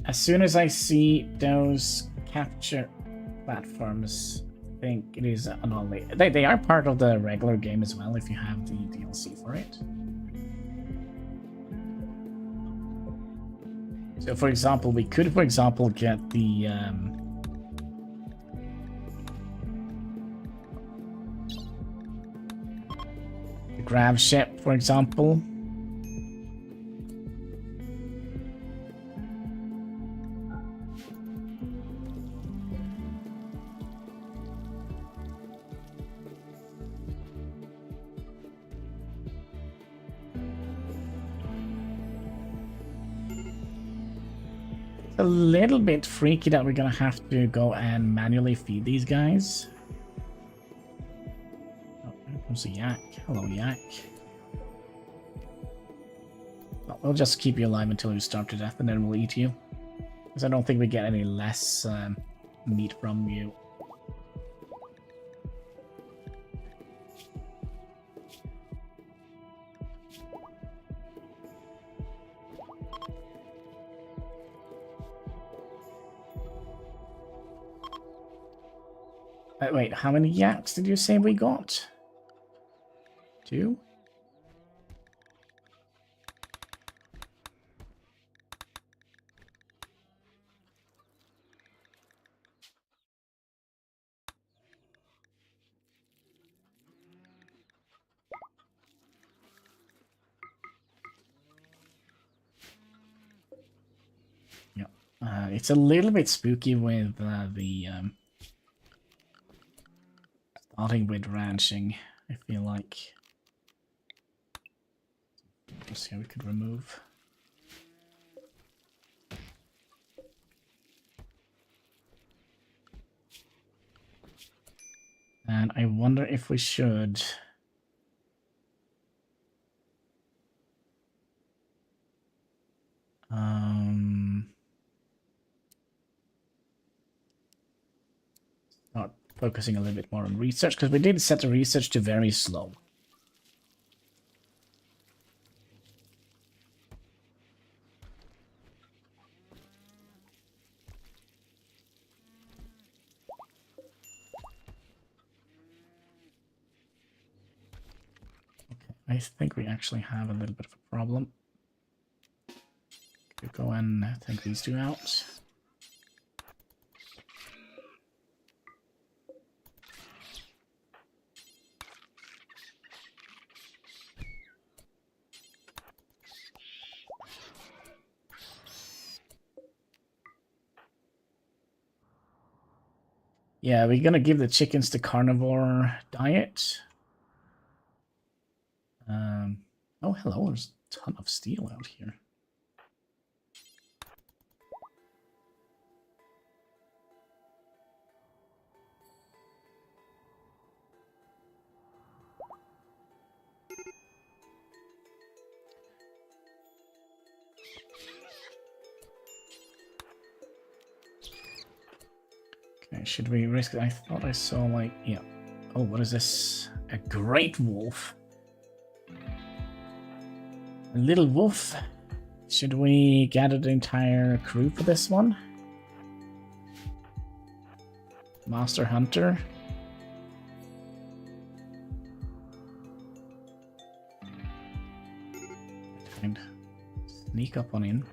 As soon as I see those capture platforms, I think it is an only. They are part of the regular game as well if you have the DLC for it. So, for example, we could, for example, get the grab ship, for example. A little bit freaky that we're gonna have to go and manually feed these guys. Oh, here comes a yak. Hello, yak. Well, we'll just keep you alive until you starve to death, and then we'll eat you. Because I don't think we get any less meat from you. Wait, how many yaks did you say we got? 2? Yeah, it's a little bit spooky with the starting with ranching, I feel like. Let's see how we could remove. And I wonder if we should... start focusing a little bit more on research, because we did set the research to very slow. Okay, I think we actually have a little bit of a problem. Could go and take these two out. Yeah, we're gonna give the chickens the carnivore diet. Oh, hello, there's a ton of steel out here. Okay, should we risk it? I thought I saw, like, yeah. Oh, what is this? A great wolf. A little wolf. Should we gather the entire crew for this one? Master Hunter. And sneak up on in.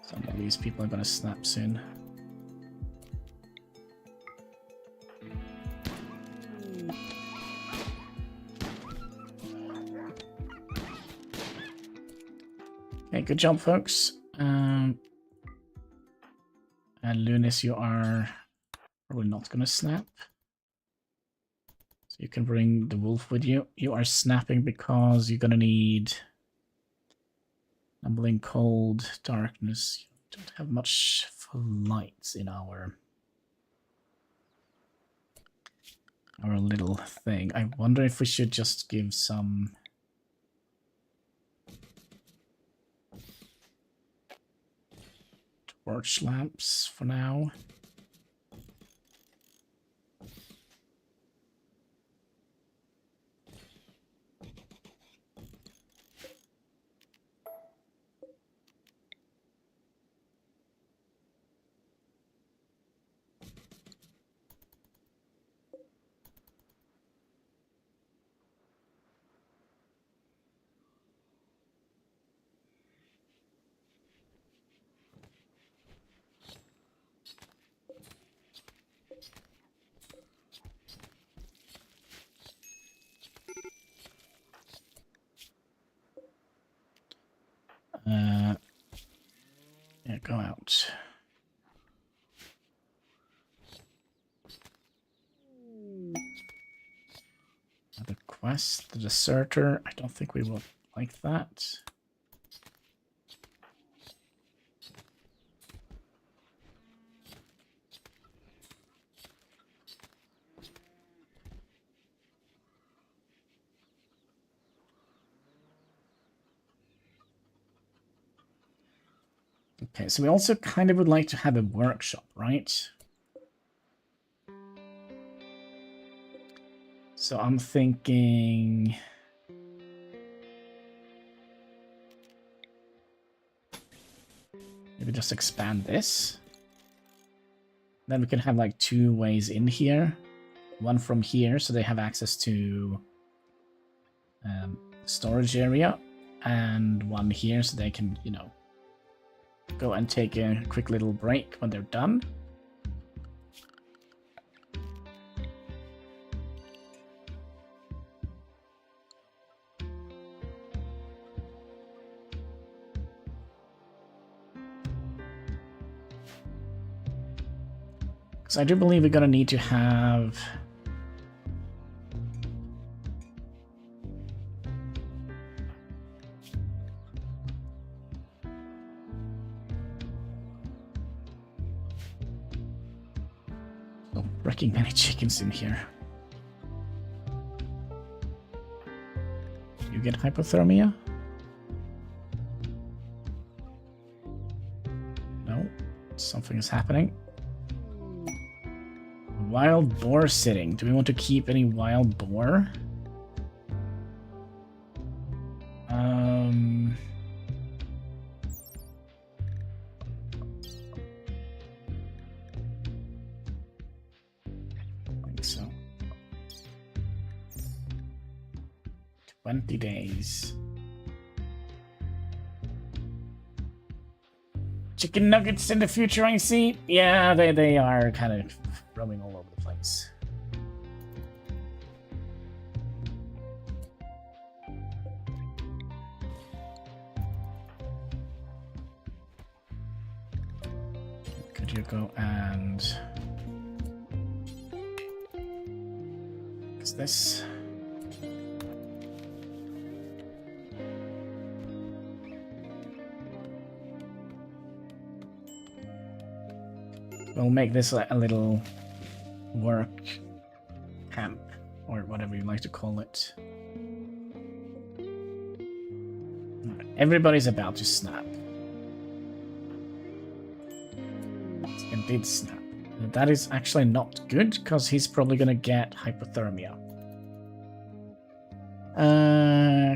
Some of these people are gonna snap soon. Okay, good job, folks. And Lunis, you are probably not gonna snap. So you can bring the wolf with you. You are snapping because you're gonna need Numbling cold, darkness. You don't have much for lights in our little thing. I wonder if we should just give some torch lamps for now. Yeah, go out. Another quest, the deserter. I don't think we will like that. Okay, so we also kind of would like to have a workshop, right? So I'm thinking maybe just expand this. Then we can have like 2 ways in here. One from here, so they have access to storage area, and one here, so they can, you know, go and take a quick little break when they're done. Because I do believe we're gonna need to have wrecking many chickens in here. You get hypothermia? Something is happening. Wild boar sitting. Do we want to keep any wild boar? I think so. 20 days. Chicken nuggets in the future, I see. Yeah, they are kind of roaming all over the place. Could you go and... What's this? We'll make this a little work camp, or whatever you like to call it. Everybody's about to snap. It did snap. That is actually not good, because he's probably gonna get hypothermia.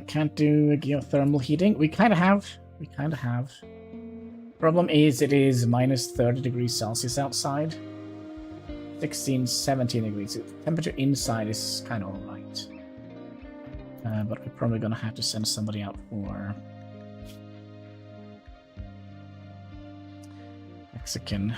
Can't do a geothermal heating. We kind of have. Problem is, it is minus 30 degrees Celsius outside. 16, 17 degrees. The temperature inside is kind of alright. But we're probably gonna have to send somebody out for Mexican.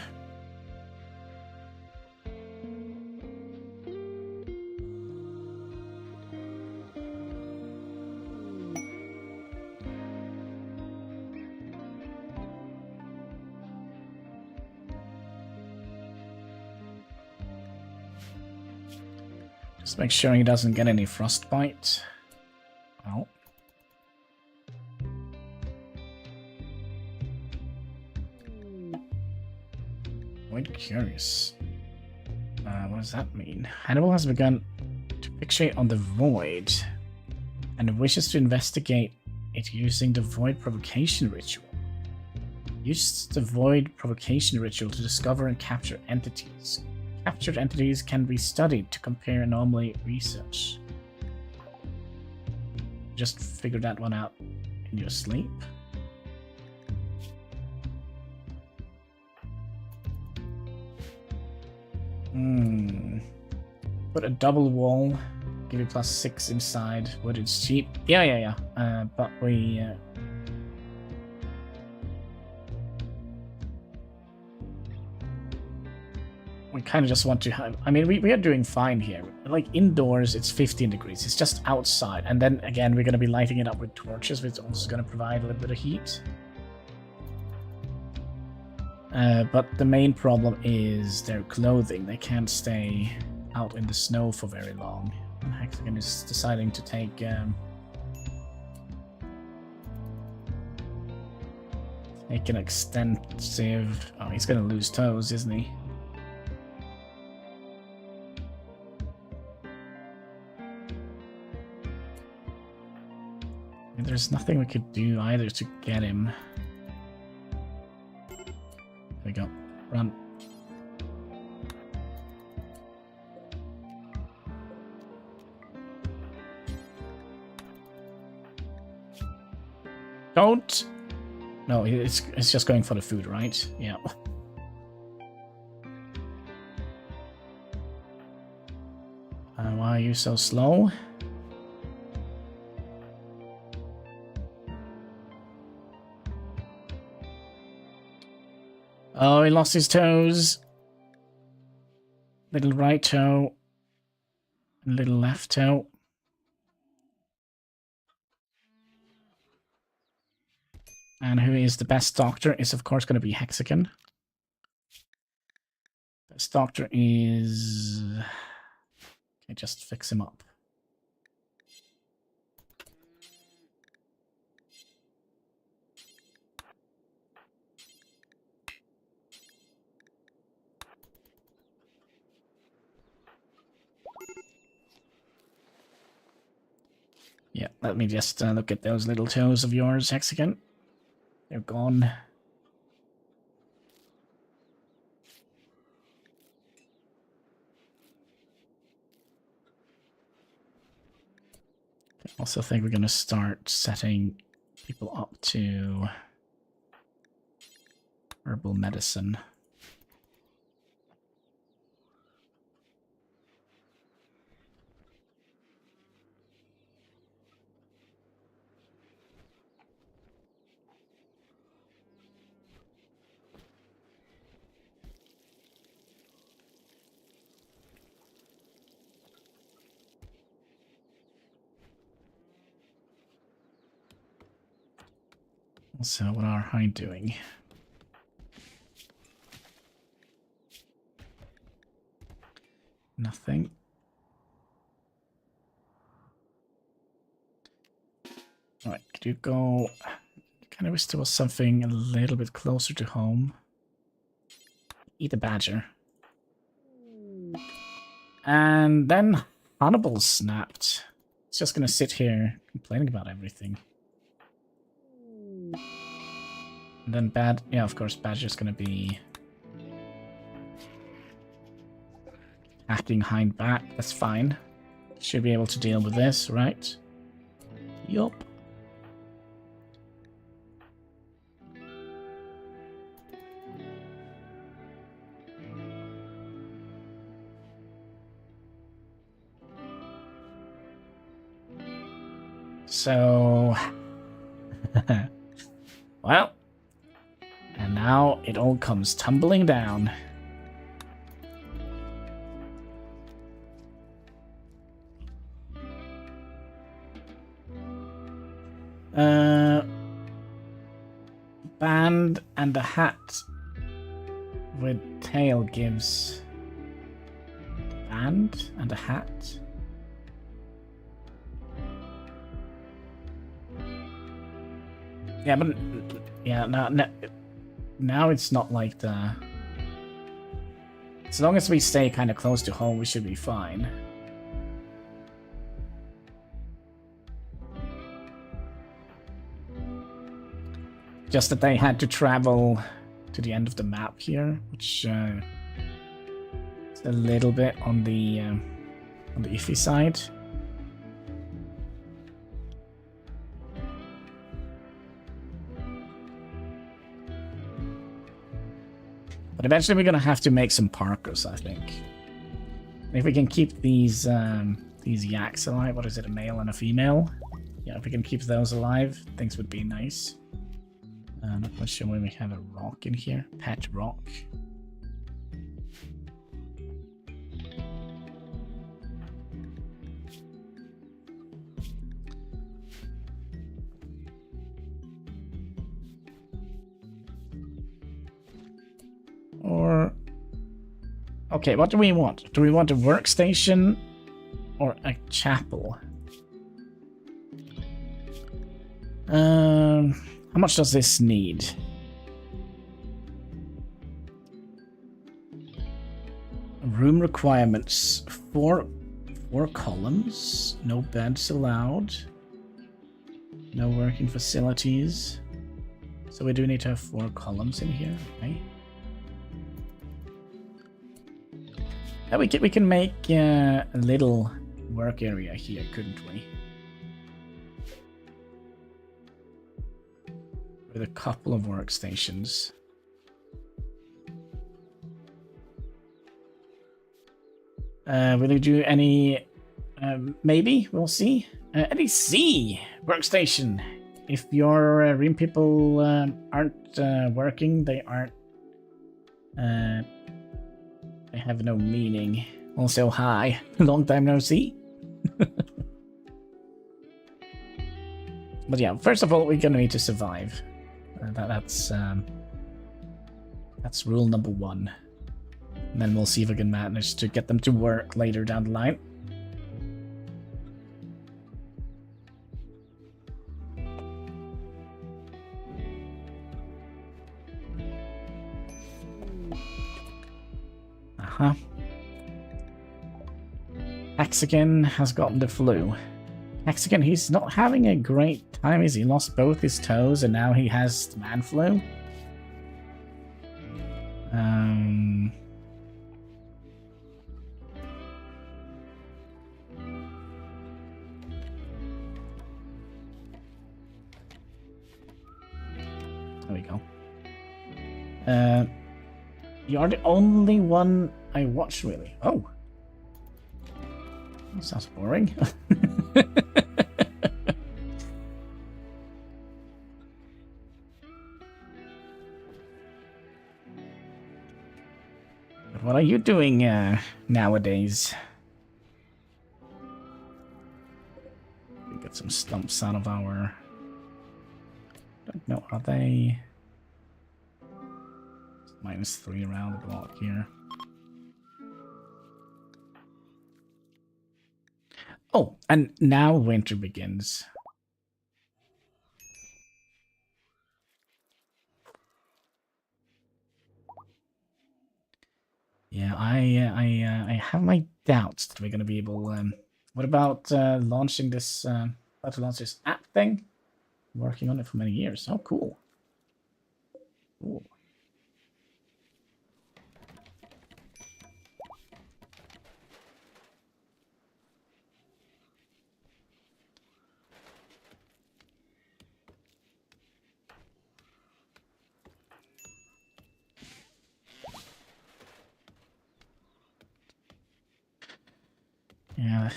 Just make sure he doesn't get any frostbite. Oh. Quite curious. What does that mean? Hannibal has begun to fixate on the void and wishes to investigate it using the void provocation ritual. Use the void provocation ritual to discover and capture entities. Captured entities can be studied to compare anomaly research. Just figure that one out in your sleep. Put a double wall, give you +6 inside. Wood is cheap. Yeah. But we kind of just want to have... I mean, we are doing fine here. Like, indoors, it's 15 degrees. It's just outside. And then, again, we're going to be lighting it up with torches, which is also going to provide a little bit of heat. But the main problem is their clothing. They can't stay out in the snow for very long. And Hexagon is deciding to take... take an extensive... Oh, he's going to lose toes, isn't he? There's nothing we could do either to get him. There we go. Run. Don't! No, it's just going for the food, right? Yeah. Why are you so slow? Oh, he lost his toes. Little right toe. Little left toe. And who is the best doctor is, of course, going to be Hexagon. Best doctor is... Okay, just fix him up. Yeah, let me just look at those little toes of yours, Hexagon. They're gone. I also think we're going to start setting people up to herbal medicine. So what are I doing? Nothing. Alright, could you go... Kind of wish there was something a little bit closer to home. Eat a badger. And then Hannibal snapped. It's just gonna sit here complaining about everything. And then yeah, of course, Badger's gonna be acting hind back. That's fine. Should be able to deal with this, right? Yup. So, well, and now it all comes tumbling down. Band and a hat with tail gives band and a hat. Yeah, but yeah, now it's not like the... As long as we stay kind of close to home, we should be fine. Just that they had to travel to the end of the map here, which is a little bit on the iffy side. But eventually we're gonna have to make some Parkers, I think. And if we can keep these yaks alive, what is it, a male and a female? Yeah, if we can keep those alive, things would be nice. Not quite sure when we have a rock in here. Pet rock. Or... Okay, what do we want? Do we want a workstation or a chapel? How much does this need? Room requirements. Four columns. No beds allowed. No working facilities. So we do need to have 4 columns in here. Okay. Yeah, we can make a little work area here, couldn't we? With a couple of workstations. Will we do any... maybe? We'll see. Any C workstation. If your Rim people aren't working, they aren't... they have no meaning. Also, hi. Long time no see. But yeah, first of all, we're gonna need to survive. That's rule number 1. And then we'll see if we can manage to get them to work later down the line. Hexagon has gotten the flu. Hexagon, he's not having a great time, is he? Lost both his toes and now he has the man flu. You're the only one I watch, really. Oh. That sounds boring. But what are you doing nowadays? We get some stumps out of our... Don't know, are they... -3 around the block here. Oh, and now winter begins. Yeah, I have my doubts that we're gonna be able. What about launching this? About to launch this app thing. Working on it for many years. Oh, cool. Cool. Yeah.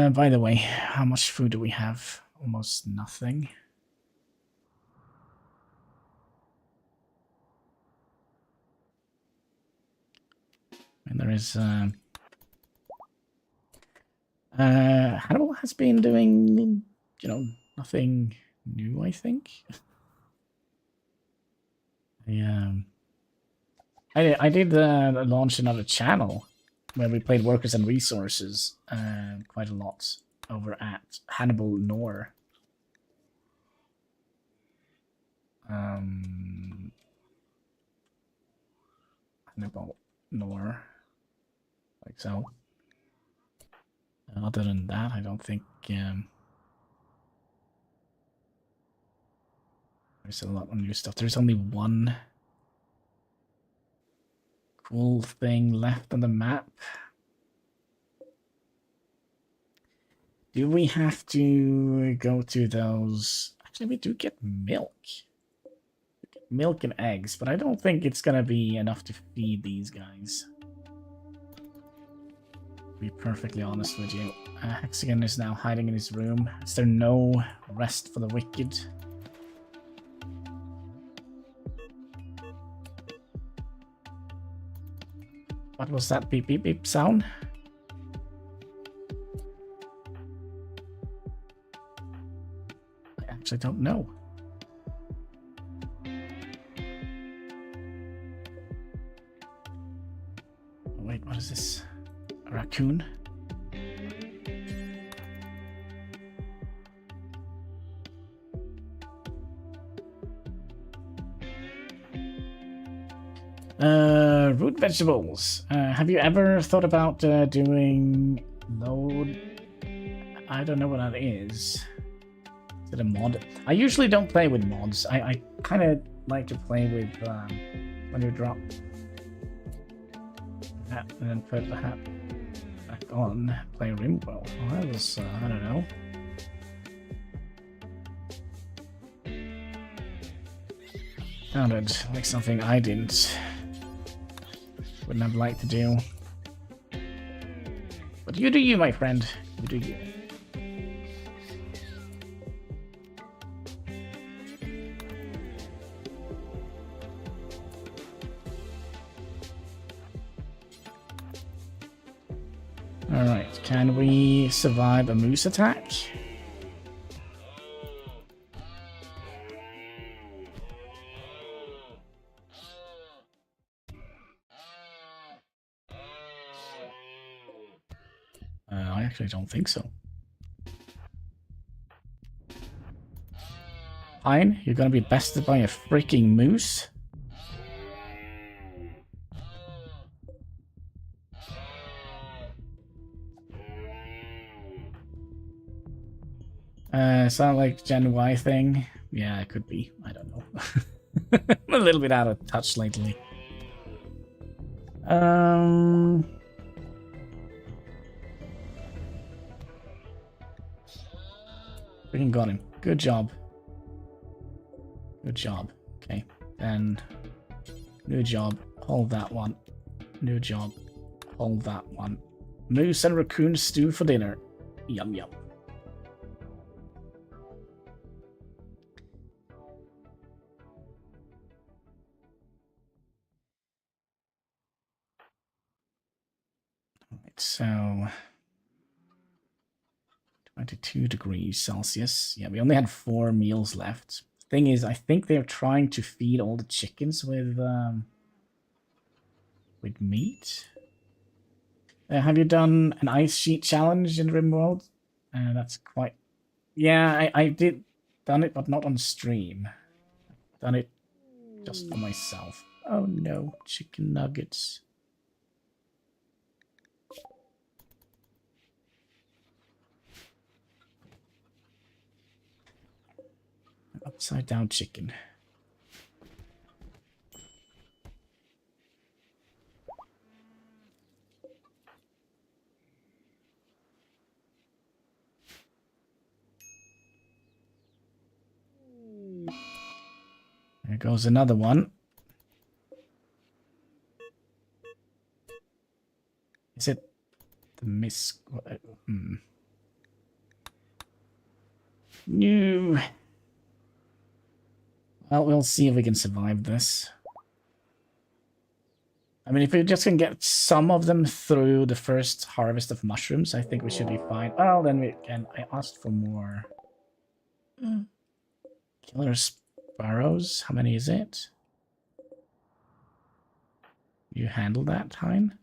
By the way, how much food do we have? Almost nothing. And there is Hannibal has been doing, you know, nothing new, I think. I did launch another channel where we played Workers and Resources quite a lot over at HanniballNOR. HanniballNOR. Like so. Other than that, I don't think there's a lot of new stuff. There's only one cool thing left on the map. Do we have to go to those? Actually, we do get milk. Milk and eggs, but I don't think it's gonna be enough to feed these guys. To be perfectly honest with you. Hexagon is now hiding in his room. Is there no rest for the wicked? What was that beep beep beep sound? I actually don't know. Oh, wait, what is this? A raccoon? Root vegetables. Have you ever thought about doing load? I don't know what that is. Is it a mod? I usually don't play with mods. I kind of like to play with when you drop hat and then put the hat back on. Play Rimworld. Well, that was I don't know. Sounded like something I wouldn't have liked to do. But you do you, my friend. You do you. Alright, can we survive a moose attack? I actually don't think so. Pine, you're gonna be bested by a freaking moose? Sound like Gen Y thing? Yeah, it could be. I don't know. I'm a little bit out of touch lately. Freaking got him. Good job. Good job. Okay. Then, new job. Hold that one. New job. Hold that one. Moose and raccoon stew for dinner. Yum yum. Alright, so 22 degrees Celsius. Yeah, we only had 4 meals left. Thing is, I think they're trying to feed all the chickens with meat. Have you done an ice sheet challenge in Rimworld? That's quite... Yeah, I did done it, but not on stream. Done it just for myself. Oh no, chicken nuggets. Upside down chicken. There goes another one. Is it the miss? No. Well, we'll see if we can survive this. I mean, if we just can get some of them through the first harvest of mushrooms, I think we should be fine. Well, then we can... I asked for more. Killer sparrows. How many is it? You handle that, Hein?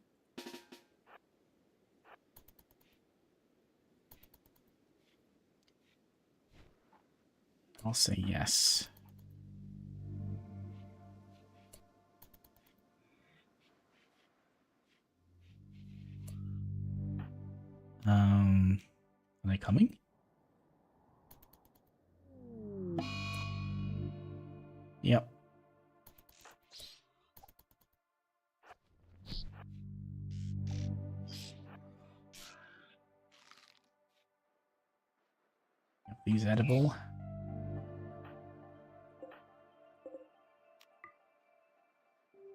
I'll say yes. Are they coming? Yep. These edible.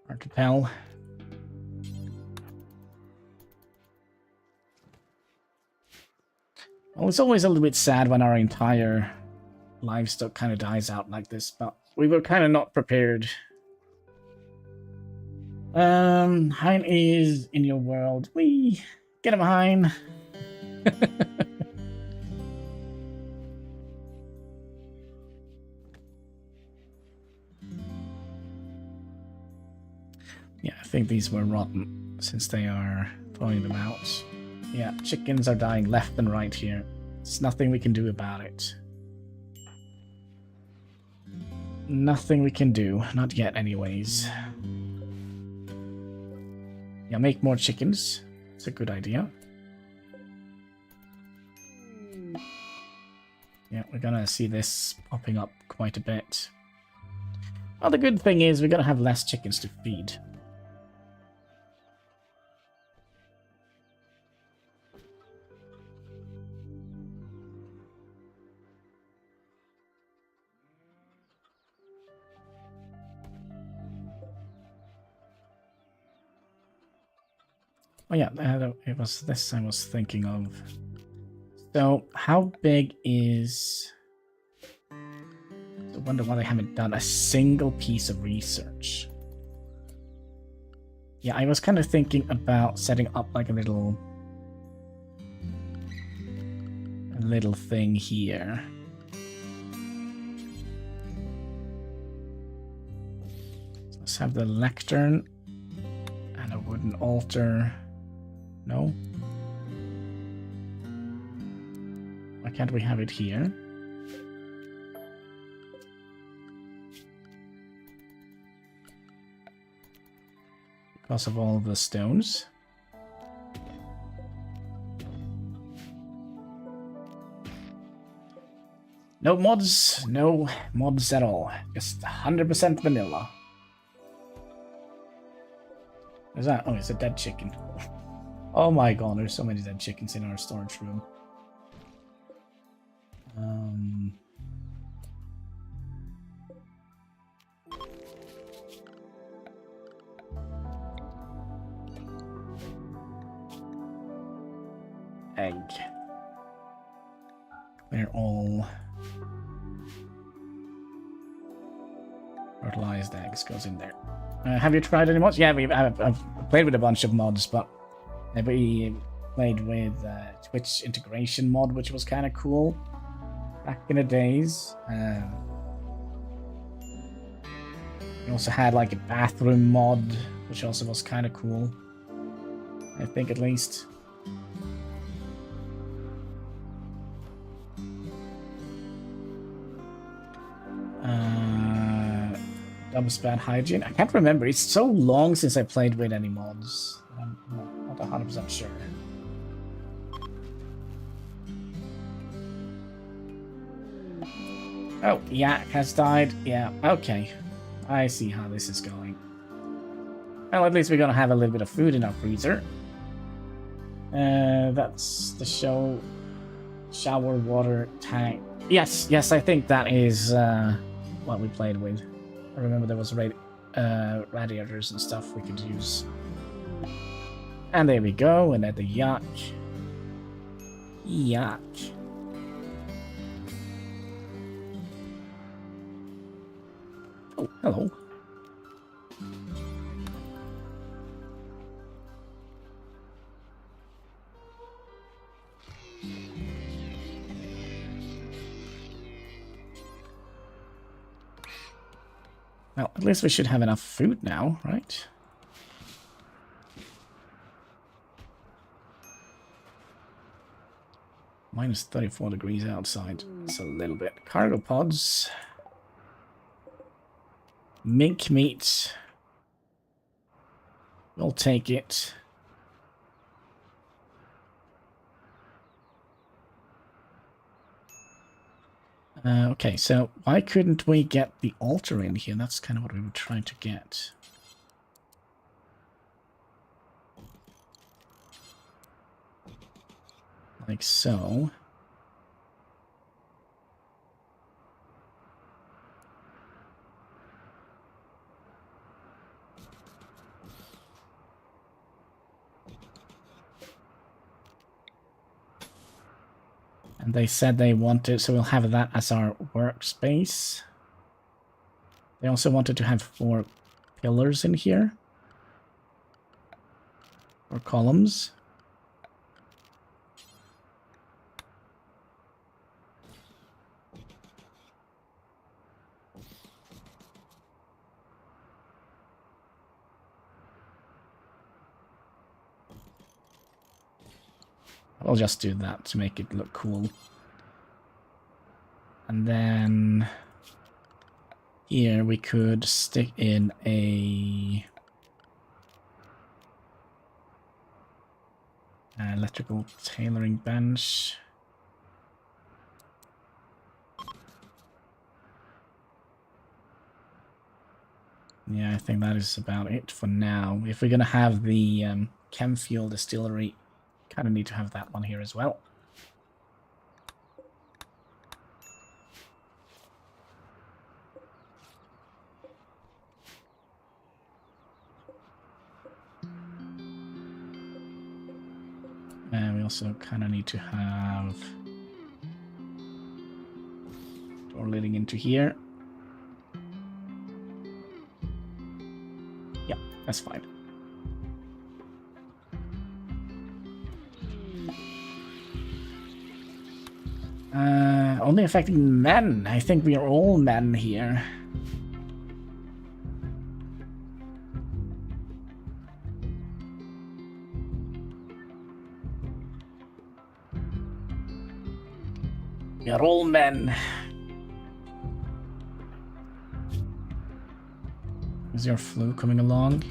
Hard to tell. Well, it's always a little bit sad when our entire livestock kind of dies out like this, but we were kind of not prepared. Hein is in your world. We get him, Hein. Yeah, I think these were rotten since they are throwing them out. Yeah, chickens are dying left and right here. There's nothing we can do about it. Nothing we can do. Not yet, anyways. Yeah, make more chickens. It's a good idea. Yeah, we're gonna see this popping up quite a bit. Well, the good thing is we're gonna have less chickens to feed. Oh yeah, it was this I was thinking of. So, how big is... I wonder why they haven't done a single piece of research. Yeah, I was kind of thinking about setting up like a little thing here. So let's have the lectern and a wooden altar. No? Why can't we have it here? Because of all the stones. No mods, no mods at all. Just 100% vanilla. What's that? Oh, it's a dead chicken. Oh my god, there's so many dead chickens in our storage room. egg. They're all fertilized eggs goes in there. Have you tried any mods? Yeah, I've played with a bunch of mods, but we played with Twitch integration mod, which was kind of cool back in the days. We also had like a bathroom mod, which also was kind of cool. I think, at least. Double span hygiene. I can't remember. It's so long since I played with any mods. I'm not 100% sure. Oh, Yak has died. Yeah, okay. I see how this is going. Well, at least we're gonna have a little bit of food in our freezer. That's the shower water tank. Yes, I think that is what we played with. I remember there was radiators and stuff we could use. And there we go, and at the Yak. Yak. Oh, hello. Well, at least we should have enough food now, right? Minus 34 degrees outside. It's a little bit. Cargo pods. Mink meat. We'll take it. Okay, so why couldn't we get the altar in here? That's kind of what we were trying to get. Like so. And they said they wanted, so we'll have that as our workspace. They also wanted to have 4 pillars in here. Or columns. I'll just do that to make it look cool. And then here we could stick in a electrical tailoring bench. Yeah, I think that is about it for now. If we're gonna have the chem fuel distillery, kind of need to have that one here as well. And we also kind of need to have door leading into here. Yeah, that's fine. Only affecting men. I think we are all men here. We are all men. Is your flu coming along?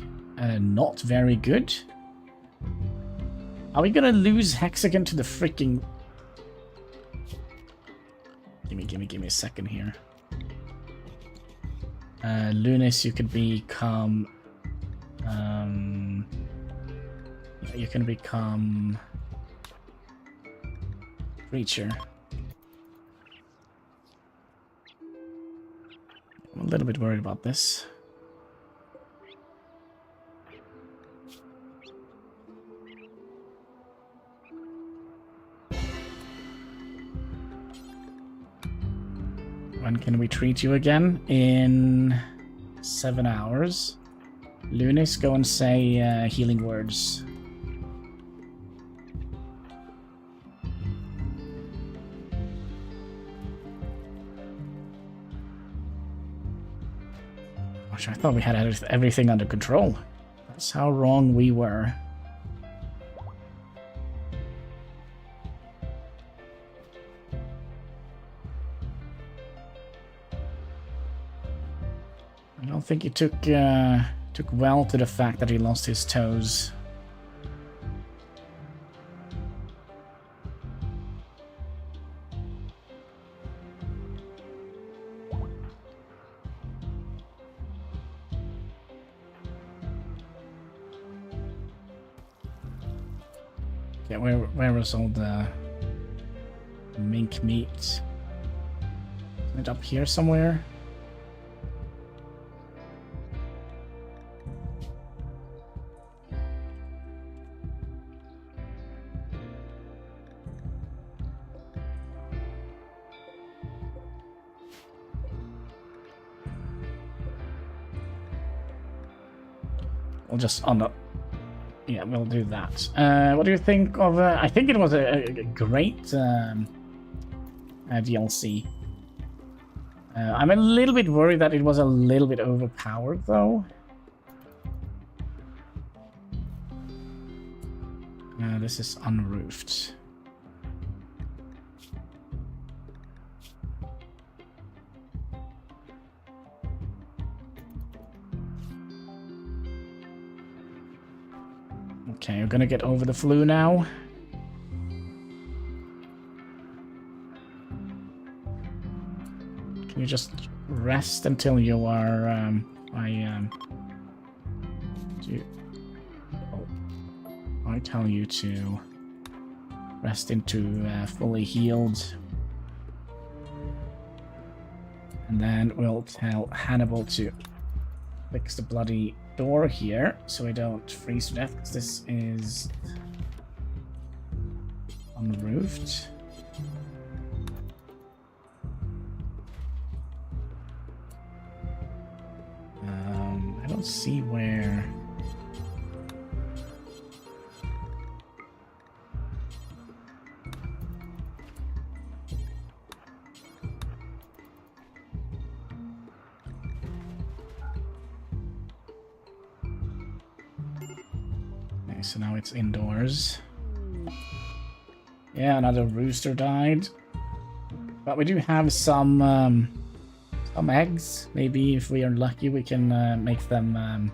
Not very good. Are we gonna lose Hexagon to the freaking... Give me a second here. Lunis, you could become... you can become... Preacher. I'm a little bit worried about this. When can we treat you again? In 7 hours. Lunis, go and say healing words. Gosh, I thought we had everything under control. That's how wrong we were. I don't think he took well to the fact that he lost his toes. Yeah, where was all the mink meat? Is it up here somewhere? We'll just yeah, we'll do that. What do you think of? I think it was a great DLC. I'm a little bit worried that it was a little bit overpowered, though. This is unroofed. Okay, you're gonna get over the flu now. Can you just rest until you are, I tell you to rest into fully healed. And then we'll tell Hannibal to fix the bloody door here so we don't freeze to death, because this is unroofed. I don't see where. So now it's indoors. Yeah, another rooster died. But we do have some eggs. Maybe if we are lucky, we can make them.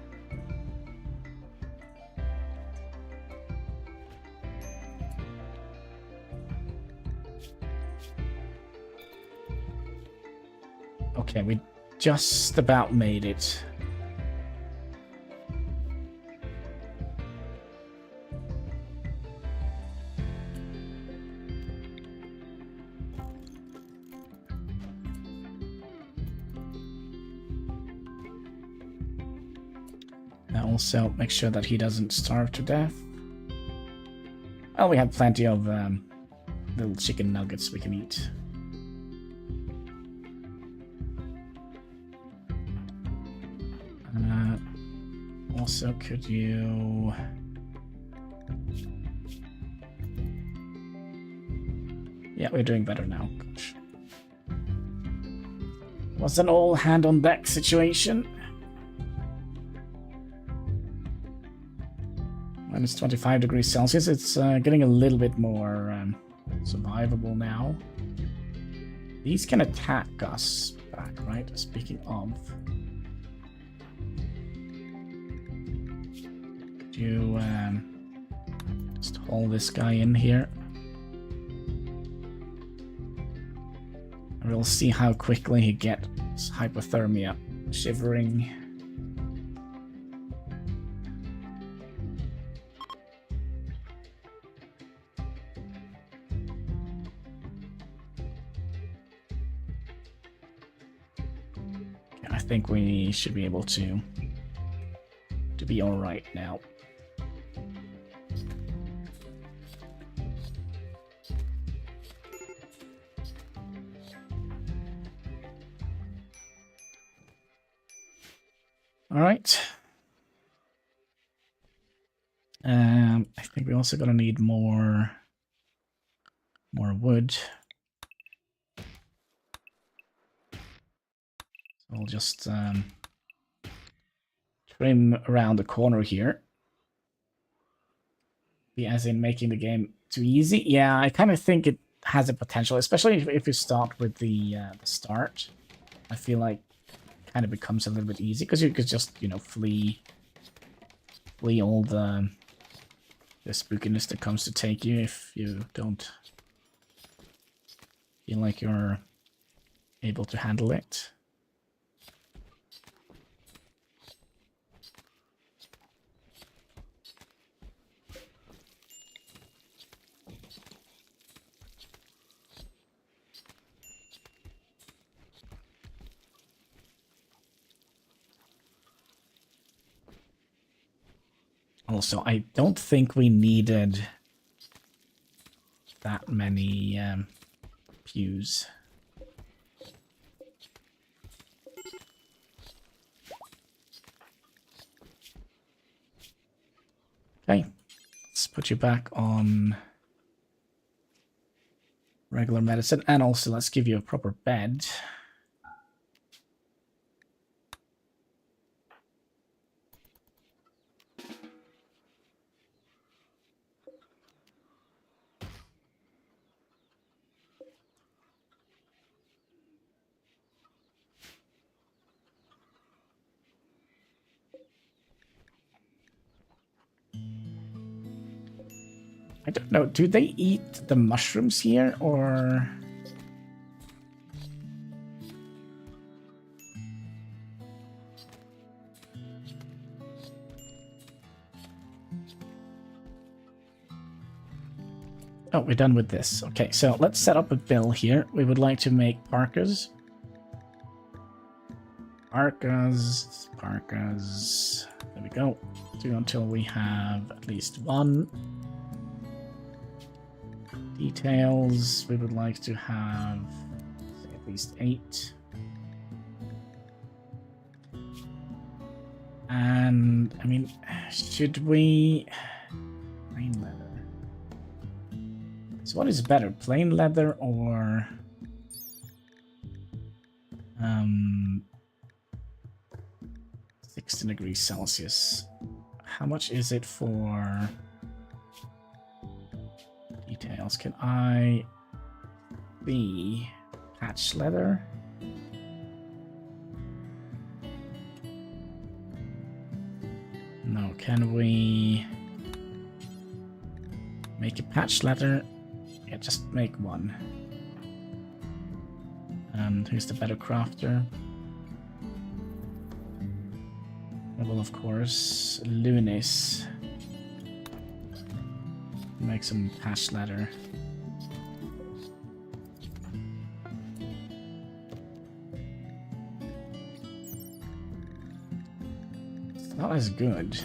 Okay, we just about made it. Also, make sure that he doesn't starve to death. Well, we have plenty of little chicken nuggets we can eat. Also, could you... Yeah, we're doing better now. Gosh. Was an all hand on deck situation. Minus 25 degrees Celsius. It's getting a little bit more survivable now. These can attack us back, right? Speaking of. Could you just hold this guy in here? And we'll see how quickly he gets hypothermia. Shivering. I think we should be able to be all right now. All right. I think we're also gonna need more wood. So I'll just trim around the corner here. As in making the game too easy. Yeah, I kind of think it has a potential, especially if you start with the start. I feel like it kind of becomes a little bit easy because you could just, you know, flee all the spookiness that comes to take you if you don't feel like you're able to handle it. Also, I don't think we needed that many pews. Okay, let's put you back on regular medicine, and also let's give you a proper bed. I don't know, do they eat the mushrooms here, or... Oh, we're done with this. Okay, so let's set up a bill here. We would like to make parkas. Parkas. There we go. Do until we have at least one. Details. We would like to have at least 8. And, I mean, should we... Plain leather. So what is better, plain leather or 16 degrees Celsius? How much is it for details? Can I be patch leather? No, can we make a patch leather? Yeah, just make one. And who's the better crafter? Well, of course, Lunis. Make some patch leather. It's not as good.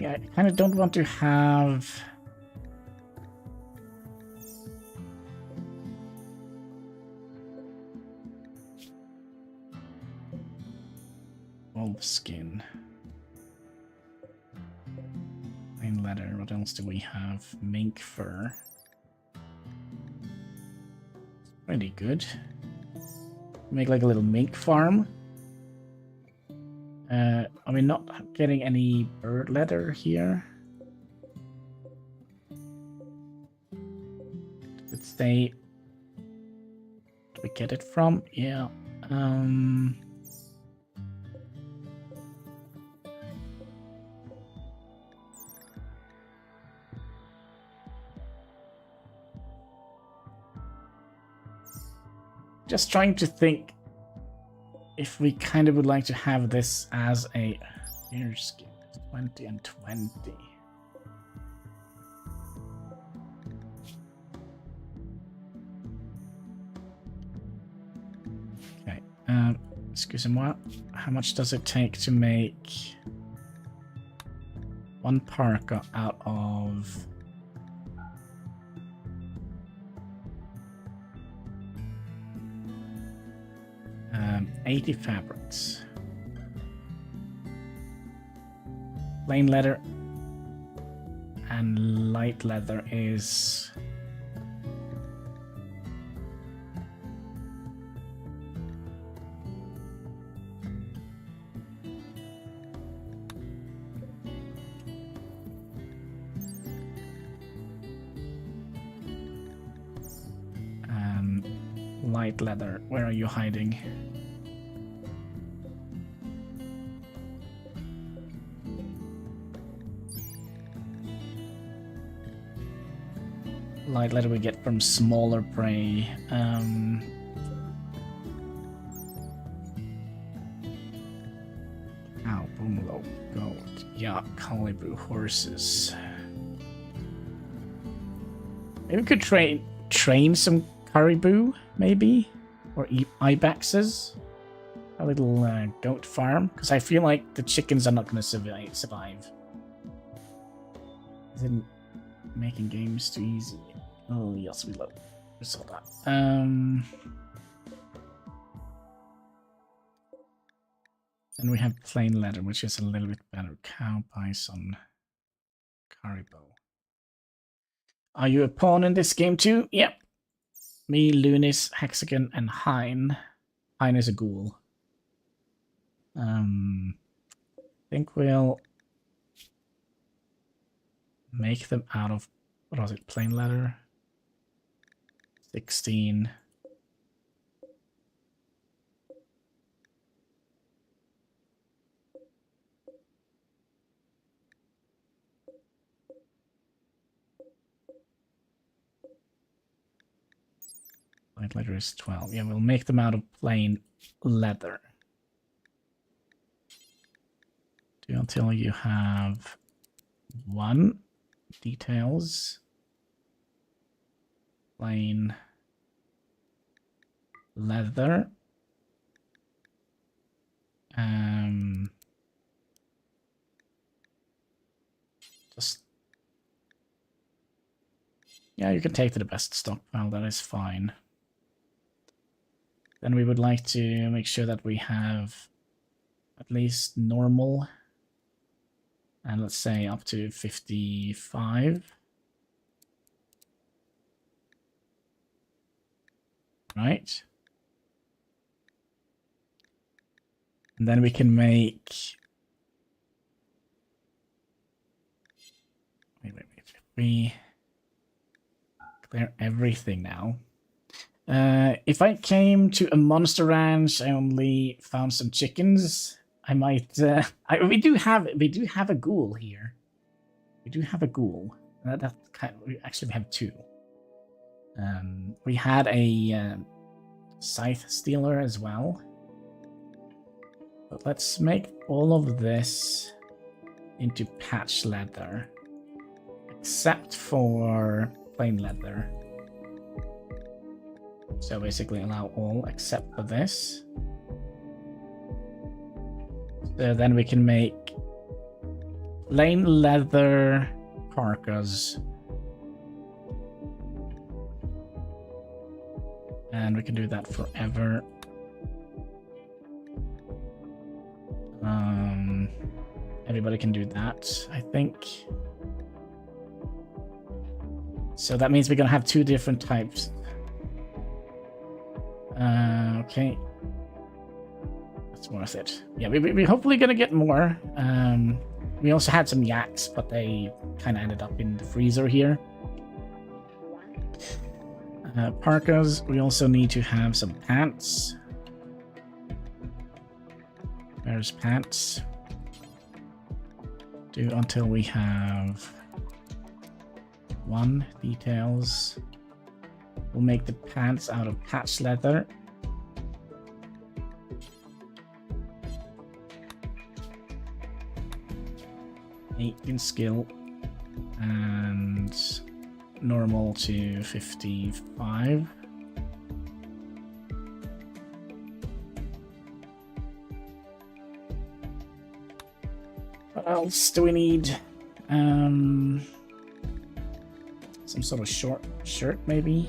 I kind of don't want to have... wolf skin. Plain leather. What else do we have? Mink fur. Pretty good. Make like a little mink farm. Are we not getting any bird leather here? Let's say, do we get it from? Yeah. Just trying to think if we kind of would like to have this as a bear skin. 20 and 20. Okay, let's Excusez-moi. How much does it take to make one parka out of 80 fabrics? Plain leather and light leather is light leather. Where are you hiding? Light leather we get from smaller prey. Boomlo, goat, yak, Kalibu, horses. Maybe we could train some caribou, maybe? Or ibexes? A little goat farm? Because I feel like the chickens are not going to survive. Isn't making games too easy? Oh, yes, we saw that. Then we have plain leather, which is a little bit better. Cow, bison, caribou. Are you a pawn in this game too? Yep. Me, Lunis, Hexagon, and Hein. Hein is a ghoul. I think we'll make them out of, what was it, plain leather? 16. Light leather is 12. Yeah, we'll make them out of plain leather. Until you have 1 details. Plain leather. Yeah, you can take to the best stockpile, that is fine. Then we would like to make sure that we have at least normal, and let's say up to 55. Right. And then we can make... Wait. We clear everything now. If I came to a monster ranch, I only found some chickens. I might. We do have a ghoul here. We do have a ghoul. That kind of, we actually have 2. We had a scythe stealer as well. But let's make all of this into patch leather, except for plain leather. So basically allow all except for this. So then we can make plain leather parkas. And we can do that forever. Everybody can do that, I think. So that means we're gonna have 2 different types. Okay. That's worth it. Yeah, we're hopefully gonna get more. We also had some yaks, but they kind of ended up in the freezer here. Parkas, we also need to have some pants. There's pants. Do until we have 1 details. We'll make the pants out of patch leather. In skill and normal to 55. else do we need? Some sort of short shirt, maybe?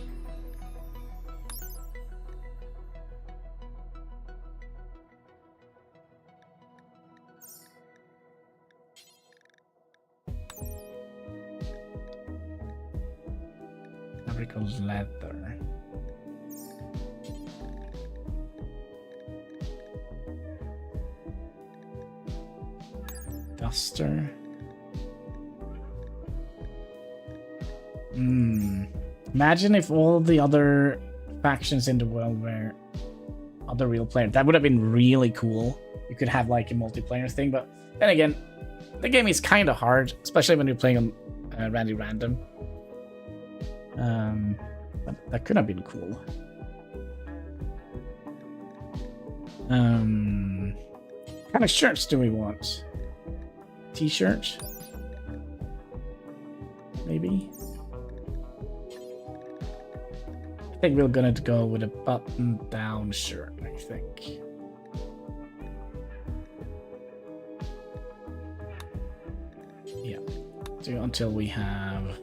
Fabric of leather. Duster. Imagine if all the other factions in the world were other real players. That would have been really cool. You could have like a multiplayer thing, but then again, the game is kind of hard, especially when you're playing on Randy Random. But that could have been cool. What kind of shirts do we want? T-shirt? Maybe? I think we're gonna go with a button-down shirt, I think. Yeah. So until we have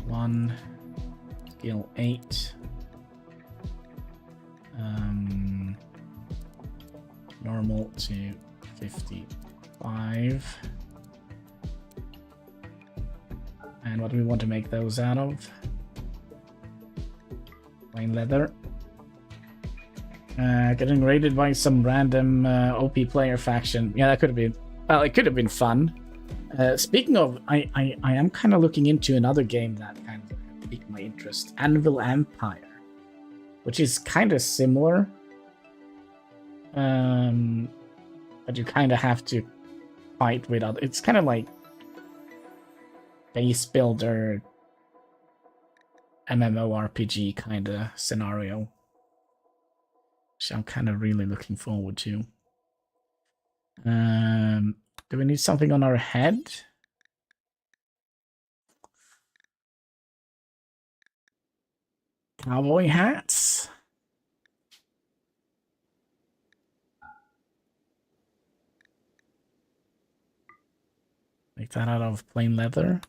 1 skill 8. Normal to 55. And what do we want to make those out of? Plain leather. Getting raided by some random OP player faction. Yeah, that could have been... Well, it could have been fun. Speaking of, I am kind of looking into another game that kind of piqued my interest. Anvil Empire. Which is kind of similar. But you kind of have to fight with other... It's kind of like base builder MMORPG kind of scenario. Which I'm kind of really looking forward to. Do we need something on our head? Cowboy hats? Make that out of plain leather.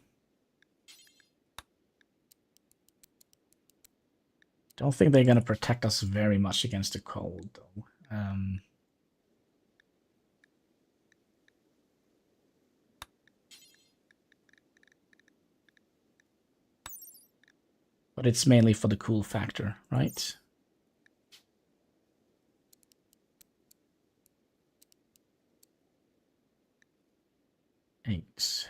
Don't think they're going to protect us very much against the cold, though. But it's mainly for the cool factor, right? Eggs.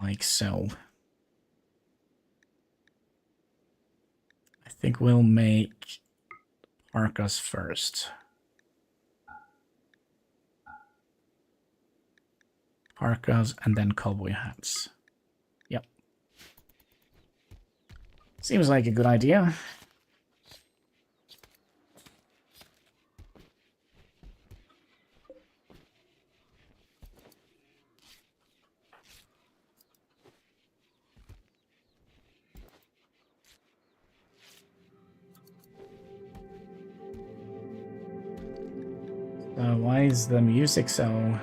Like so. I think we'll make parkas first. Parkas and then cowboy hats. Yep. Seems like a good idea. Why is the music so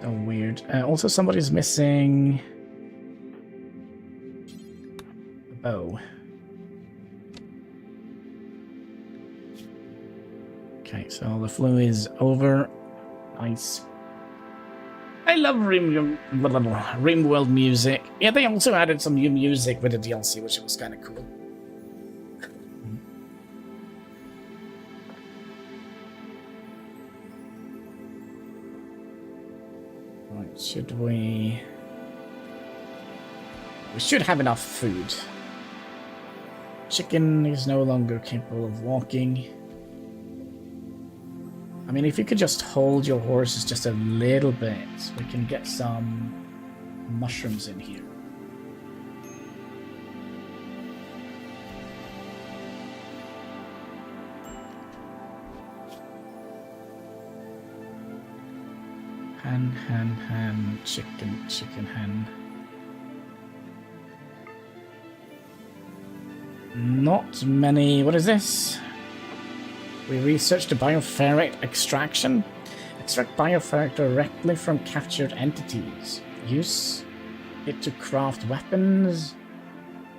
weird? Also, somebody's missing a bow. Okay, so the flu is over. Nice. I love Rimworld music. Yeah, they also added some new music with the DLC, which was kind of cool. Right, should we... We should have enough food. Chicken is no longer capable of walking. I mean, if you could just hold your horses just a little bit, we can get some mushrooms in here. Hen, chicken, hen. Not many. What is this? We researched the bioferrate extraction. Extract bioferrate directly from captured entities. Use it to craft weapons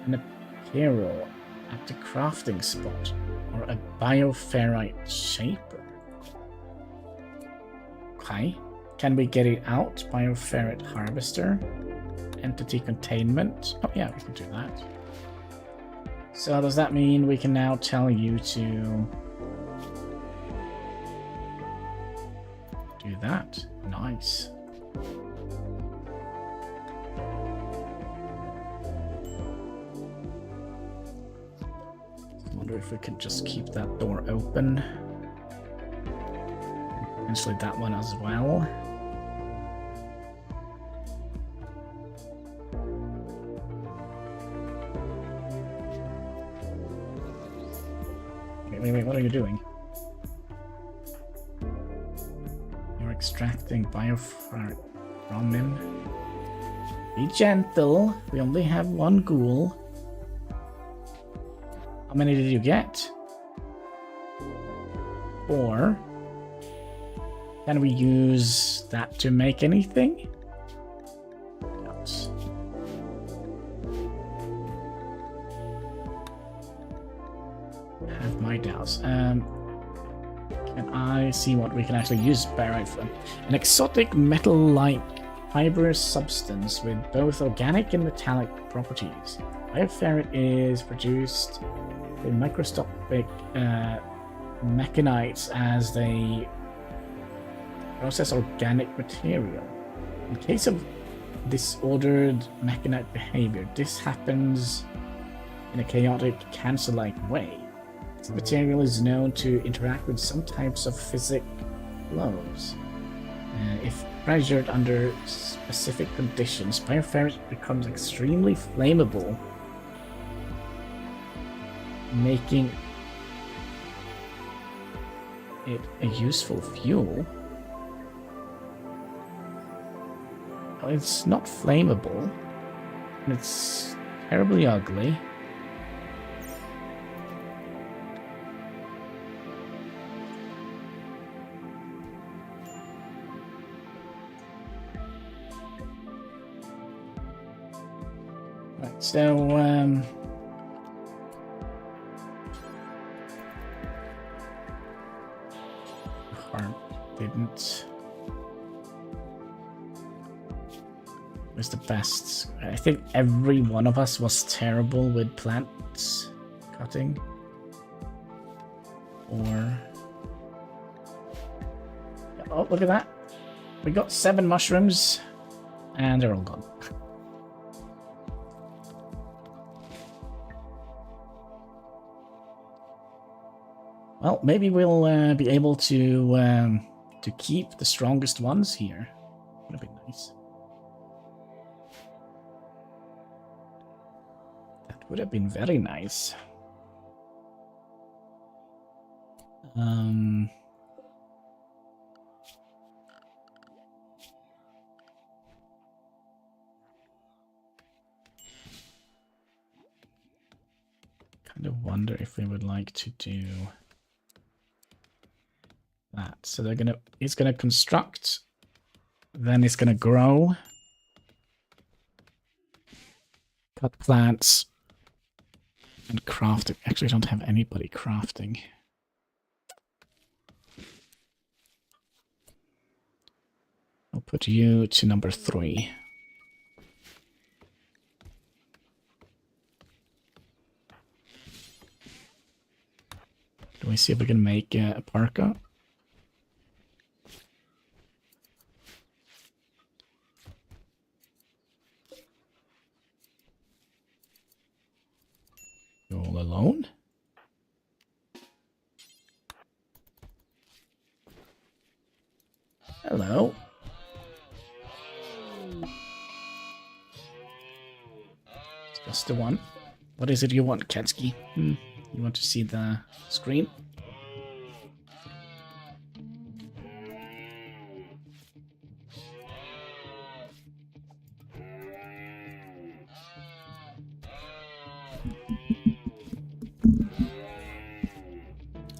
and apparel at the crafting spot. Or a bioferrite shaper. Okay. Can we get it out? Bioferrite harvester. Entity containment. Oh yeah, we can do that. So does that mean we can now tell you to do that? Nice. I wonder if we could just keep that door open. Potentially that one as well. Wait, what are you doing? You're extracting bioferrite from him. Be gentle. We only have one ghoul. How many did you get? 4. Can we use that to make anything? Have my doubts. Can I see what we can actually use barite for? An exotic metal-like fibrous substance with both organic and metallic properties. Bioferrite is produced with microscopic mechanites as they process organic material. In case of disordered mechanite behavior, this happens in a chaotic, cancer-like way. This material is known to interact with some types of physic flows. If pressured under specific conditions, bioferrite becomes extremely flammable, making it a useful fuel. Well, it's not flammable. It's terribly ugly. Right, so Harm didn't. Was the best. I think every one of us was terrible with plants cutting. Or oh, look at that. We got 7 mushrooms and they're all gone. Well, maybe we'll be able to keep the strongest ones here. That'd be nice. That would have been very nice. Kind of wonder if we would like to do that. So it's gonna construct, then it's gonna grow, cut plants, and craft it. Actually, I don't have anybody crafting. I'll put you to number 3. Do we see if we can make a parka? You all alone? Hello. It's just the one. What is it you want, Ketsky? You want to see the screen?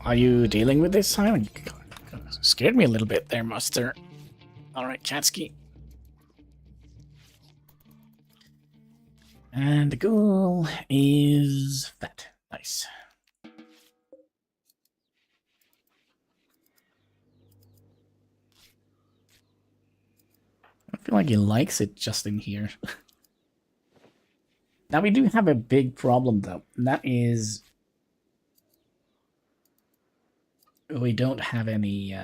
Are you dealing with this, Simon? You scared me a little bit there, Muster. Alright, Chatsky. And the goal is fat. Nice. I feel like he likes it just in here. Now we do have a big problem though, and that is we don't have any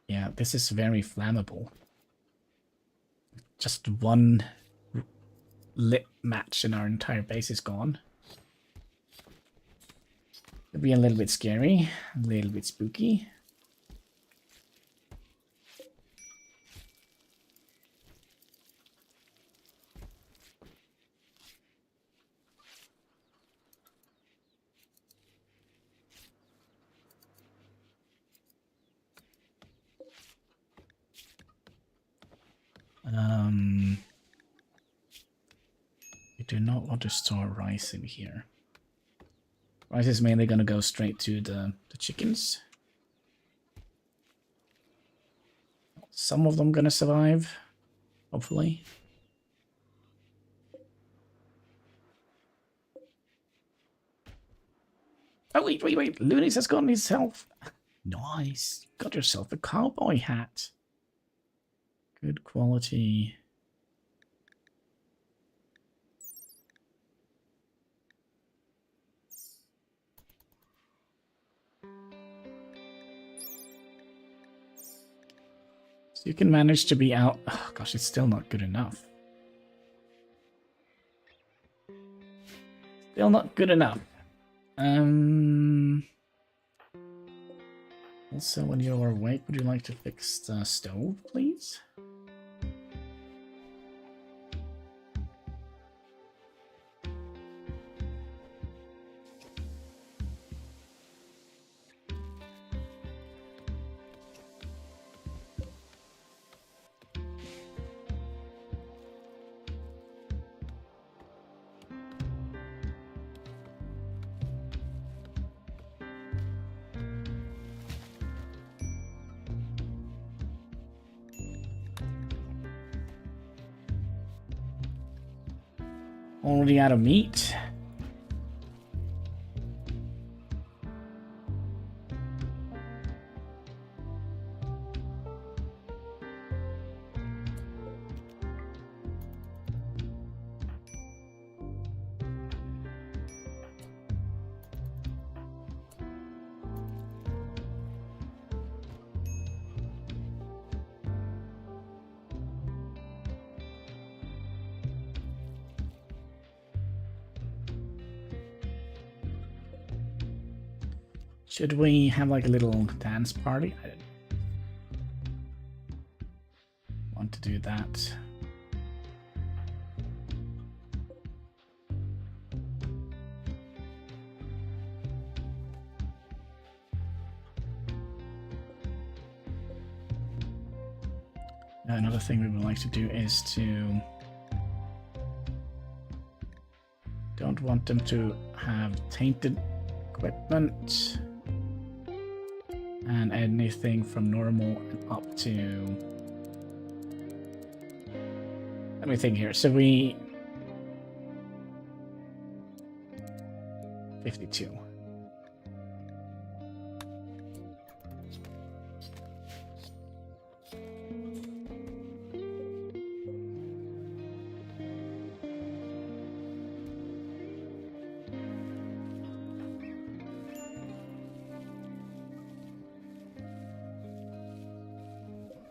yeah, this is very flammable. Just one lit match and our entire base is gone. It'll be a little bit scary, a little bit spooky. We do not want to store rice in here. Rice is mainly going to go straight to the chickens. Some of them going to survive, hopefully. Oh, wait. Loonies has gotten himself. Nice. Got yourself a cowboy hat. Good quality. So you can manage to be out. Oh, gosh, it's still not good enough. Still not good enough. Also, when you're awake, would you like to fix the stove, please? Already out of meat. Should we have like a little dance party? I didn't want to do that. Another thing we would like to do is to don't want them to have tainted equipment. And anything from normal up to... Let me think here. So we... 52.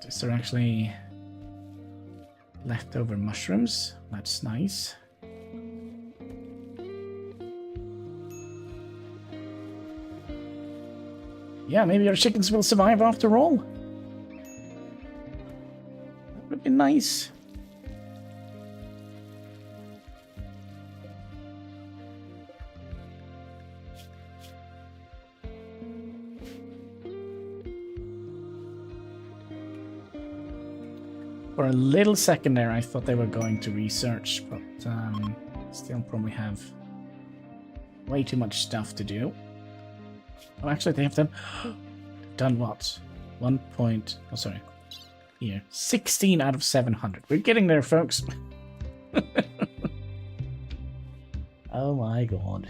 These are actually leftover mushrooms. That's nice. Yeah, maybe our chickens will survive after all. That would be nice. For a little second there, I thought they were going to research, but still probably have way too much stuff to do. Oh, actually, they have done what? 1 point... Oh, sorry. Here. 16 out of 700. We're getting there, folks. Oh my god.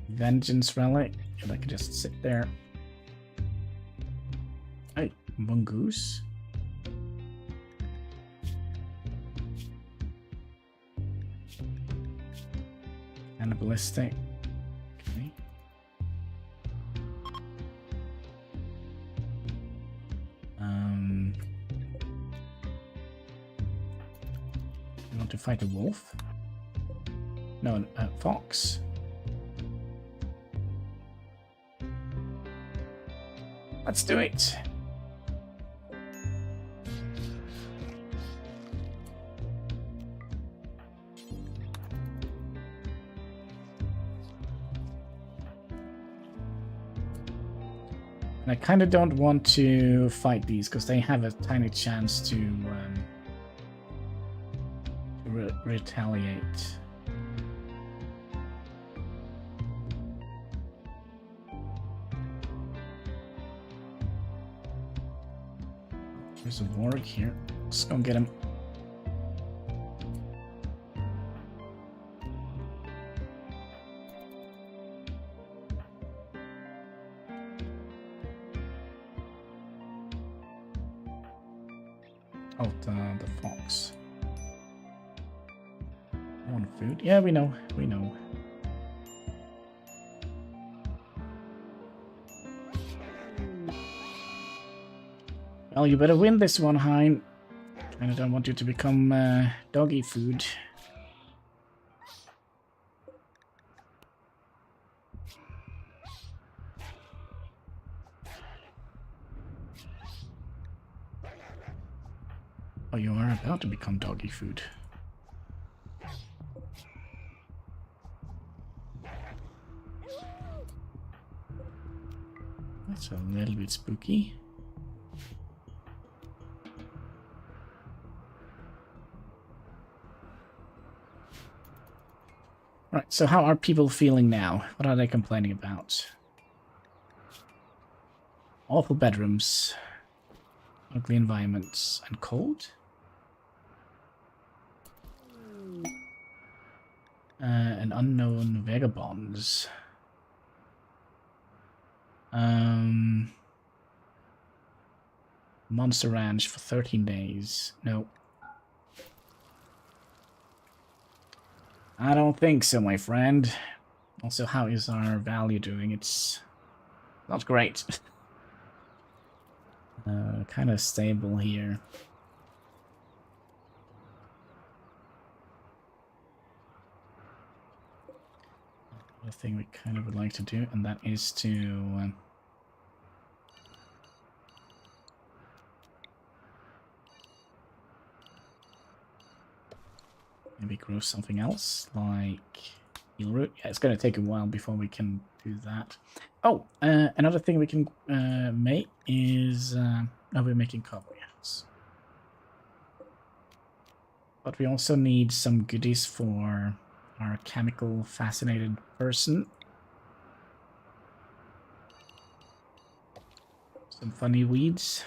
Vengeance Relic. If I could just sit there. Hey, mongoose. Cannibalistic. Okay. You want to fight a wolf? No, a fox. Let's do it. And I kind of don't want to fight these because they have a tiny chance to retaliate. There's a warg here. Let's go get him. Oh, the fox. I want food. Yeah, we know. We know. Well, you better win this one, Hein. And I don't want you to become doggy food. Oh, you are about to become doggy food. That's a little bit spooky. Right, so how are people feeling now? What are they complaining about? Awful bedrooms, ugly environments, and cold? An unknown vagabonds. Monster Ranch for 13 days. No. I don't think so, my friend. Also, how is our value doing? It's not great. Kind of stable here. The thing we kind of would like to do, and that is to maybe grow something else, like eel root. Yeah, it's going to take a while before we can do that. Oh, another thing we can make is... oh, we're making cowboy hats. But we also need some goodies for our chemical fascinated person. Some funny weeds.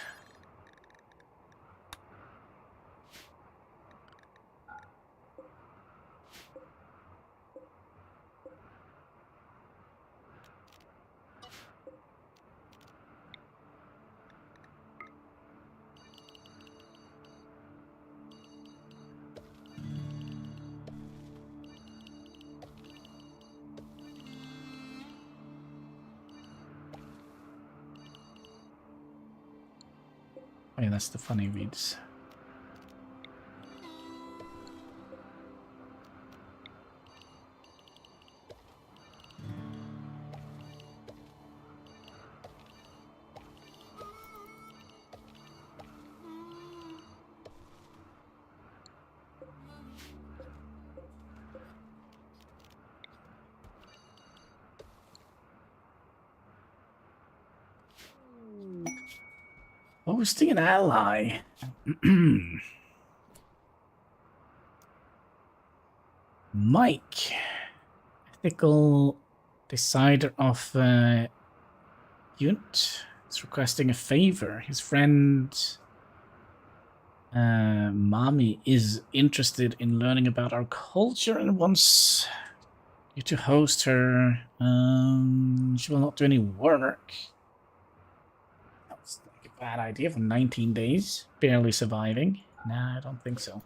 Oh yeah, that's the funny weeds. Hosting an ally. Mike, ethical decider of Yunt, is requesting a favor. His friend Mami is interested in learning about our culture and wants you to host her. She will not do any work. That's like a bad idea for 19 days. Barely surviving. Nah, I don't think so.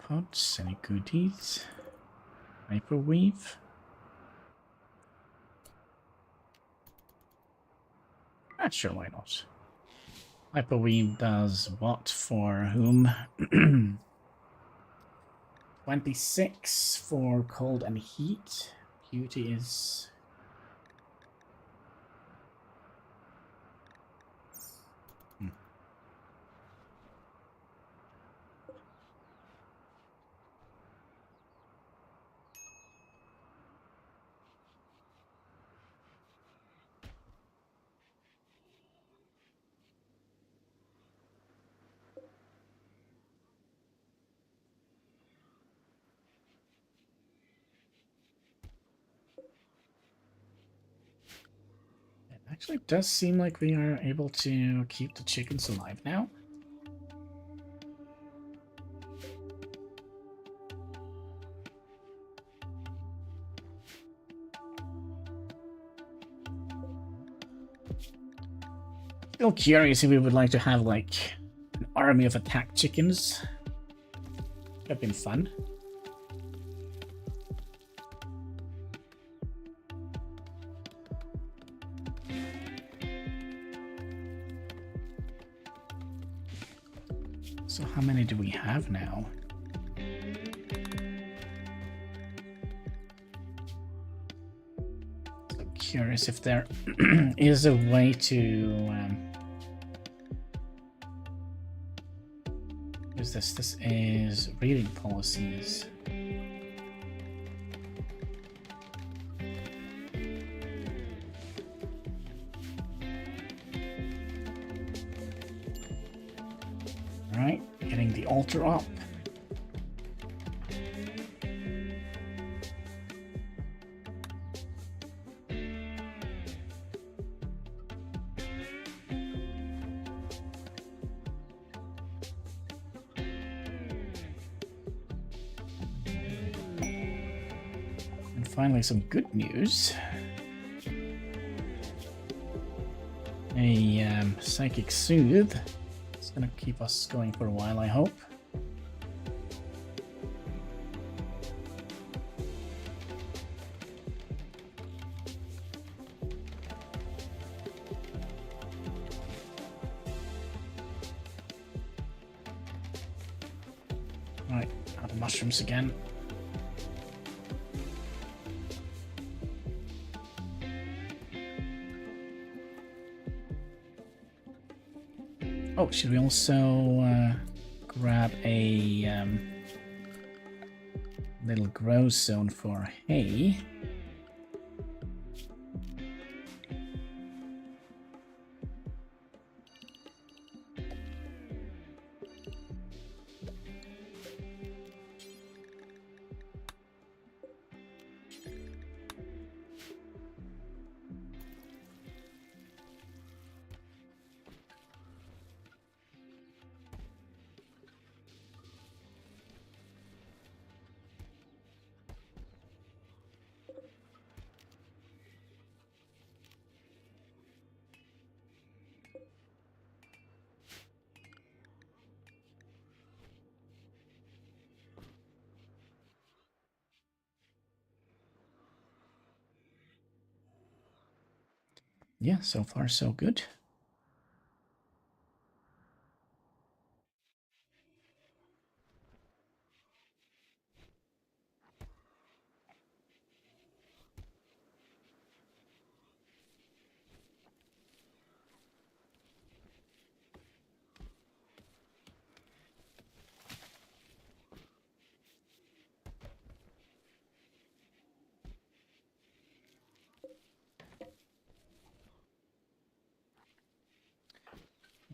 Pods, any goodies? Hyperweave? Sure, why not? Hyperweave does what for whom? 26 for cold and heat. Beauty is... Actually, it does seem like we are able to keep the chickens alive now. Still curious if we would like to have, like, an army of attack chickens. Would have been fun. So how many do we have now? So curious if there is a way to use this. This is reading policies. Alright, getting the altar up. And finally, some good news. A psychic soothe. It's gonna keep us going for a while, I hope. Right, out of mushrooms again. Oh, should we also grab a little grow zone for hay? Yeah, so far so good.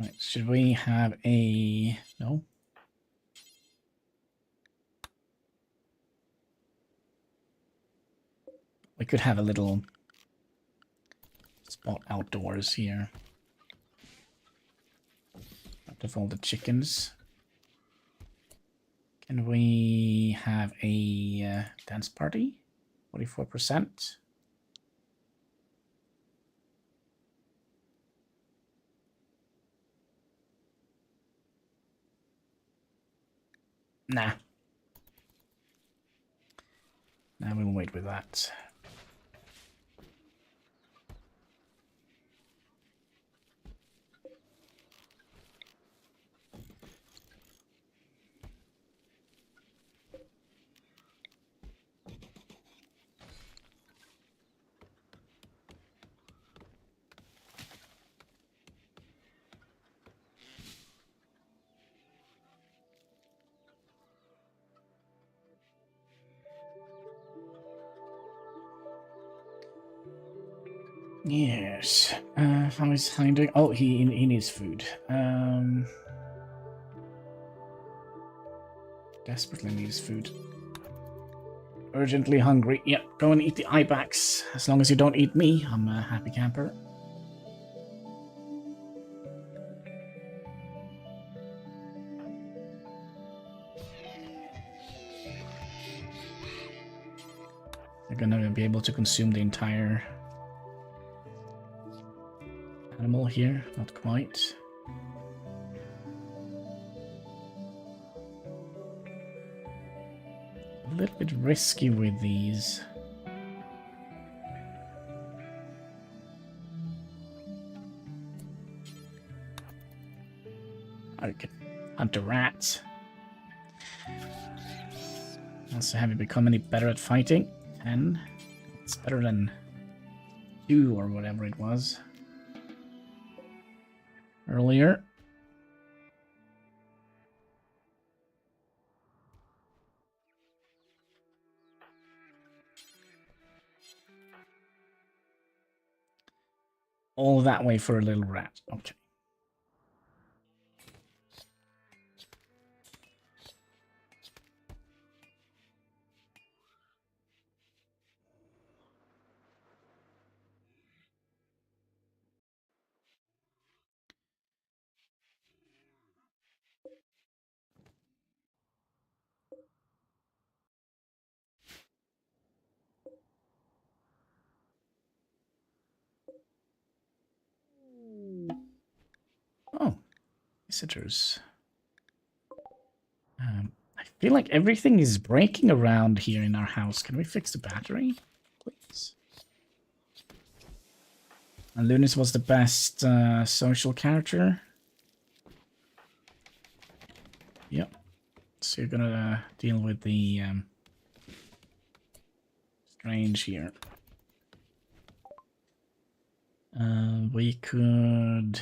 Right, should we have a... No? We could have a little spot outdoors here. Out of all the chickens. Can we have a dance party? 44%. Nah. Now we'll wait with that. Yes. How is Honey doing? Oh, he needs food. Desperately needs food. Urgently hungry. Yep, go and eat the ibex. As long as you don't eat me, I'm a happy camper. They're gonna be able to consume the entire animal here. Not quite. A little bit risky with these. I could hunt a rat. Also, have you become any better at fighting? 10. It's better than 2 or whatever it was earlier. All that way for a little rat. Okay. Oh, visitors. I feel like everything is breaking around here in our house. Can we fix the battery, please? And Lunis was the best social character. Yep. So you're gonna deal with the strange here. We could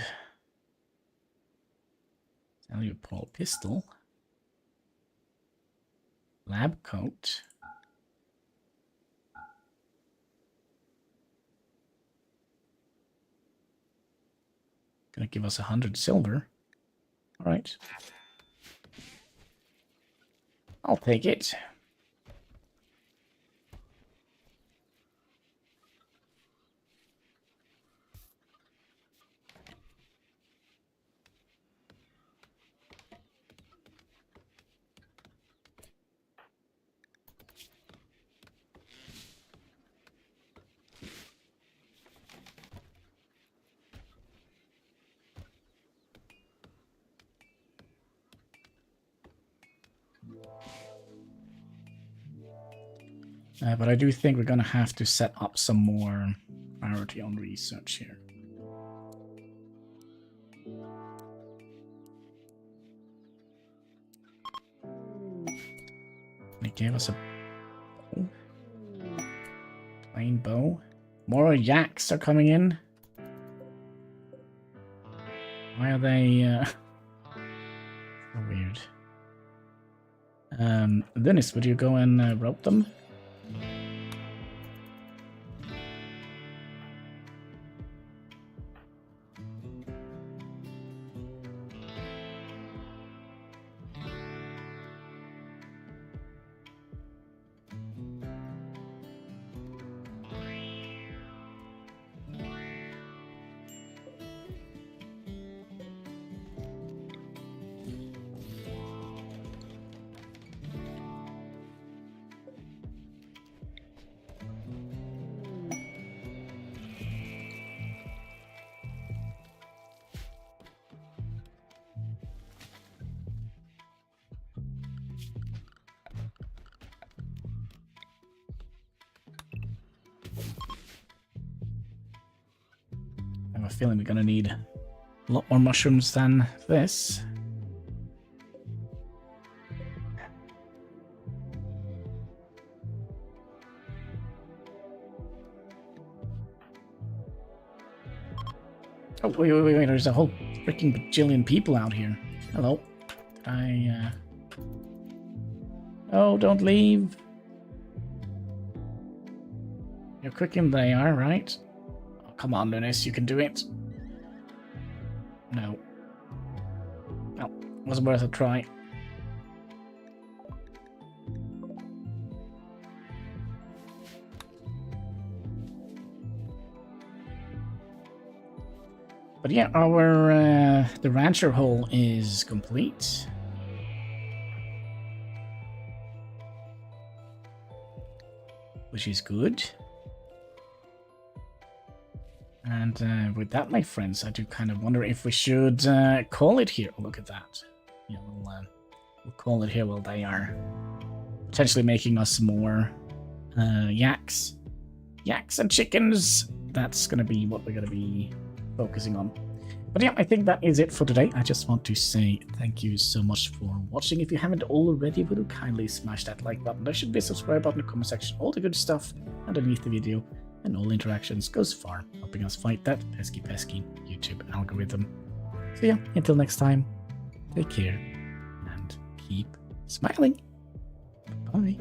sell you a Paul pistol. Lab coat. Gonna give us 100 silver. All right. I'll take it. But I do think we're going to have to set up some more priority on research here. They gave us a bow. Plain bow. More yaks are coming in. Why are they... so weird. Dennis, would you go and rope them? a feeling we're gonna need a lot more mushrooms than this. Oh, wait, there's a whole freaking bajillion people out here. Hello. Did Oh, don't leave. You're quicker than they are, right? Oh, come on, Lunis, you can do it. No. Well, wasn't worth a try. But yeah, our the rancher hole is complete. Which is good. And with that, my friends, I do kind of wonder if we should call it here. Oh, look at that. Yeah, we'll call it here while they are potentially making us more yaks. Yaks and chickens. That's going to be what we're going to be focusing on. But yeah, I think that is it for today. I just want to say thank you so much for watching. If you haven't already, would you kindly smash that like button? There should be a subscribe button in the comment section. All the good stuff underneath the video. And all interactions goes far, helping us fight that pesky YouTube algorithm. So yeah, until next time, take care and keep smiling. Bye.